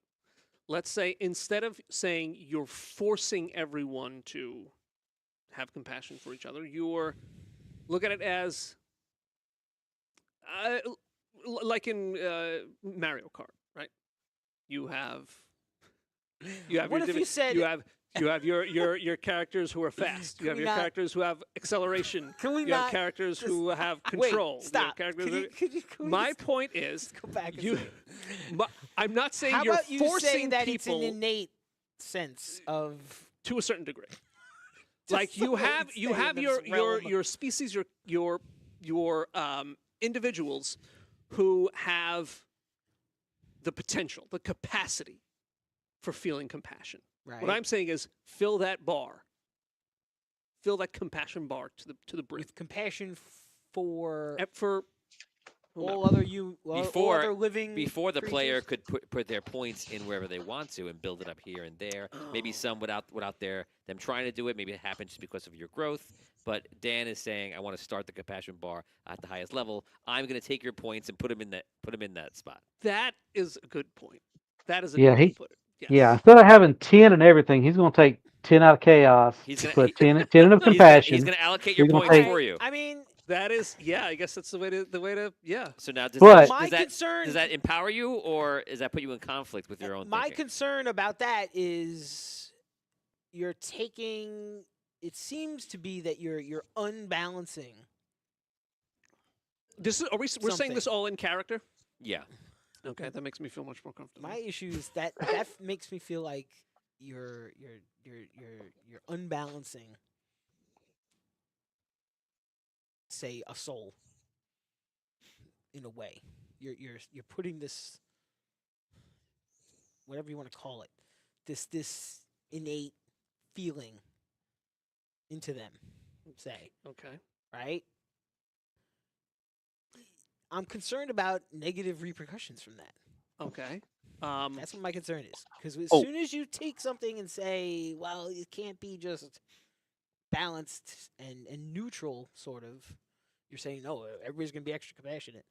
Let's say instead of saying you're forcing everyone to have compassion for each other, you're look at it as like in Mario Kart, right? You have What if you said- you have your characters who are fast. Can You have we your not- characters who have acceleration. Can we You have not characters just- who have Wait, control. You have stop. characters Could who- you, can we My just point is, go back and you. say- I'm not saying How you're about you forcing say that it's people an innate sense of to a certain degree. Just Like you someone have saying your this realm. your species, your individuals who have the potential, the capacity for feeling compassion. right. What I'm saying is fill that bar. Fill that compassion bar to the brim. with compassion for For all other all Before- other living Before the player creatures? could put their points in wherever they want to and build it up here and there. Maybe Oh. some without them trying to do it. Maybe it happens just because of your growth. But Dan is saying, I want to start the compassion bar at the highest level. I'm going to take your points and put them in that spot. that is a good point. That is a Yeah, good way he- to put it. Yes. Yeah, instead of having 10 and everything, he's going to take 10 out of chaos. He's gonna- put he- 10 of He's compassion. going to allocate your He's gonna points take- for you. I mean, That is, yeah. I guess that's the way to. Yeah. So now, does But- my that concern. does that empower you, or does that put you in conflict with your own my thinking? concern about that is you're taking. It seems to be that you're unbalancing. This is. Are we? We're saying this Something. all in character. Yeah. Okay, that makes me feel much more comfortable. My issue is that makes me feel like you're unbalancing, say, a soul. In a way, you're putting this, whatever you want to call it, this innate feeling into them. Say, Okay. right? I'm concerned about negative repercussions from that. Okay. That's what my concern is. Because as Oh. soon as you take something and say, well, it can't be just balanced and neutral, sort of, you're saying, no, everybody's going to be extra compassionate.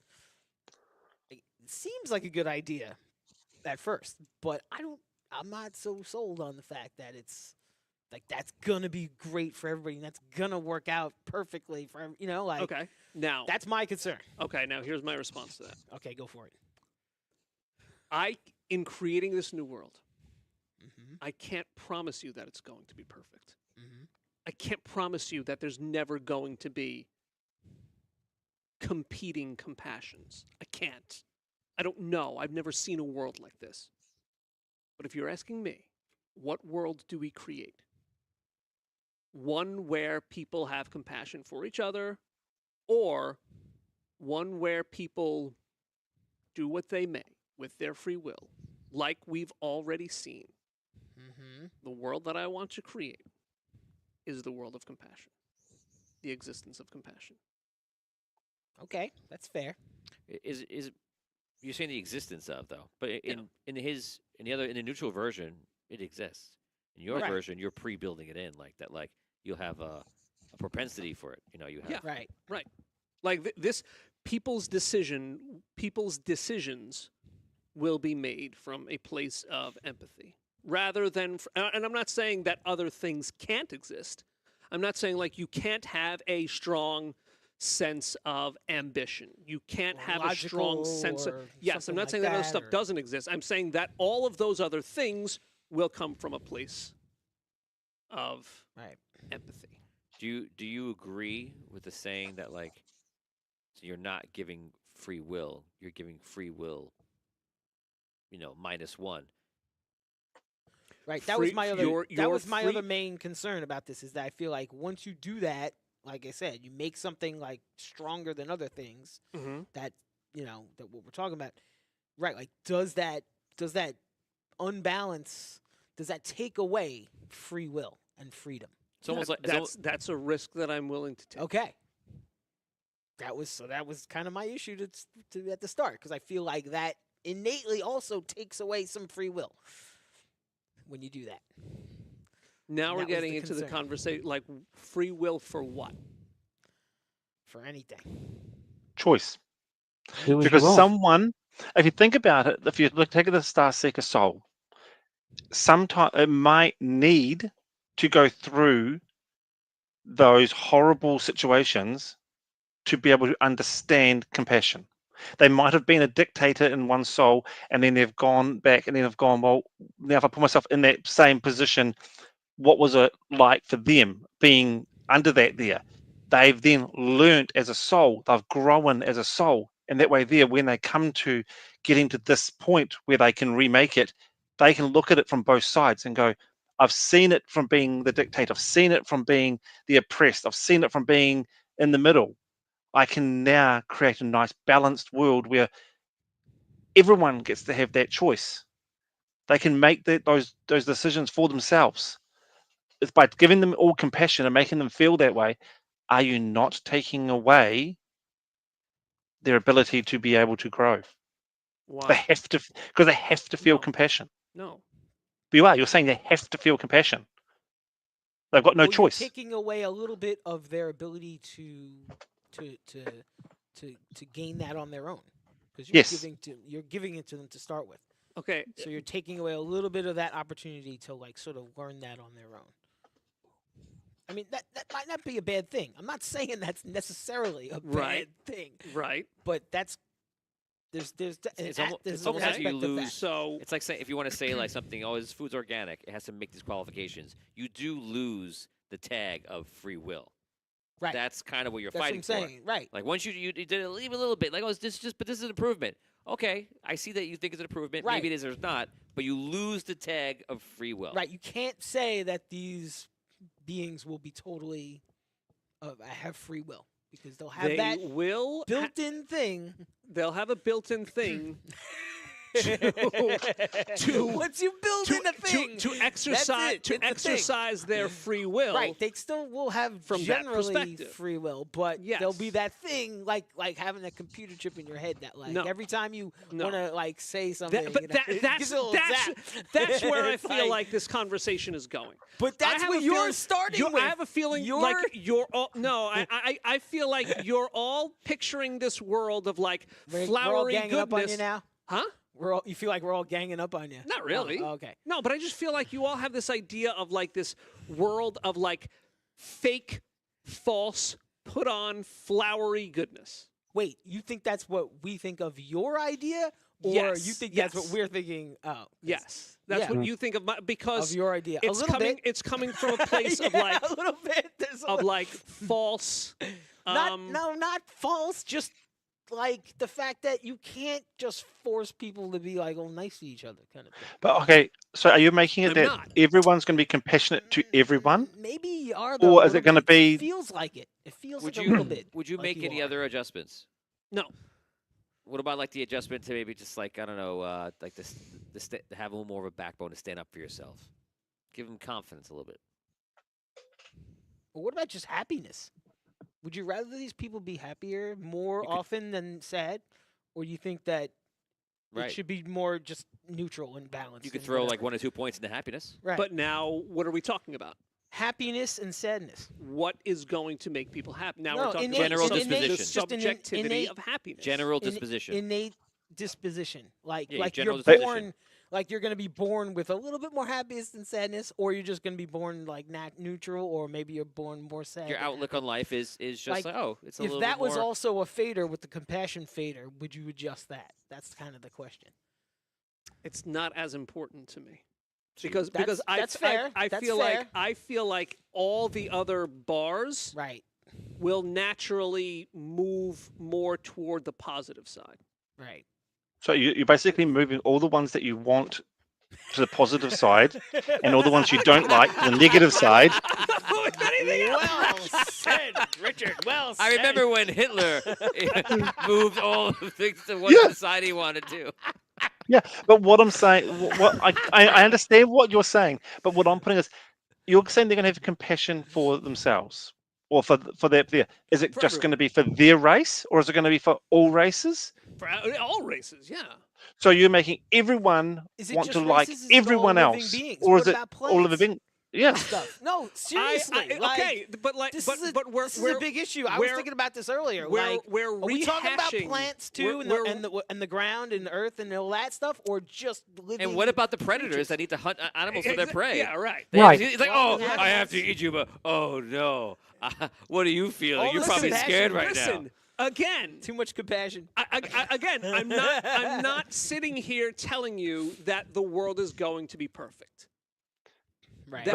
It seems like a good idea at first, but I'm not so sold on the fact that it's like that's going to be great for everybody and that's going to work out perfectly for, like, Okay. Now. that's my concern. Okay. Now here's my response to that. Okay, go for it. In creating this new world, Mm-hmm. I can't promise you that it's going to be perfect. Mm-hmm. I can't promise you that there's never going to be competing compassions. I can't. I don't know. I've never seen a world like this. But if you're asking me, what world do we create? One where people have compassion for each other, or one where people do what they may with their free will, like we've already seen. Mm-hmm. The world that I want to create is the world of compassion, the existence of compassion. Okay, that's fair. Is you're saying the existence of though? But Yeah. in the neutral version, it exists. In your Right. version, you're pre-building it in like that. Like you'll have a propensity for it. You have. Yeah. Right. Like this, people's decisions will be made from a place of empathy, rather than. And I'm not saying that other things can't exist. I'm not saying like you can't have a strong sense of ambition. You can't Or have a strong sense of. logical or Yes, I'm something not like saying that other that, stuff or- doesn't exist. I'm saying that all of those other things will come from a place of Right. empathy. Do you agree with the saying that like so you're not giving free will, you're giving free will, -1. Right. That was Free- my other. your- that your was my free- other main concern about this is that I feel like once you do that, like I said, you make something like stronger than other things. Mm-hmm. That that what we're talking about. Right. Like, does that unbalance, does that take away free will and freedom? It's almost like That's a risk that I'm willing to take. Okay. That was kind of my issue to at the start, because I feel like that innately also takes away some free will when you do that. Now And we're that was getting the into the concern. conversation, like free will for what? For anything. Choice. Do as you Because want. someone, if you think about it, if you look, take the Star Seeker soul, sometimes it might need to go through those horrible situations to be able to understand compassion. They might have been a dictator in one soul, and then they've gone back and then have gone, well, now if I put myself in that same position, what was it like for them being under that there? They've then learnt as a soul, they've grown as a soul. And that way, there, when they come to getting to this point where they can remake it, they can look at it from both sides and go, I've seen it from being the dictator, I've seen it from being the oppressed, I've seen it from being in the middle. I can now create a nice balanced world where everyone gets to have that choice. They can make those decisions for themselves. It's by giving them all compassion and making them feel that way. Are you not taking away their ability to be able to grow? They Why? have to, because they have to feel No. compassion. No. But you're saying they have to feel compassion. They've got no Well, choice. You're taking away a little bit of their ability to gain that on their own, because Yes. you're giving it to them to start with. Okay. So you're taking away a little bit of that opportunity to like sort of learn that on their own. I mean, that might not be a bad thing. I'm not saying that's necessarily a Right. bad thing, Right. but there's It's almost there's like an you aspect of that. lose. So It's like saying if you want to say like something, oh, this food's organic, it has to make these qualifications. You do lose the tag of free will. Right. That's kind of what you're That's what fighting I'm for. saying. Right. Like once you did it, leave a little bit. Like, oh, this is just, but this is an improvement. Okay, I see that you think it's an improvement. Right. Maybe it is or it's not, but you lose the tag of free will. Right. You can't say that these beings will be totally have free will, because they'll have they that will. built-in thing. They'll have a built-in thing Once you build in a thing, to exercise it. It's a thing. their free will. right? They still will have From that generally perspective. free will, but there'll be Yes. that thing like having a computer chip in your head that like No. every time you No. want to like say something, That, but you know, that, it that's gives a little that's zap. that's where I It's feel like this conversation is going. But I that's have what a you're feeling- starting with. I have a feeling like you're all no. I feel like you're all picturing this world of like We're all flowery ganging up on you goodness. now. Huh? You feel like we're all ganging up on you? Not really. Oh, okay. No, but I just feel like you all have this idea of like this world of like fake, false, put on flowery goodness. Wait, you think that's what we think of your idea, or Yes, you think that's what yes. we're thinking? Oh, Yes, that's Yeah. what you think of my because of your idea. it's a little coming. bit. It's coming from a place of Yeah, like a little bit. There's a of little- like false. not false. Just like the fact that you can't just force people to be like all nice to each other, kind of thing. But okay, so are you making it I'm that not. everyone's going to be compassionate to everyone? Maybe you are, though. Or a is it little gonna bit. be- It feels like it. It feels Would like you a little bit. would you like make any are. other adjustments? No, What about like the adjustment to maybe just like I don't know, like this, to have a little more of a backbone to stand up for yourself, give them confidence a little bit. But what about just happiness? Would you rather these people be happier more You could- often than sad, or you think that Right. it should be more just neutral and balanced? You could and throw like whatever? 1 or 2 points into happiness. right. but now what are we talking about? happiness and sadness. What is going to make people happy? Now No, we're talking innate- General about disposition. the just subjectivity innate- of happiness. General Inna- disposition. Innate disposition. Like Yeah, like general you're disposition. born like you're gonna be born with a little bit more happiness than sadness, or you're just gonna be born like neutral, or maybe you're born more sad. Your than outlook happy. on life is just Like, like, oh, it's a If little that bit was more. also a fader with the compassion fader, would you adjust that? That's kind of the question. It's not as important to me. See, Because That's- I that's fair. I That's feel fair. like all the other bars Right. will naturally move more toward the positive side. Right. So you're basically moving all the ones that you want to the positive side, and all the ones you don't like to the negative side. If anything else. Well said, Richard. Well said. I remember when Hitler moved all the things to one Yeah. side he wanted to. Yeah, but what I'm saying, I understand what you're saying, but what I'm putting is, you're saying they're going to have compassion for themselves, or for their. Is it For just going everyone. to be for their race, or is it going to be for all races? For all races, yeah. So you're making everyone Is it want to just like races? Is it all everyone living else, beings? or What is it about all of plants? living? Yeah. Stuff. No, seriously. like, okay, but like, this but is a, but we're this is we're a big issue. I was we're- thinking about this earlier. we're Like, we're are we talking about rehashing- plants we're- too, we're- and the ground and the earth and all that stuff, or just living? And what about the predators creatures? that need to hunt animals for their prey? Yeah, right. They Right. It's like, Well, oh, I have to animals- eat you, but oh no, what are you feeling? All You're this probably compassion. scared right Listen, again, Too much compassion. again, I'm not sitting here telling you that the world is going to be perfect. Right.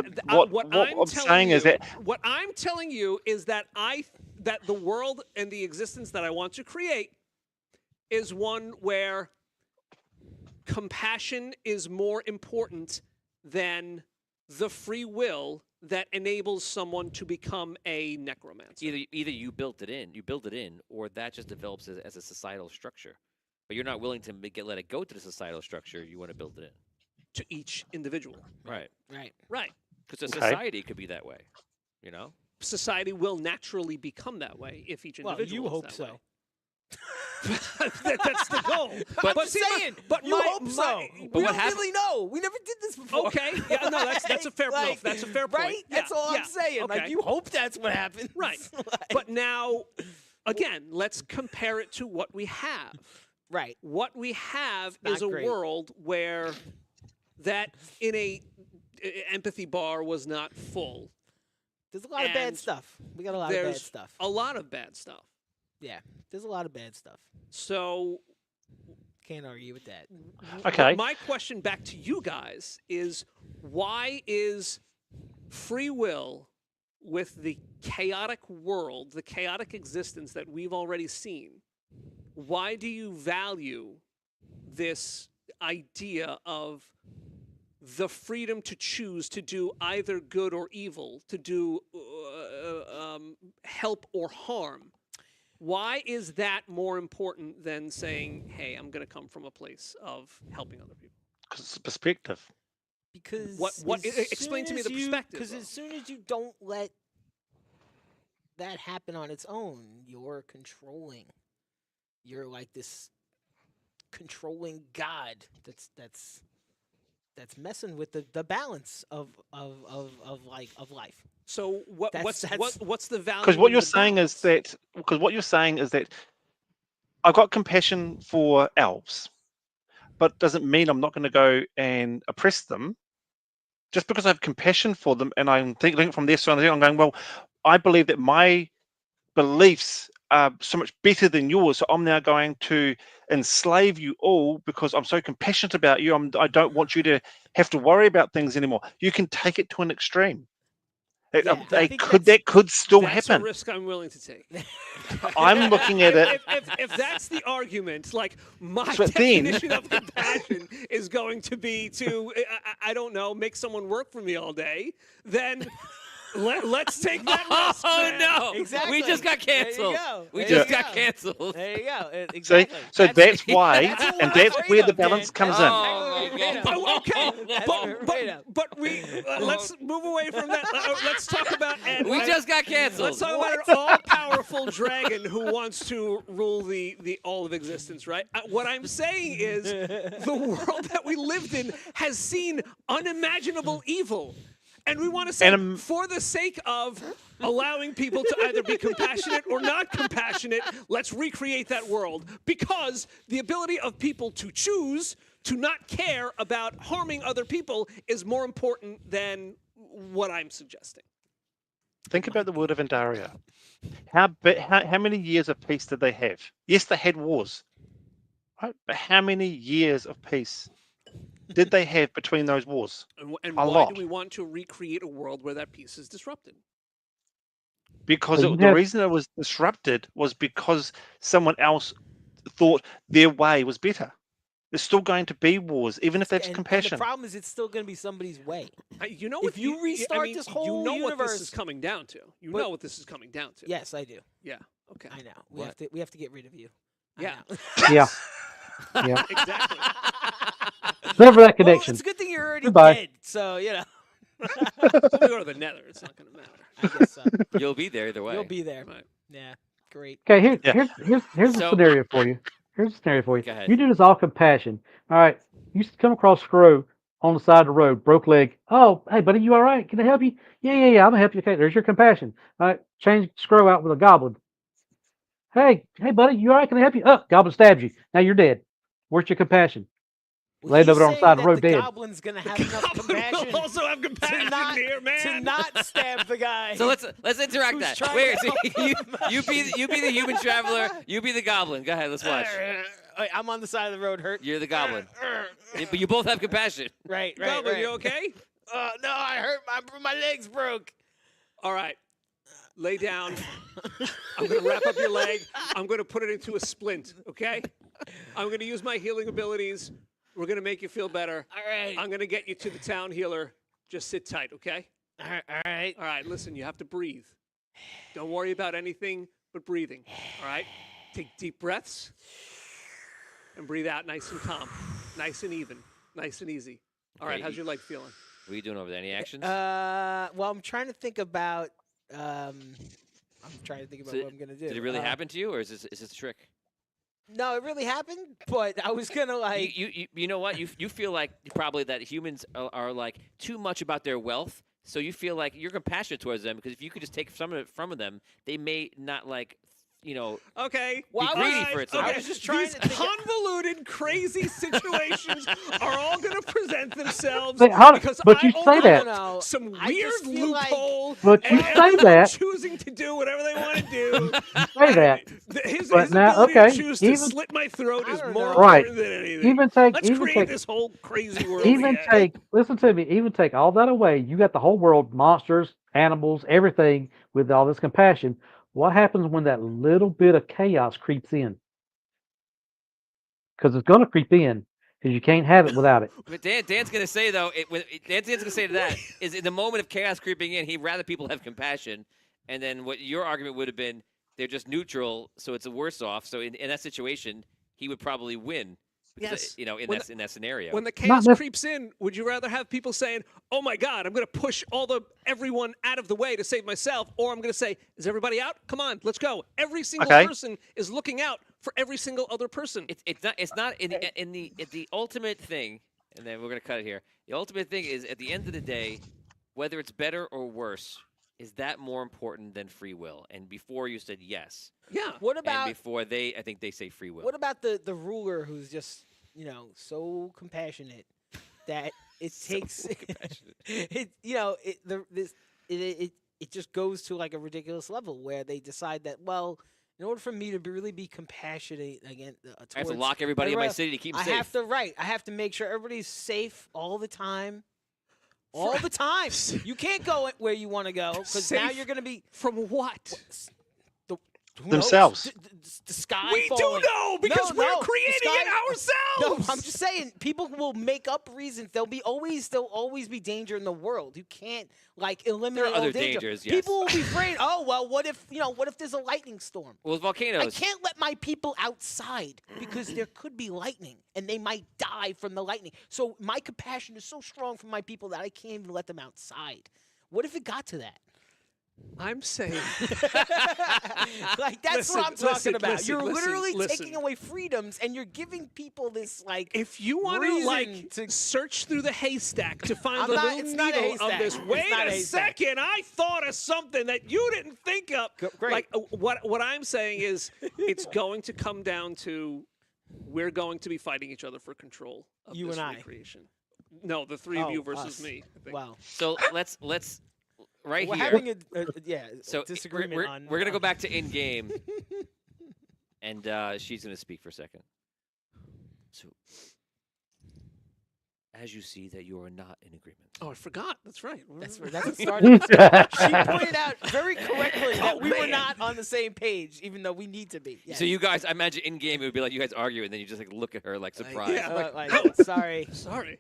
What I'm saying is that what I'm telling you is that that the world and the existence that I want to create is one where compassion is more important than the free will that enables someone to become a necromancer. Either you build it in, or that just develops as a societal structure. But you're not willing to let it go to the societal structure. You want to build it in. To each individual. Right. Right. Right. Because a Okay. society could be that way. You know? Society will naturally become that way if each Well, individual you is hope that so. way. That's the goal. I'm But see, saying, but you my- hope so. my- We But what don't happened- really know. We never did this before. Okay. Yeah, no, that's a fair Like, enough. That's a fair point. Right? Yeah, That's all yeah, I'm saying. Like, okay. you hope that's what happens. Right. Like, But now, again, let's compare it to what we have. right. What we have Not is a great. world where that in a empathy bar was not full. There's a lot of bad And stuff. We got a lot of bad There's stuff. a lot of bad stuff. Yeah. There's a lot of bad stuff. So Can't argue with that. Okay. my question back to you guys is, why is free will with the chaotic world, the chaotic existence that we've already seen, why do you value this idea of the freedom to choose to do either good or evil, to do help or harm? Why is that more important than saying, hey, I'm going to come from a place of helping other people? 'Cause it's perspective. Because What- explain to me the perspective, Because though. as soon as you don't let that happen on its own, you're controlling. You're like this controlling god that's messing with the balance of life. So what's the value? Because what in you're the saying balance? is that I've got compassion for elves, but doesn't mean I'm not going to go and oppress them. Just because I have compassion for them, and I'm thinking from their side, I'm going, well, I believe that my beliefs are so much better than yours, so I'm now going to enslave you all because I'm so compassionate about you. I don't want you to have to worry about things anymore. You can take it to an extreme. Yeah, I think that's- That could still That's a happen. risk I'm willing to take. I'm looking at it. If that's the argument, like my So then- definition of compassion is going to be to, I don't know, make someone work for me all day, then let's take that risk. Oh man. no! Exactly. We just got There you canceled. go. We There just you got go. canceled. There you go. See, Exactly. so that's why, that's what and we're that's afraid where the of, Dan. balance comes That's in. Oh, exactly what we're afraid of. Oh, okay, That's what we're afraid of. but we let's move away from that. Let's talk about and We just got canceled. Let's talk about an all-powerful dragon who wants to rule the all of existence, right? What I'm saying is the world that we lived in has seen unimaginable evil. And we want to say, And, for the sake of allowing people to either be compassionate or not compassionate, let's recreate that world. Because the ability of people to choose to not care about harming other people is more important than what I'm suggesting. Think about the word of Andaria. How many years of peace did they have? Yes, they had wars, right? But how many years of peace did they have between those wars? And A why lot. do we want to recreate a world where that peace is disrupted? Because Well, you the have- reason it was disrupted was because someone else thought their way was better. There's still going to be wars, even if that's And compassion. the problem is, it's still going to be somebody's way. You know, If what, you restart this you whole know what this is universe- coming down to. You But- know what this is coming down to. Yes, I do. Yeah. Okay. I know. What? We have to get rid of you. I Yeah. know. Yeah. Yeah. Exactly. Never that Well, connection. it's a good thing you're already Goodbye. dead, so you know. When we go to the Nether, it's not going to matter. I guess so. You'll be there either way. You'll be there. Right. Yeah, great. Okay, Yeah. here's a So- scenario for you. Here's a scenario for you. Go ahead. You do this all compassion. All right. You come across Screw on the side of the road, broke leg. Oh, hey, buddy, you all right? Can I help you? Yeah. I'm gonna help you. Okay, there's your compassion. All right, change Screw out with a goblin. Hey, buddy, you all right? Can I help you? Oh, goblin stabs you. Now you're dead. Where's your compassion? Well, Laid he's over on the saying side of the that road, the dead. goblin's gonna have enough compassion We'll also have compassion not- here, man. to not stab the guy. So let's interact Who's that. trying Wait, to so help you him. you be the human traveler. You be the goblin. Go ahead. Let's watch. Wait, I'm on the side of the road, hurt. You're the goblin. But you both have compassion. Right. Goblin, you okay? No, I hurt my legs broke. All right. Lay down. I'm going to wrap up your leg. I'm going to put it into a splint, okay? I'm going to use my healing abilities. We're going to make you feel better. All right. I'm going to get you to the town healer. Just sit tight, okay? All right. All right, listen, you have to breathe. Don't worry about anything but breathing, all right? Take deep breaths and breathe out nice and calm, nice and even, nice and easy. All right, Okay, how's your leg feeling? What are you doing over there? Any actions? Well, I'm trying to think about. I'm trying to think about So what I'm gonna do. Did it really happen to you, or is this a trick? No, it really happened. But I was gonna like. You know what? You feel like probably that humans are like too much about their wealth, so you feel like you're compassionate towards them because if you could just take some of it from them, they may not like Okay. Well, I greedy was- for it. I Okay. was just trying These to think of- convoluted, crazy situations are all going to present themselves Wait, hold on, because but I you say that. overlooked some I weird just feel like- loophole. But you and say everyone that. choosing to do whatever they want to do. Say that. His But now, ability okay, to choose to even- slit my throat I is don't more know. Right. important than anything. Let's Even create take this whole crazy world. even we have. take listen to me, even take all that away. You got the whole world, monsters, animals, everything with all this compassion. What happens when that little bit of chaos creeps in? Because it's going to creep in because you can't have it without it. But Dan's gonna say though, Dan's gonna say to that is in the moment of chaos creeping in, he'd rather people have compassion, and then what your argument would have been, they're just neutral, so it's a worse off. So in that situation, he would probably win. Because, Yes. in When that in that scenario. When the chaos nec- creeps in, would you rather have people saying, "Oh my God, I'm going to push everyone out of the way to save myself," or I'm going to say, "Is everybody out? Come on, let's go." Every single Okay. person is looking out for every single other person. It's not in the ultimate thing, and then we're gonna cut it here. The ultimate thing is at the end of the day, whether it's better or worse, is that more important than free will? And before you said yes, Yeah. What and about before I think they say free will. what about the ruler who's just so compassionate that it takes compassionate. it just goes to like a ridiculous level where they decide that in order for me to really be compassionate again I have to towards lock everybody in my everybody else, city to keep I them safe. have to make sure everybody's safe all the time. All the time. You can't go where you want to go because now Safe you're going to be From what? who knows? Themselves. The sky We do falling. know because No, we're no, the creating it sky- ourselves. No, I'm just saying people will make up reasons. There'll always be danger in the world. You can't eliminate all other danger. dangers, yes. People will be afraid. Oh well, what if there's a lightning storm? Well, with volcanoes. I can't let my people outside because there could be lightning and they might die from the lightning. So my compassion is so strong for my people that I can't even let them outside. What if it got to that? I'm saying. That's what I'm Listen, talking about. listen, You're listen, literally listen. taking away freedoms and you're giving people this If you want reason to to- search through the haystack to find I'm the not- little it's not a needle of haystack. this, It's wait not a a haystack. second, I thought of something that you didn't think of. Great. Like what I'm saying is, it's going to come down to we're going to be fighting each other for control of You this and I. recreation. No, the three of you versus us. me. I think. Wow. So let's right We're here. having a So disagreement we're, on. we're gonna go back to in game, and she's gonna speak for a second. So, as you see that you are not in agreement. Oh, I forgot. That's right. That's what started. She That's pointed out very correctly that we were man. not on the same page, even though we need to be. Yes. So you guys, I imagine in game it would be like you guys argue, and then you just look at her surprised. yeah. Sorry. Sorry.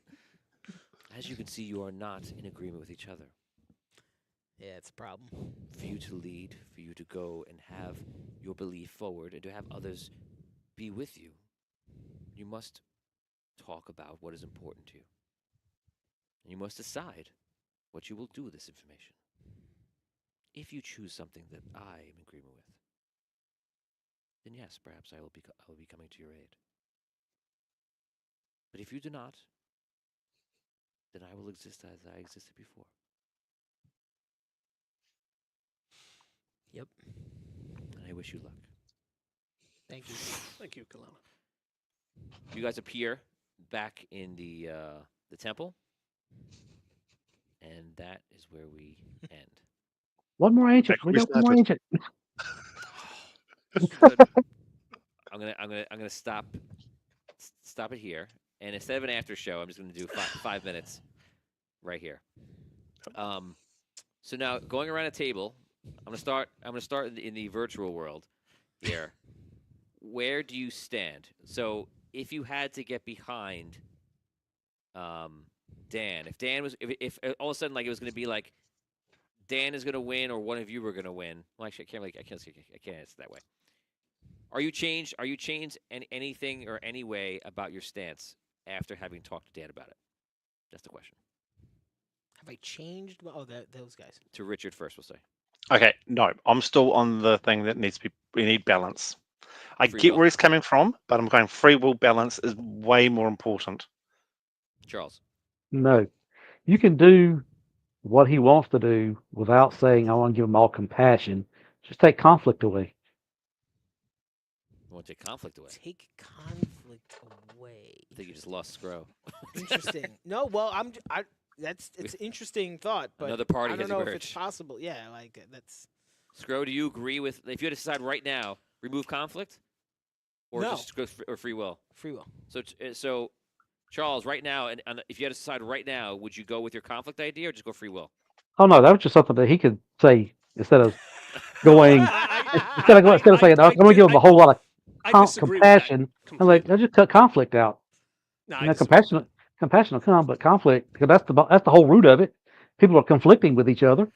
As you can see, you are not in agreement with each other. Yeah, it's a problem. For you to lead, for you to go and have your belief forward, and to have others be with you, you must talk about what is important to you. And you must decide what you will do with this information. If you choose something that I am in agreement with, then yes, perhaps I will be coming to your aid. But if you do not, then I will exist as I existed before. Yep. And I wish you luck. Thank you. Thank you, Kalana. You guys appear back in the temple, and that is where we end. One more ancient. Back We where we got one more started. ancient. Good. I'm gonna stop it here, and instead of an after show, I'm just gonna do 5 minutes right here. So now going around a table, I'm gonna start in the virtual world here. Where do you stand? So if you had to get behind Dan, if Dan was, if all of a sudden like it was gonna be like Dan is gonna win or one of you were gonna win. Well, actually, I can't answer that way. Are you changed in anything or any way about your stance after having talked to Dan about it? That's the question. Have I changed? Oh, those guys. To Richard first, we'll say. Okay, no, I'm still on the thing that needs to be. We need balance. I Free get will. where he's coming from, but I'm going free will balance is way more important. Charles. No. You can do what he wants to do without saying, I want to give him all compassion. Just take conflict away. You want to take conflict away. Take conflict away. I think you just lost Scro. Interesting. No, well, it's an interesting thought, but Another party I don't has know if emerged. it's possible. Yeah, like that's. Scro, do you agree with if you had to decide right now, remove conflict, or No. just go or free will? Free will. So Charles, right now, and if you had to decide right now, would you go with your conflict idea or just go free will? Oh no, that was just something that he could say instead of going instead of saying, I'm going to give him a whole lot I of disagree with that compassion. I'm like, completely. I just cut conflict out. No, You I know, disagree with that. compassion will come, but conflict, because that's the whole root of it. People are conflicting with each other.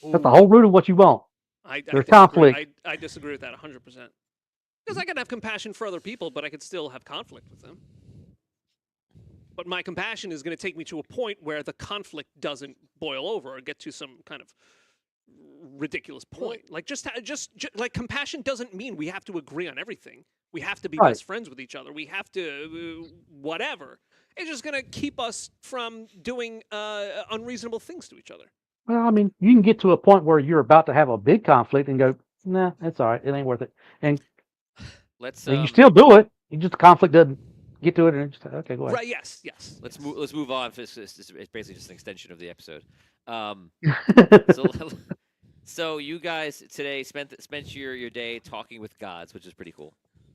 That's the Ooh. whole root of what you want. I There's disagree. conflict. I disagree with that 100%. Because I can have compassion for other people, but I could still have conflict with them. But my compassion is going to take me to a point where the conflict doesn't boil over or get to some kind of ridiculous point. Like just like compassion doesn't mean we have to agree on everything. We have to be Right. best friends with each other. We have to whatever. It's just going to keep us from doing unreasonable things to each other. Well, I mean, you can get to a point where you're about to have a big conflict and go, nah, it's all right. It ain't worth it. And Let's you still do it. You just the conflict doesn't get to it, and just okay, go ahead. Right? Yes. let's move on. It's basically just an extension of the episode. So you guys today spent your day talking with gods, which is pretty cool.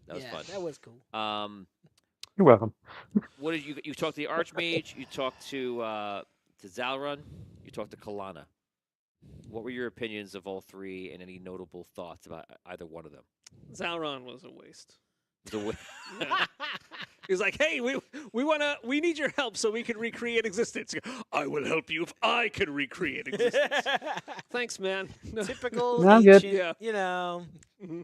That was fun. That was cool. You're welcome. What did you talked to the Archmage? You talked to Zalrun. You talked to Kalana. What were your opinions of all three, and any notable thoughts about either one of them? Zalron was a waste. The way, Yeah. He's like, hey, we need your help so we can recreate existence. I will help you if I can recreate existence. Thanks, man. No. Typical No, I'm good. ancient, Yeah. you know.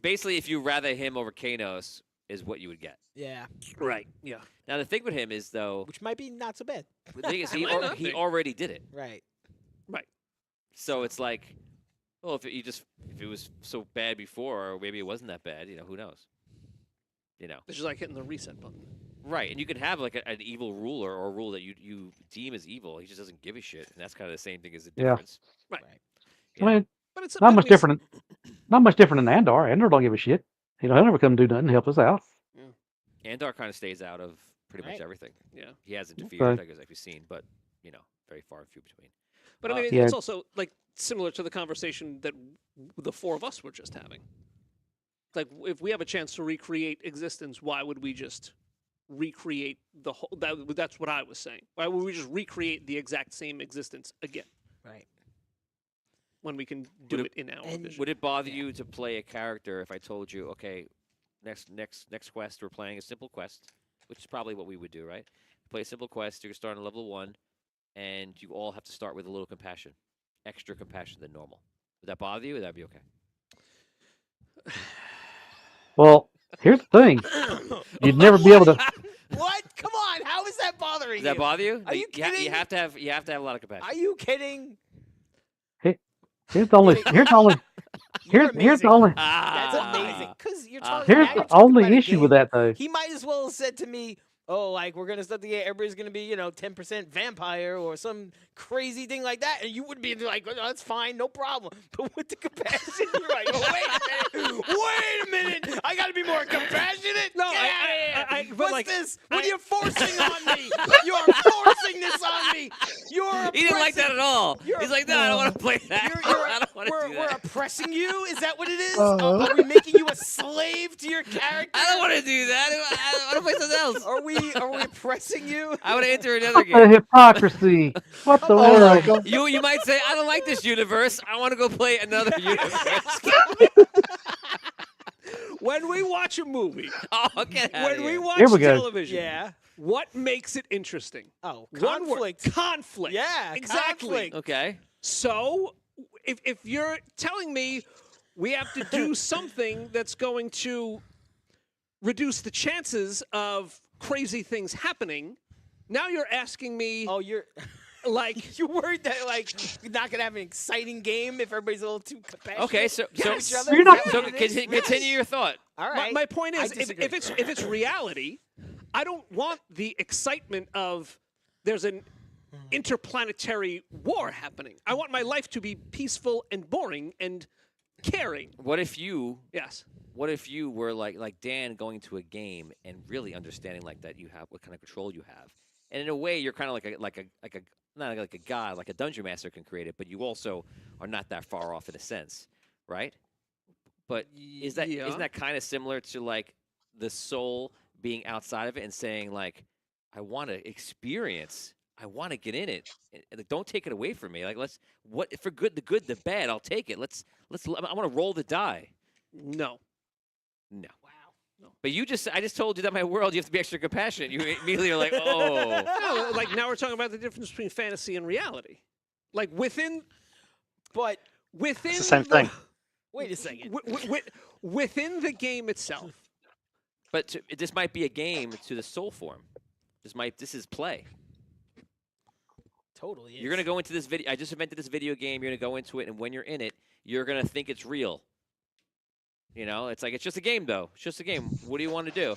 basically, if you rather him over Kanos, is what you would get. Yeah, Right. Yeah. Now the thing with him is though, which might be not so bad. the thing is It might not he be. already did it. Right. So it's like, well, if it was so bad before, or maybe it wasn't that bad, who knows? It's just like hitting the reset button. Right, and you can have like an evil ruler or a rule that you deem as evil. He just doesn't give a shit, and that's kind of the same thing as the Yeah. difference. Right. You I know? mean, But it's not at much least- different. Not much different than Andor. Andor don't give a shit. He'll never come do nothing to help us out. Andar kind of stays out of pretty much Right. everything. Yeah. He has interfered, Okay. I guess, like we've seen, but very far and few between. But I mean, Yeah. it's also like similar to the conversation that the four of us were just having. Like, if we have a chance to recreate existence, why would we just recreate the whole? That's what I was saying. Why would we just recreate the exact same existence again Right. when we can do Would it in our and- vision? Would it bother Yeah. you to play a character if I told you, okay, next quest we're playing a simple quest, which is probably what we would do, right? Play a simple quest. You're starting on level 1, and you all have to start with a little compassion, extra compassion than normal. Would that bother you? Or would that be okay? Well, here's the thing. You'd never be able to. What? Come on! How is bothering Does that you? bother you? Are you You kidding? have to have a lot of compassion. Are you kidding? Here's the only. Here's the only. You're Here's amazing. the only. That's Ah. amazing. Because you're talking. Here's now the you're talking only about a issue with game. that though. He might as well have said to me, "Oh, like we're gonna start the game. Everybody's gonna be, 10% vampire or some crazy thing like that," and you would be like, "Oh, that's fine, no problem." But with the compassion, you're like, "Oh, wait a minute, wait a minute, I gotta be more compassionate." No, Get out of here. but What's like, this? What are you forcing on me? You're forcing this on me. You're. He didn't like that at all. You're- He's like, no, I don't want to play that. I don't want to do we're that. oppressing you? Is that what it is? Uh-huh. Are we making you a slave to your character? I don't want to do that. I want to play something else. Are we oppressing you? I want to enter another The game. hypocrisy. What the Come on, world? Michael. You might say, I don't like this universe. I want to go play another universe. when we watch a movie, Oh, get out when we watch Here we go. television, Yeah. what makes it interesting? Oh, One word, conflict. conflict. Yeah, exactly. conflict. Okay. So, if you're telling me we have to do something that's going to reduce the chances of crazy things happening, now you're asking me, Oh, you're like, you worried that you're not gonna have an exciting game if everybody's a little too compassionate. Okay, so to each other? You're not- Is that so what it is? continue your thought. All my, right. my point I is, disagree. if it's reality, I don't want the excitement of there's an interplanetary war happening. I want my life to be peaceful and boring and caring. What if you Yes. were like Dan going to a game and really understanding like that you have what kind of control you have, and in a way you're kind of like a not like a god, like a dungeon master can create it, but you also are not that far off in a sense, right? But isn't that kind of similar to like the soul being outside of it and saying like, I want to experience, I want to get in it, and don't take it away from me. Like for good, the good, the bad, I'll take it. I want to roll the die. No. No. Wow. But I just told you that my world, you have to be extra compassionate. You immediately are like, oh. No, like now we're talking about the difference between fantasy and reality. Like within But the same thing. wait a second. Within the game itself. But this might be a game to the soul form. This is play. Totally. Is. You're going to go into this video. I just invented this video game. You're going to go into it, and when you're in it, you're going to think it's real. It's like, it's just a game, though. It's just a game. What do you want to do?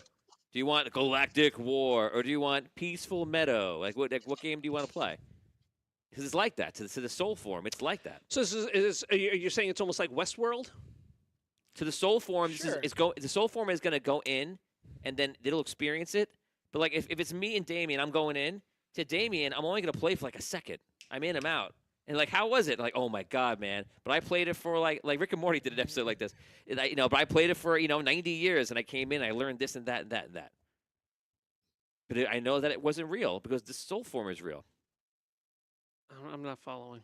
Do you want Galactic War, or do you want Peaceful Meadow? Like, what game do you want to play? Because it's like that. To the soul form, it's like that. So you're saying it's almost like Westworld? To the soul form, Sure. the soul form is going to go in, and then it'll experience it. But like if it's me and Damien, I'm going in to Damien. I'm only going to play for like a second. I'm in, I'm out. And like, how was it? Like, oh my god, man! But I played it for like Rick and Morty did an episode like this. And but I played it for 90 years, and I came in, I learned this and that and that and that. But I know that it wasn't real because the soul form is real. I'm not following.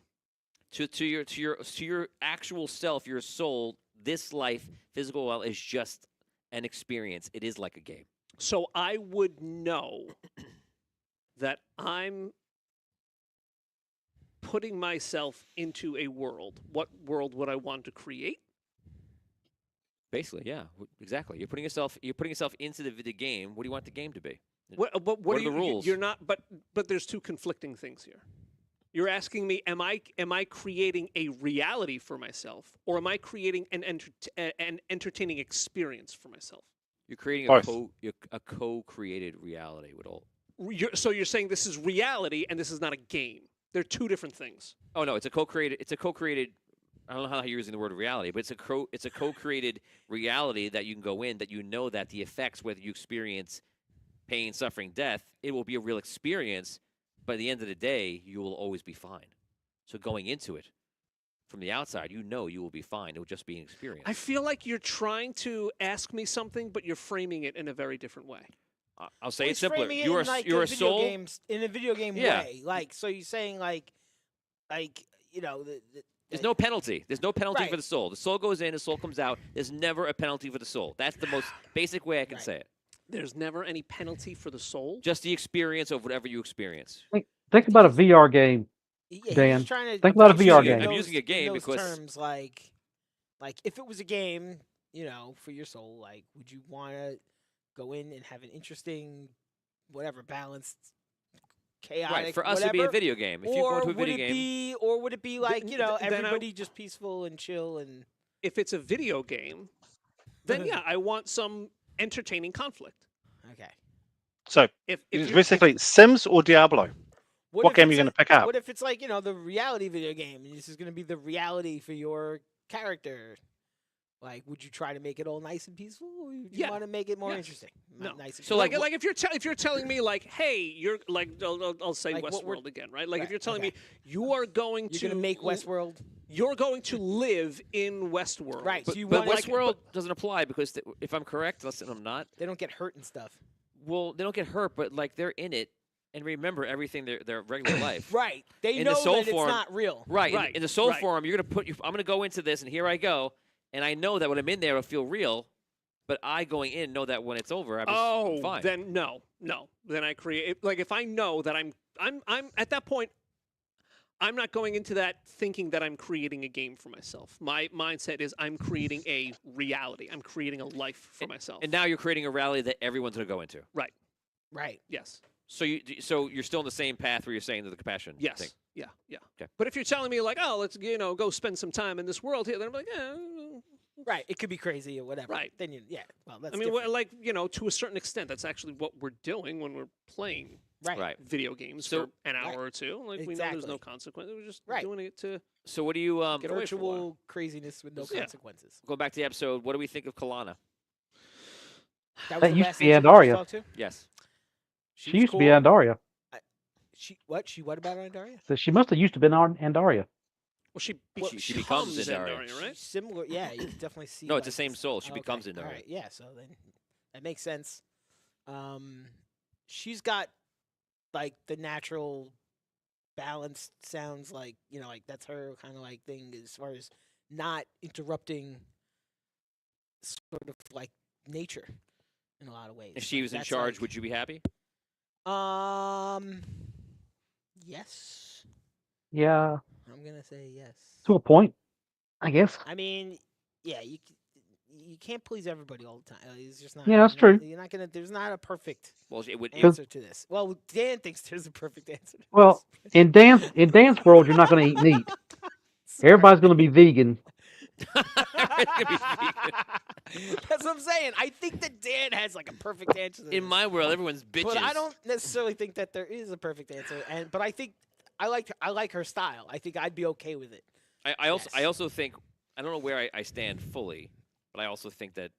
To your actual self, your soul, this life, physical well, is just an experience. It is like a game. So I would know that I'm putting myself into a world. What world would I want to create? Basically, yeah, exactly. You're putting yourself into the game. What do you want the game to be? What What are the rules? You're not, but there's two conflicting things here. You're asking me, am I creating a reality for myself, or am I creating an entertaining experience for myself? You're creating Both. a co-created reality with all. So you're saying this is reality and this is not a game. They're two different things. Oh no, it's a co-created. I don't know how you're using the word reality, but it's a co-created reality that you can go in, that you know that the effects, whether you experience pain, suffering, death, it will be a real experience. By the end of the day, you will always be fine. So going into it from the outside, you will be fine. It will just be an experience. I feel like you're trying to ask me something, but you're framing it in a very different way. I'll say Well, it he's simpler. framing it You're in, like, a video soul. games, in a video game Yeah. way. Like, so you're saying like There's no penalty. There's no penalty Right. for the soul. The soul goes in, the soul comes out. There's never a penalty for the soul. That's the most basic way I can Right. say it. There's never any penalty for the soul. Just the experience of whatever you experience. Think about a VR game. Yeah, Dan, he's trying to think about a I'm VR using it- game. I'm using a game in those because- terms like if it was a game, for your soul, like would you want to go in and have an interesting, whatever, balanced chaotic. Right. For us, it'd be a whatever, video game. If you go or into a would video it game, be, or would it be like Then I- everybody just peaceful and chill and If it's a video game, then yeah, I want some entertaining conflict. okay. So If it's you basically Sims or Diablo. What if game are it's you gonna a- pick up? What if it's like the reality video game, and this is going to be the reality for your character? Like, would you try to make it all nice and peaceful, or would you Yeah. want to make it more Yes. interesting? No. Nice and So, like peaceful? like if you're telling me like, hey, you're like I'll say Like what we're- Westworld again, right? Like if Right, you're telling okay. me you are going you're to going to make Westworld, you're going to live in Westworld, right? but, so you but want Westworld doesn't apply because if I'm correct, unless I'm not, they don't get hurt and stuff, well, they don't get hurt, but like they're in it and remember everything their regular life. right? They In know the soul that form- it's not real. Right. Right, In the soul right. form, you're gonna put. I'm gonna go into this, and here I go, and I know that when I'm in there, it'll feel real. But I going in know that when it's over, I'm just fine. then no. Then I create like if I know that I'm at that point, I'm not going into that thinking that I'm creating a game for myself. My mindset is I'm creating a reality. I'm creating a life for myself. And now you're creating a rally that everyone's gonna go into. right. Right. Yes. So you're still in the same path where you're saying the compassion Yes. thing. Yeah. Okay. But if you're telling me like, oh, let's go spend some time in this world here, then I'm like, yeah. Right. It could be crazy or whatever. Right. Then well, that's I mean, different. like to a certain extent, that's actually what we're doing when we're playing right. video games So- for an hour Right. or two. Like we know there's no Exactly. consequence. We're just Right. doing it to So what do you get away for a while. Virtual craziness with no Yeah. consequences. go back to the episode? What do we think of Kalana? That That the used last to be Asian we Andaria. talked to? Yes. She was used to be cool. Andaria. What about Andaria? So she must have used to been on Andaria. Well, she she becomes Andaria, Andaria, right? Similar, yeah. You can definitely see. No, it's the like, same soul. She okay, becomes Andaria. all right, yeah. So then that makes sense. She's got like the natural balance. Sounds like like that's her kind of like thing as far as not interrupting sort of like nature in a lot of ways. If she Like, was in that's charge, like- would you be happy? Yes. Yeah, I'm gonna say yes. to a point, I guess. I mean, yeah, you can't please everybody all the time. It's just not. Yeah, that's you're not- true. You're not gonna. There's not a perfect Well, it would. answer to this. Well, Dan thinks there's a perfect answer. To Well, this. in dance world, you're not going to eat meat. Everybody's going to be vegan. Everybody's gonna be vegan. That's what I'm saying. I think that Dan has like a perfect answer. To In this. my world, everyone's bitches. But I don't necessarily think that there is a perfect answer. But I think I like her style. I think I'd be okay with it. I Yes. also think I don't know where I stand fully, but I also think that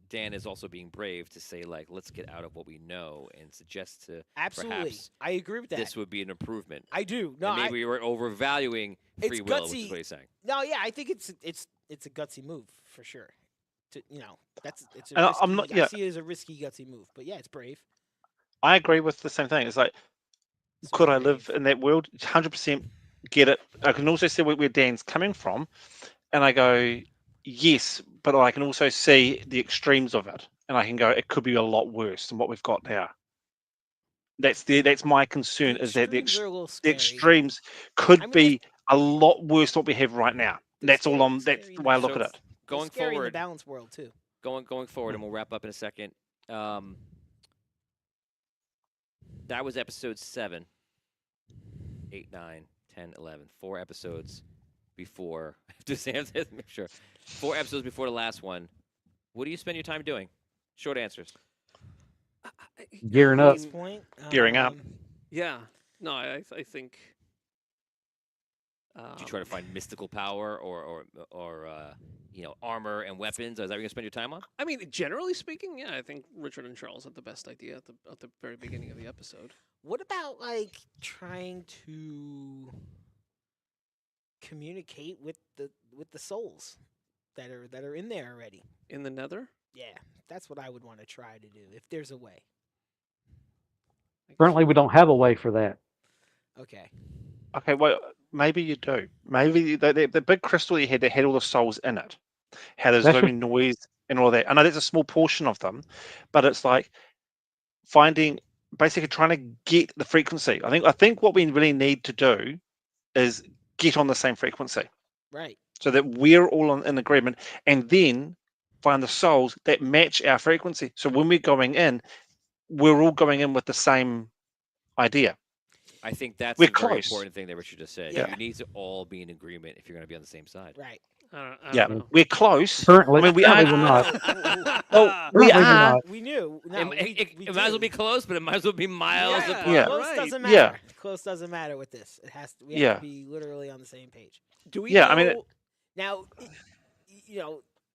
Dan is also being brave to say like, let's get out of what we know and suggest to Absolutely, perhaps I agree with that. this would be an improvement. I do. No, and maybe we were overvaluing It's free will, which gutsy. is what he's saying. no, yeah, I think it's a gutsy move for sure. It's a And risky, I'm not- I yeah. see it as a risky gutsy move, but yeah, it's brave. I agree with the same thing. It's like, So could I brave. live in that world? 100% get it. I can also see where Dan's coming from, and I go, yes, but I can also see the extremes of it, and I can go, it could be a lot worse than what we've got now. That's my concern. The Is that extremes are a little the scary. extremes could I mean, be a lot worse than what we have right now. They're That's all. scary- That's scary the way I enough. look at So it. They're Going scary in the forward, balanced world too. going forward, and we'll wrap up in a second. That was episode 7, 8, 9, 10, 11. 4 episodes before. Just make sure. 4 episodes before the last one. What do you spend your time doing? Short answers. Gearing I up. At this point, Gearing up. Yeah. No, I think. Do you try to find mystical power or armor and weapons? Is that what you're gonna spend your time on? I mean, generally speaking, yeah, I think Richard and Charles had the best idea at the very beginning of the episode. What about like trying to communicate with the souls that are in there already? In the Nether. Yeah, that's what I would want to try to do if there's a way. Currently, we don't have a way for that. Okay. Okay, well, maybe you do. Maybe the big crystal you had that had all the souls in it, had those That's looming noise and all that. I know there's a small portion of them, but it's like finding, basically trying to get the frequency. I think what we really need to do is get on the same frequency Right. so that we're all in agreement, and then find the souls that match our frequency. So when we're going in, we're all going in with the same idea. I think that's We're a very close. important thing that Richard just said. Yeah. You need to all be in agreement if you're going to be on the same side. Right. I Yeah, don't know. we're close. Currently, I mean, we currently are. we're not. Well, we Currently we're are. not. We knew. No, It we might as well do. be close, but it might as well be miles Yeah. apart. Yeah. Close Right. doesn't Yeah. matter. Close doesn't matter with this. It has to. We Yeah. have to be literally on the same page. Do we Yeah, know? I mean, Now,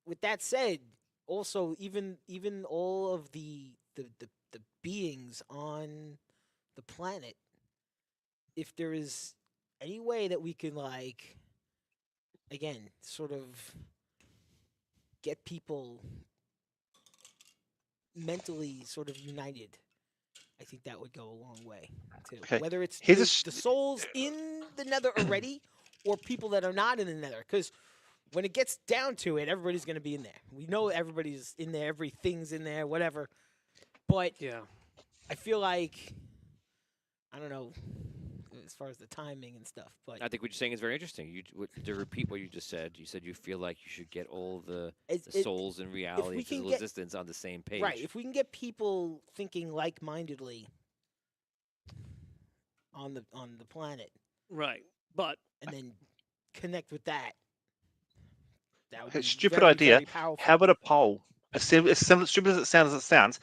with that said, also even all of the beings on the planet, if there is any way that we can again, sort of get people mentally sort of united, I think that would go a long way too. Okay, Whether it's here's a the, s- the souls in the nether already or people that are not in the nether, because when it gets down to it, everybody's going to be in there. We know everybody's in there, everything's in there, whatever. But Yeah. I feel like, I don't know, as far as the timing and stuff, but I think what you're saying is very interesting. To repeat what you just said, you said you feel like you should get all the souls in reality, we can physical get- existence on the same page. right, if we can get people thinking like-mindedly on the planet Right. But and then connect with that would Okay, be stupid very, idea. very powerful. How about a poll? As stupid as it sounds,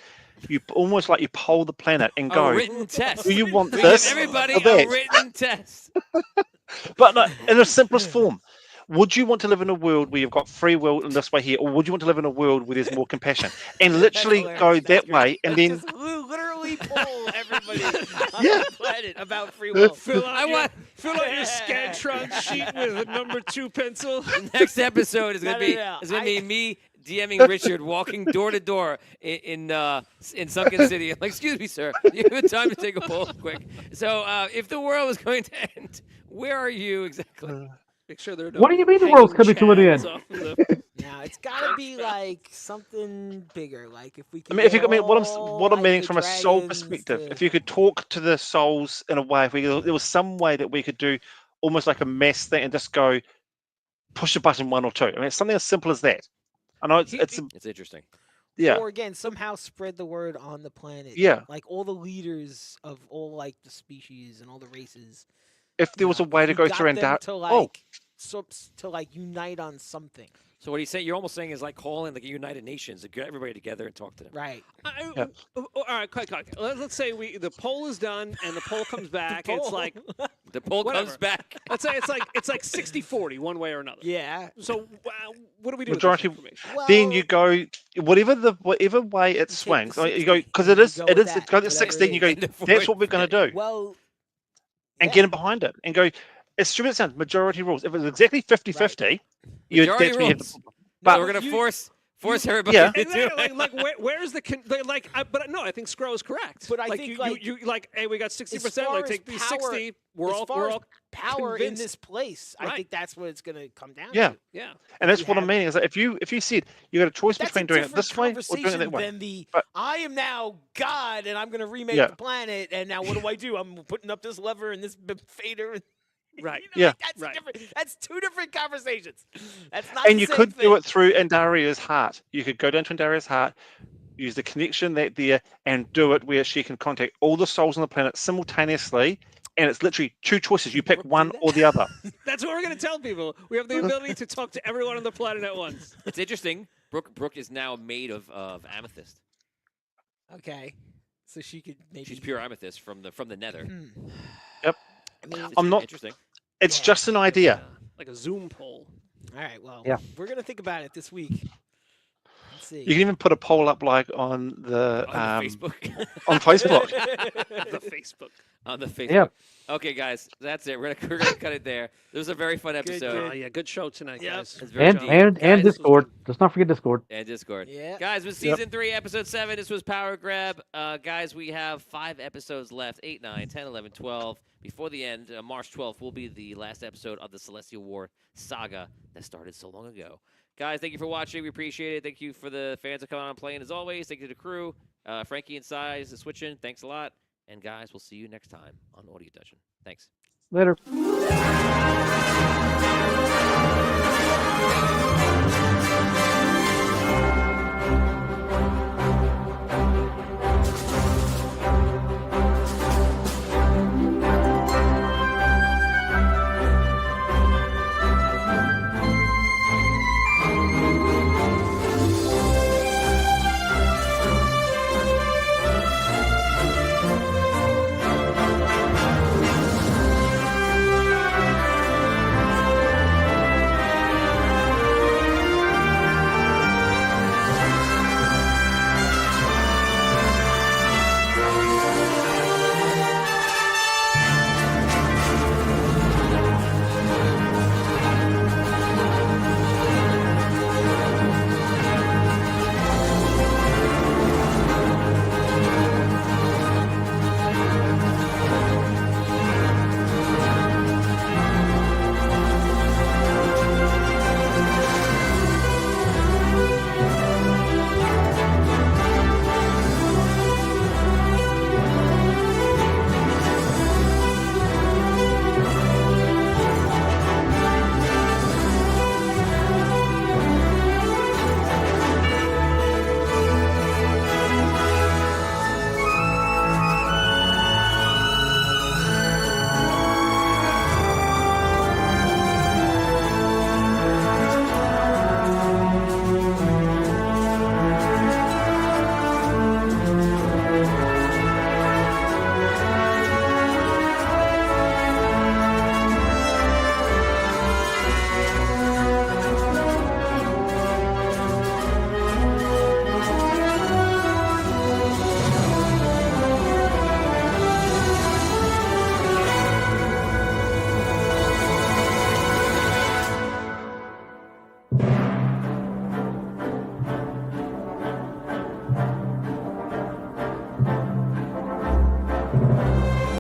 you almost like you poll the planet and A go, written test. do you want We this give everybody or a that? written test. But no, in the simplest form. Would you want to live in a world where you've got free will in this way here, or would you want to live in a world where there's more compassion? And That's literally hilarious. go That's that great. way, and Let's then just literally poll everybody on Yeah. the planet about free will. fill I out want fill out your Scantron sheet with a number 2 pencil. the next episode is going to No, be no, no. is going to be me DMing Richard walking door to door in Sunken City. I'm like, excuse me, sir, you have time to take a poll quick. So if the world was going to end, where are you exactly? Make sure there are no What do you mean the world's hanging coming to an chads end? off of the- Now it's gotta be like something bigger. Like if we I can. mean, if you, get what I'm all, what I'm like, meaning the from a soul dragons perspective, to- if you could talk to the souls in a way, if there was some way that we could do almost like a mass thing and just go push a button 1 or 2. I mean, it's something as simple as that. I know it's It's interesting. yeah, Or again, somehow spread the word on the planet. Yeah. Like all the leaders of all like the species and all the races. if there you was a know, way if to you go got through and them to unite on something. So what you're almost saying is like calling like a United Nations to get everybody together and talk to them. Right. Yeah. All right, quick. Let's say the poll is done and the poll comes back. It's poll. like The poll Whatever. comes back. let's say it's like 60-40 one way or another. Yeah. So what do we do Majority- with this information? Well, then you go whatever way it take the swings. I mean, you 60 go because and it you is go it with is that, it's got to whatever 16. You it go. is. That's what we're going to do, Well. and yeah. get in behind it, and go. As stupid as it sounds, majority rules. If it's exactly 50-50, Majority that's when you have rules. the, But but we're gonna you- force everybody Yeah. to do Exactly, it. where's the but no, I think Scro is correct. But I like, think, you like, hey, we got 60%. far Like as take these power- 60. We're as all far as all power in convinced. this place. I Right. think that's what it's going to come down Yeah. to. yeah. and that's you what I'm have- meaning is that if you said you got a choice That's between a doing it different this way or doing it conversation that way. than the But- I am now God and I'm going to remake Yeah. the planet and now what do? I'm putting up this lever and this fader. And, Right. Yeah. like, that's Right. different. That's two different conversations. That's not. And the you same could thing. do it through Andaria's heart. You could go down to Andaria's heart, use the connection there, and do it where she can contact all the souls on the planet simultaneously. And it's literally 2 choices. You pick Brooke do one that? or the other. That's what we're going to tell people. We have the ability to talk to everyone on the planet at once. It's interesting. Brooke is now made of amethyst. Okay, so she could maybe. She's pure amethyst from the nether. Hmm. Yep. I mean, It's I'm not- interesting. It's Yeah. just an idea. Like a Zoom poll. all right. Well, Yeah. we're gonna think about it this week. Let's see. You can even put a poll up like on the On the Facebook. on Facebook. The Facebook. On the Facebook. Yeah. Okay, guys, that's it. We're gonna cut it there. This was a very fun Good, episode. Yeah, good show tonight, Yep. guys. It's very And deep. and Guys, Discord. Let's not forget Discord. And Discord. Yeah. Guys, with Yep. season 3, episode 7, this was Power Grab. Guys, we have 5 episodes left, 8, 9, 10, 11, 12. Before the end, March 12th will be the last episode of the Celestial War saga that started so long ago. Guys, thank you for watching. We appreciate it. Thank you for the fans that come on and playing as always. Thank you to the crew. Frankie and Size is switching. Thanks a lot. And guys, we'll see you next time on Audio Dungeon. Thanks. Later.